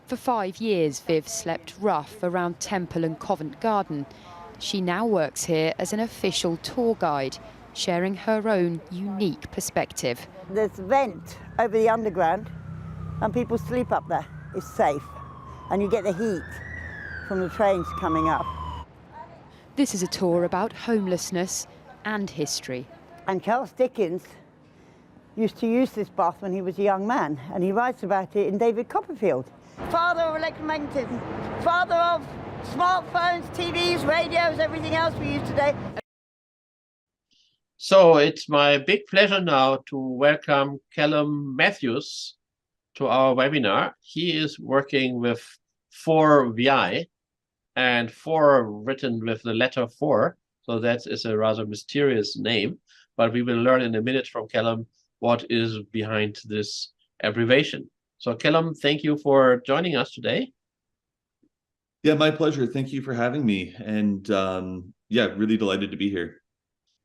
L: For 5 years, Viv slept rough around Temple and Covent Garden. She now works here as an official tour guide, sharing her own unique perspective.
K: There's a vent over the underground, and people sleep up there. It's safe, and you get the heat from the trains coming up.
L: This is a tour about homelessness and history.
K: And Charles Dickens used to use this bath when he was a young man, and he writes about it in David Copperfield. Father of electromagnetism, father of smartphones, TVs, radios, everything else we use today.
A: So it's my big pleasure now to welcome Callum Matthews to our webinar. He is working with 4VI, and 4 written with the letter 4. So that is a rather mysterious name, but we will learn in a minute from Callum what is behind this abbreviation. So Callum, thank you for joining us today.
M: Yeah, my pleasure. Thank you for having me. And yeah, really delighted to be here.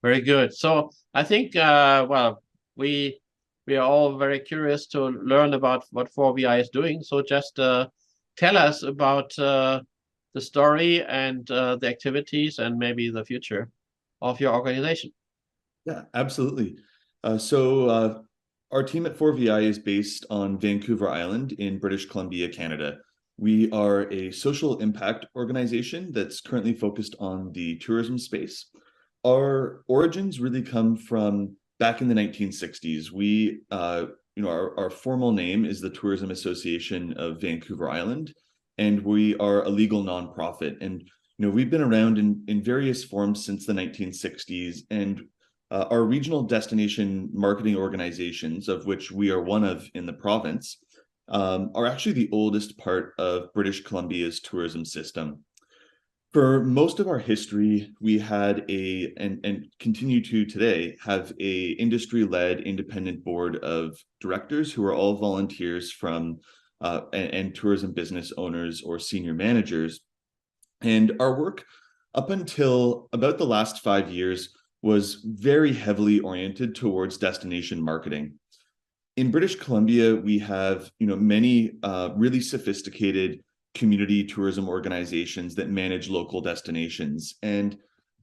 A: Very good. So I think, well, we are all very curious to learn about what 4VI is doing. So just tell us about the story and the activities and maybe the future of your organization.
M: Yeah, absolutely. So our team at 4VI is based on Vancouver Island in British Columbia, Canada. We are a social impact organization that's currently focused on the tourism space. Our origins really come from back in the 1960s. We, our formal name is the Tourism Association of Vancouver Island, and we are a legal nonprofit. And we've been around in various forms since the 1960s, and our regional destination marketing organizations, of which we are one of in the province, are actually the oldest part of British Columbia's tourism system. For most of our history, we had and continue to today have a industry-led independent board of directors who are all volunteers from and tourism business owners or senior managers. And our work up until about the last 5 years was very heavily oriented towards destination marketing. In British Columbia, we have many really sophisticated community tourism organizations that manage local destinations. And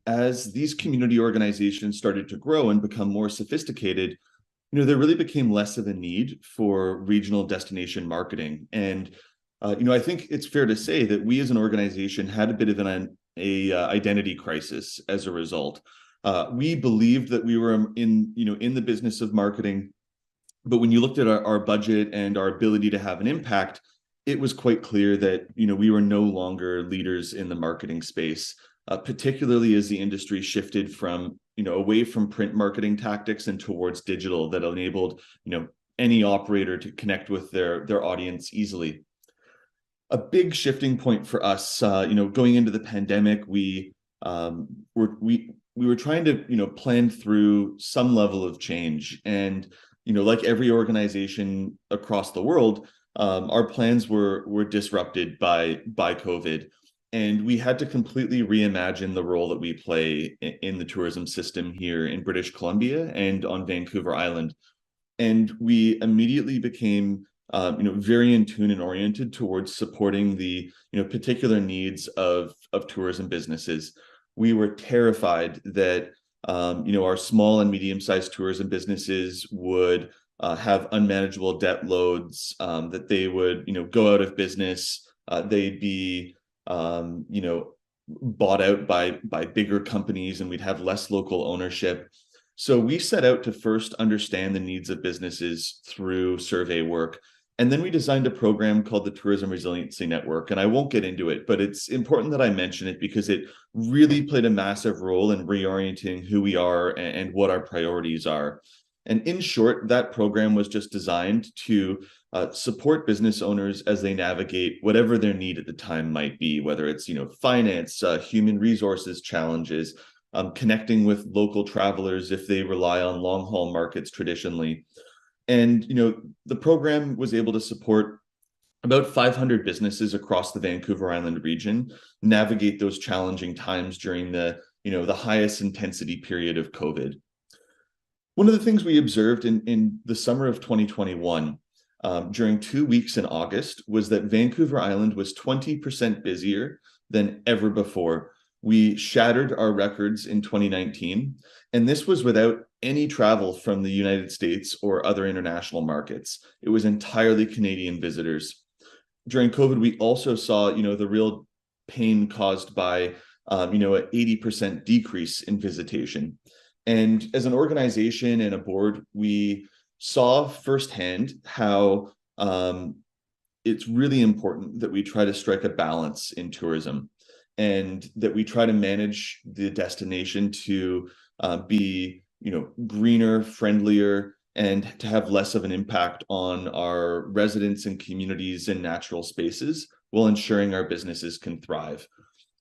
M: as these community organizations started to grow and become more sophisticated, there really became less of a need for regional destination marketing. And I think it's fair to say that we as an organization had a bit of an identity crisis as a result. We believed that we were in the business of marketing, but when you looked at our budget and our ability to have an impact, it was quite clear that we were no longer leaders in the marketing space, particularly as the industry shifted from away from print marketing tactics and towards digital that enabled any operator to connect with their audience easily. A big shifting point for us, going into the pandemic, we were trying to plan through some level of change, and like every organization across the world, our plans were disrupted by COVID, and we had to completely reimagine the role that we play in the tourism system here in British Columbia and on Vancouver Island. And we immediately became very in tune and oriented towards supporting the particular needs of tourism businesses. We were terrified that our small and medium-sized tourism businesses would have unmanageable debt loads, that they would go out of business, they'd be bought out by bigger companies, and we'd have less local ownership. So we set out to first understand the needs of businesses through survey work. And then we designed a program called the Tourism Resiliency Network. And I won't get into it, but it's important that I mention it because it really played a massive role in reorienting who we are and what our priorities are. And in short, that program was just designed to support business owners as they navigate whatever their need at the time might be, whether it's finance, human resources challenges, connecting with local travelers if they rely on long haul markets traditionally. And the program was able to support about 500 businesses across the Vancouver Island region navigate those challenging times during the highest intensity period of COVID. One of the things we observed in the summer of 2021 during 2 weeks in August was that Vancouver Island was 20% busier than ever before. We shattered our records in 2019, and this was without any travel from the United States or other international markets. It was entirely Canadian visitors. During COVID, we also saw, the real pain caused by, an 80% decrease in visitation. And as an organization and a board, we saw firsthand how it's really important that we try to strike a balance in tourism, and that we try to manage the destination to be, greener, friendlier, and to have less of an impact on our residents and communities and natural spaces while ensuring our businesses can thrive.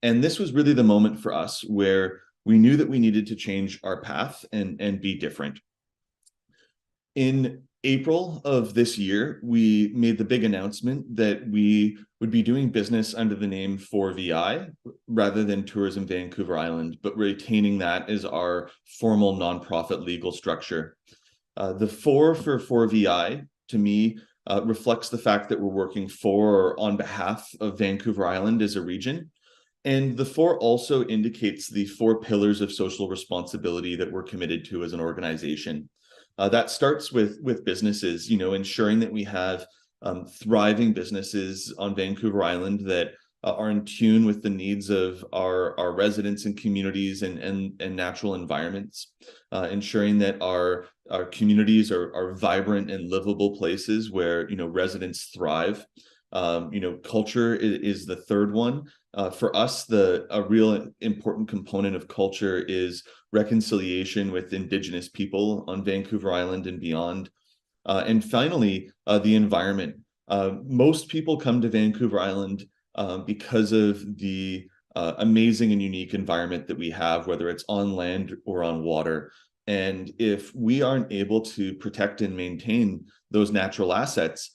M: And this was really the moment for us where we knew that we needed to change our path and be different. In April of this year, we made the big announcement that we would be doing business under the name 4VI rather than Tourism Vancouver Island, but retaining that as our formal nonprofit legal structure. The 4 for 4VI, to me, reflects the fact that we're working for or on behalf of Vancouver Island as a region. And the 4 also indicates the 4 pillars of social responsibility that we're committed to as an organization. That starts with businesses, ensuring that we have thriving businesses on Vancouver Island that are in tune with the needs of our residents and communities and natural environments, ensuring that our communities are vibrant and livable places where residents thrive. Culture is the third one. For us, a real important component of culture is reconciliation with Indigenous people on Vancouver Island and beyond. And finally, the environment. Most people come to Vancouver Island because of the amazing and unique environment that we have, whether it's on land or on water. And if we aren't able to protect and maintain those natural assets,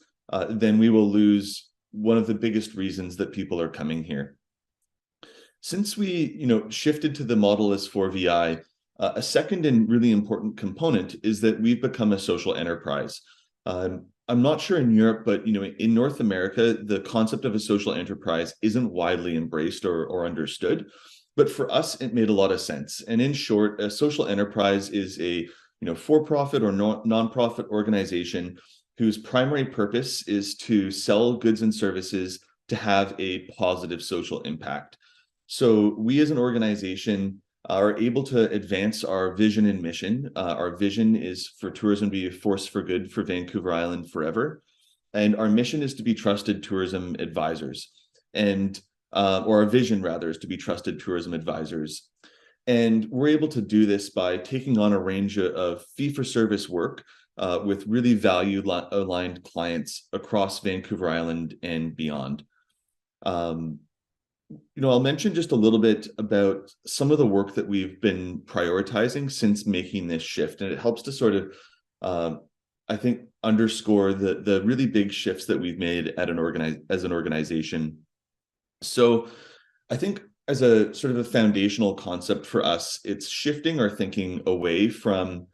M: then we will lose one of the biggest reasons that people are coming here. Since we, shifted to the model as 4VI, a second and really important component is that we've become a social enterprise. I'm not sure in Europe, but in North America, the concept of a social enterprise isn't widely embraced or understood. But for us, it made a lot of sense. And in short, a social enterprise is a for-profit or non-profit organization whose primary purpose is to sell goods and services to have a positive social impact. So we as an organization are able to advance our vision and mission. Our vision is for tourism to be a force for good for Vancouver Island forever. And our mission is to be trusted tourism advisors. Or our vision rather is to be trusted tourism advisors. And we're able to do this by taking on a range of fee-for-service work with really value-aligned clients across Vancouver Island and beyond. I'll mention just a little bit about some of the work that we've been prioritizing since making this shift, and it helps to sort of, I think, underscore the really big shifts that we've made as an organization. So, I think as a sort of a foundational concept for us, it's shifting our thinking away from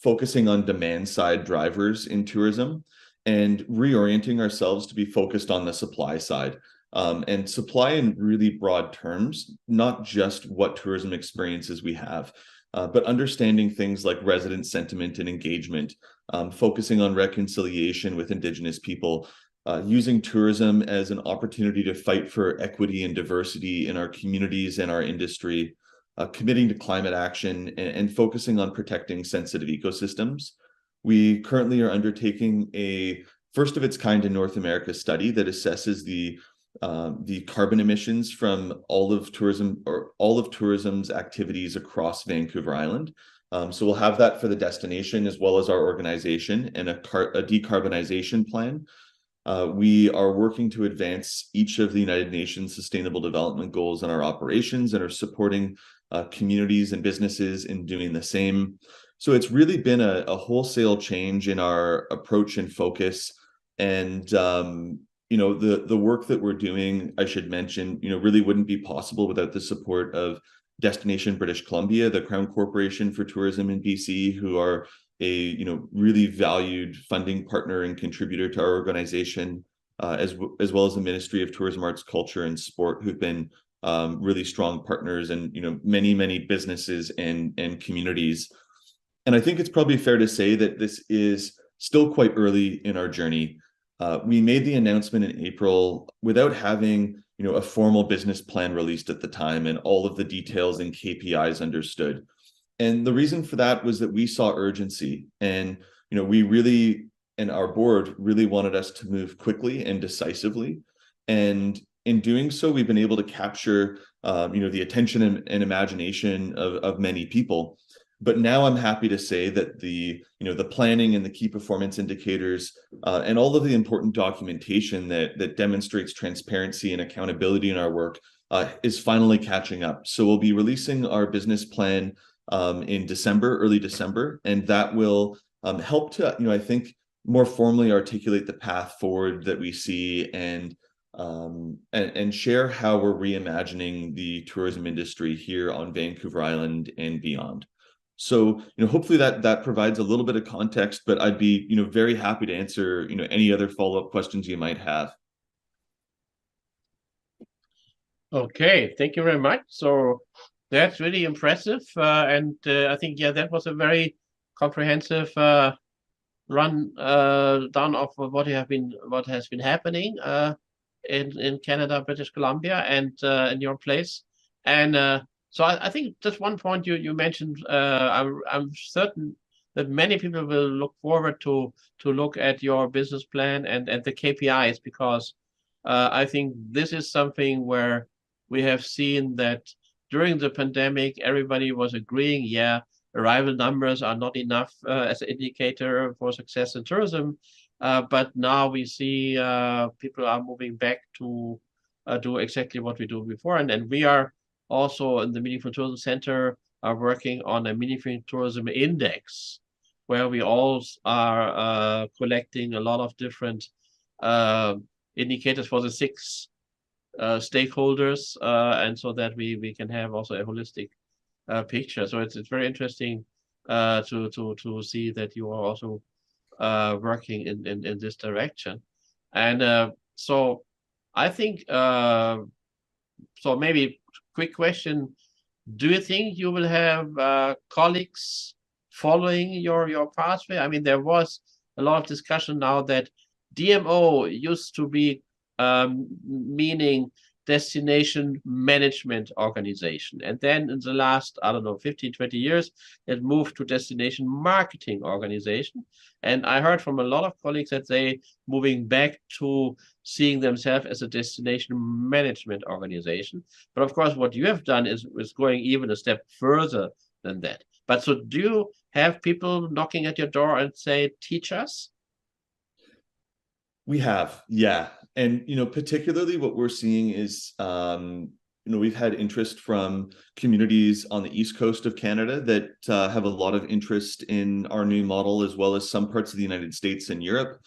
M: focusing on demand side drivers in tourism and reorienting ourselves to be focused on the supply side. And supply in really broad terms, not just what tourism experiences we have, but understanding things like resident sentiment and engagement, focusing on reconciliation with Indigenous people, using tourism as an opportunity to fight for equity and diversity in our communities and our industry, committing to climate action, and focusing on protecting sensitive ecosystems. We currently are undertaking a first of its kind in North America study that assesses the carbon emissions from all of tourism's activities across Vancouver Island. So we'll have that for the destination as well as our organization, and a decarbonization plan. We are working to advance each of the United Nations Sustainable Development Goals in our operations, and are supporting communities and businesses in doing the same. So it's really been a wholesale change in our approach and focus. And the work that we're doing, I should mention, really wouldn't be possible without the support of Destination British Columbia, the Crown Corporation for Tourism in BC, who are a really valued funding partner and contributor to our organization, as well as the Ministry of Tourism, Arts, Culture, and Sport, who've been really strong partners, and many businesses and communities. And I think it's probably fair to say that this is still quite early in our journey. We made the announcement in April without having a formal business plan released at the time and all of the details and KPIs understood. And the reason for that was that we saw urgency, and we really, and our board really, wanted us to move quickly and decisively. And in doing so, we've been able to capture the attention and imagination of many people. But now I'm happy to say that the planning and the key performance indicators and all of the important documentation that demonstrates transparency and accountability in our work is finally catching up. So we'll be releasing our business plan in early December, and that will help to, I think, more formally articulate the path forward that we see, and share how we're reimagining the tourism industry here on Vancouver Island and beyond. So, hopefully that provides a little bit of context, but I'd be, very happy to answer, any other follow-up questions you might have.
A: Okay, thank you very much. So that's really impressive. And I think, that was a very comprehensive run down of what has been happening in Canada, British Columbia, and in your place. And so I think just one point you mentioned, I'm certain that many people will look forward to look at your business plan and the KPIs, because I think this is something where we have seen that during the pandemic, everybody was agreeing, arrival numbers are not enough as an indicator for success in tourism. But now we see people are moving back to do exactly what we do before. And we are also in the Meaningful Tourism Center are working on a Meaningful Tourism Index, where we all are collecting a lot of different indicators for the 6 stakeholders, and so that we can have also a holistic picture. So it's very interesting to see that you are also working in this direction. And so I think, so maybe quick question, do you think you will have colleagues following your pathway? I mean, there was a lot of discussion now that DMO used to be meaning destination management organization. And then in the last, 15, 20 years, it moved to destination marketing organization. And I heard from a lot of colleagues that they moving back to seeing themselves as a destination management organization. But of course, what you have done is going even a step further than that. But so do you have people knocking at your door and say, teach us?
M: We have, yeah. And, particularly what we're seeing is, we've had interest from communities on the East Coast of Canada that have a lot of interest in our new model, as well as some parts of the United States and Europe.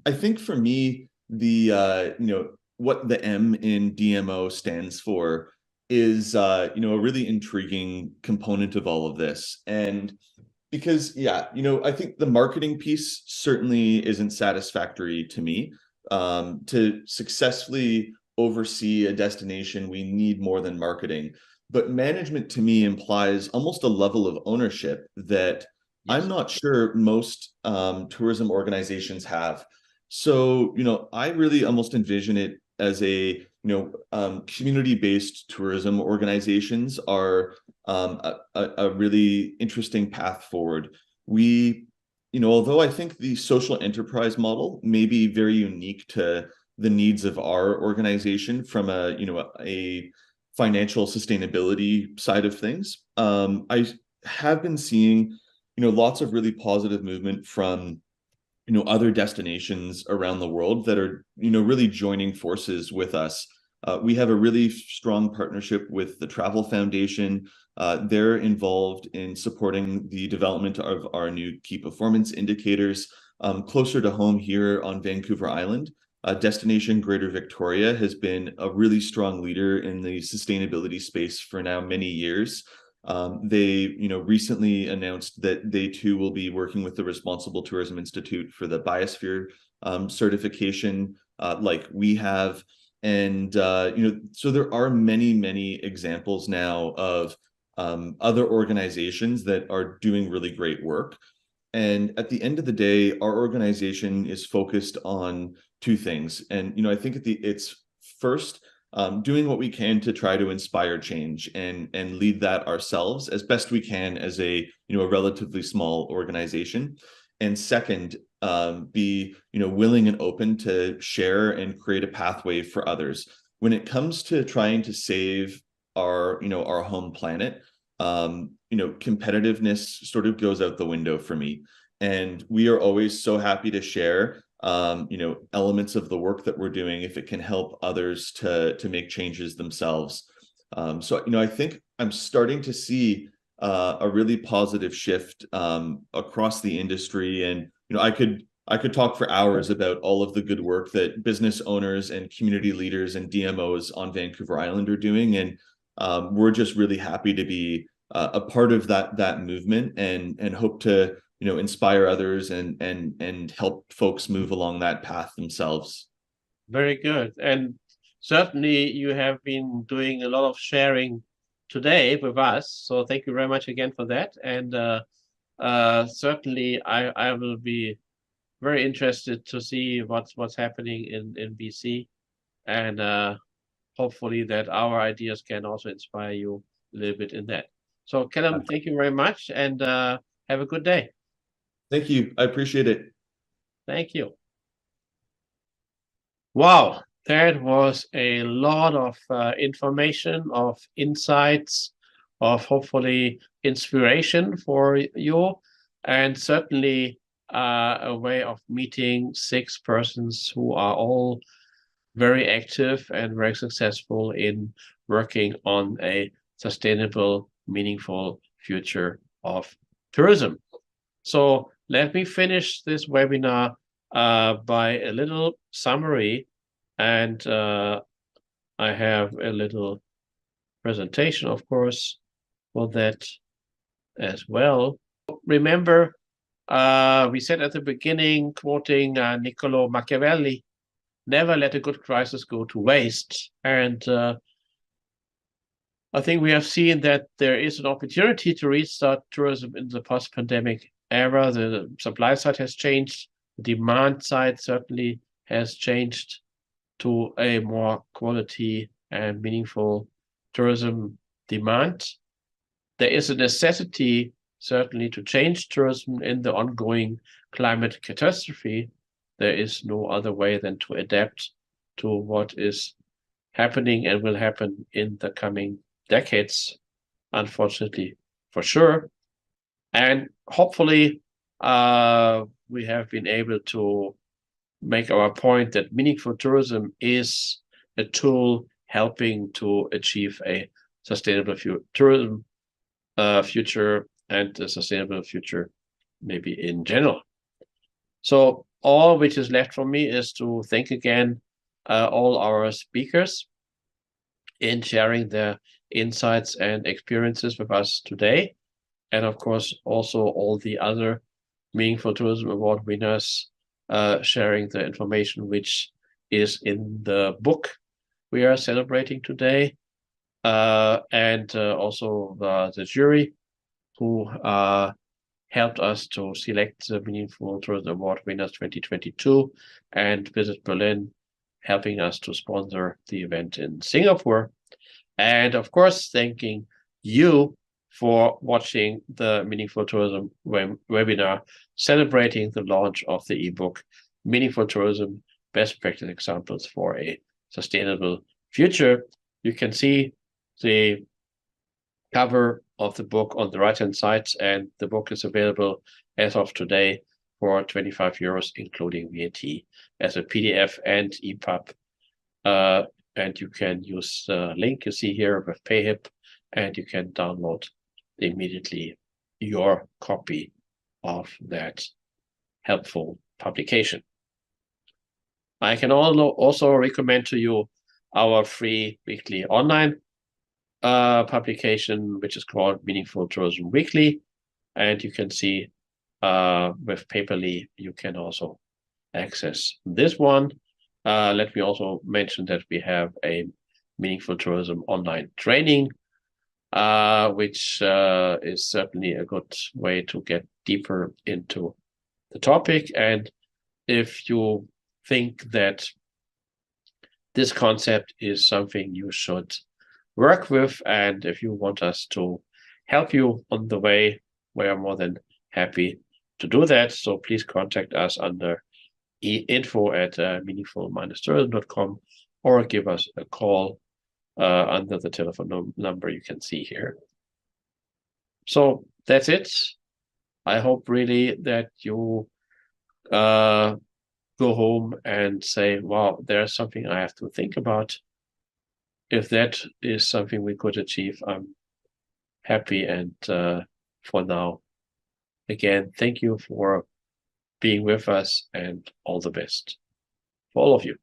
M: I think for me, what the M in DMO stands for is, a really intriguing component of all of this. And because, I think the marketing piece certainly isn't satisfactory to me. To successfully oversee a destination, we need more than marketing. But management to me implies almost a level of ownership that I'm not sure most tourism organizations have. So, I really almost envision it as a, community-based tourism organizations are a really interesting path forward. Although I think the social enterprise model may be very unique to the needs of our organization from a financial sustainability side of things, I have been seeing, lots of really positive movement from, other destinations around the world that are, really joining forces with us. We have a really strong partnership with the Travel Foundation. They're involved in supporting the development of our new key performance indicators. Closer to home here on Vancouver Island, Destination Greater Victoria has been a really strong leader in the sustainability space for now many years. They, recently announced that they too will be working with the Responsible Tourism Institute for the Biosphere certification, like we have. And, so there are many examples now of other organizations that are doing really great work. And at the end of the day, our organization is focused on two things. And, I think it's first, doing what we can to try to inspire change and lead that ourselves as best we can as a relatively small organization. And second, be willing and open to share and create a pathway for others. When it comes to trying to save our our home planet, competitiveness sort of goes out the window for me. And we are always so happy to share elements of the work that we're doing if it can help others to make changes themselves. So I think I'm starting to see a really positive shift across the industry. And I could talk for hours about all of the good work that business owners and community leaders and DMOs on Vancouver Island are doing. And we're just really happy to be a part of that movement and hope to inspire others and help folks move along that path themselves.
A: Very good. And certainly you have been doing a lot of sharing today with us. So thank you very much again for that. And certainly I will be very interested to see what's happening in BC. And hopefully that our ideas can also inspire you a little bit in that. So Callum, thank you very much and have a good day.
M: Thank you. I appreciate it.
A: Thank you. Wow, that was a lot of information, of insights, of hopefully inspiration for you, and certainly a way of meeting 6 persons who are all very active and very successful in working on a sustainable, meaningful future of tourism. So let me finish this webinar by a little summary, and I have a little presentation, of course, for that as well. Remember, we said at the beginning, quoting Niccolo Machiavelli, never let a good crisis go to waste. And I think we have seen that there is an opportunity to restart tourism in the post-pandemic era. The supply side has changed. The demand side certainly has changed to a more quality and meaningful tourism demand. There is a necessity certainly to change tourism in the ongoing climate catastrophe. There is no other way than to adapt to what is happening and will happen in the coming decades, unfortunately, for sure. And hopefully, we have been able to make our point that meaningful tourism is a tool helping to achieve a sustainable tourism future and a sustainable future, maybe in general. So all which is left for me is to thank again all our speakers in sharing their insights and experiences with us today. And of course, also all the other Meaningful Tourism Award winners sharing the information which is in the book we are celebrating today. And also the jury who helped us to select the Meaningful Tourism Award winners 2022, and Visit Berlin helping us to sponsor the event in Singapore. And of course, thanking you for watching the Meaningful Tourism webinar celebrating the launch of the ebook Meaningful Tourism: Best Practice Examples for a Sustainable Future. You can see the cover of the book on the right-hand side, and the book is available as of today for 25 euros, including VAT, as a PDF and EPUB. And you can use the link you see here with PayHip, and you can download immediately your copy of that helpful publication. I can also recommend to you our free weekly online publication, which is called Meaningful Tourism Weekly. And you can see with Paperly, you can also access this one. Let me also mention that we have a Meaningful Tourism online training, which is certainly a good way to get deeper into the topic. And if you think that this concept is something you should work with, and if you want us to help you on the way, we are more than happy to do that. So please contact us under info@meaningful-tourism.com, or give us a call under the telephone number you can see here. So that's it. I hope really that you go home and say, wow, there's something I have to think about. If that is something we could achieve, I'm happy. And for now, again, thank you for being with us, and all the best for all of you.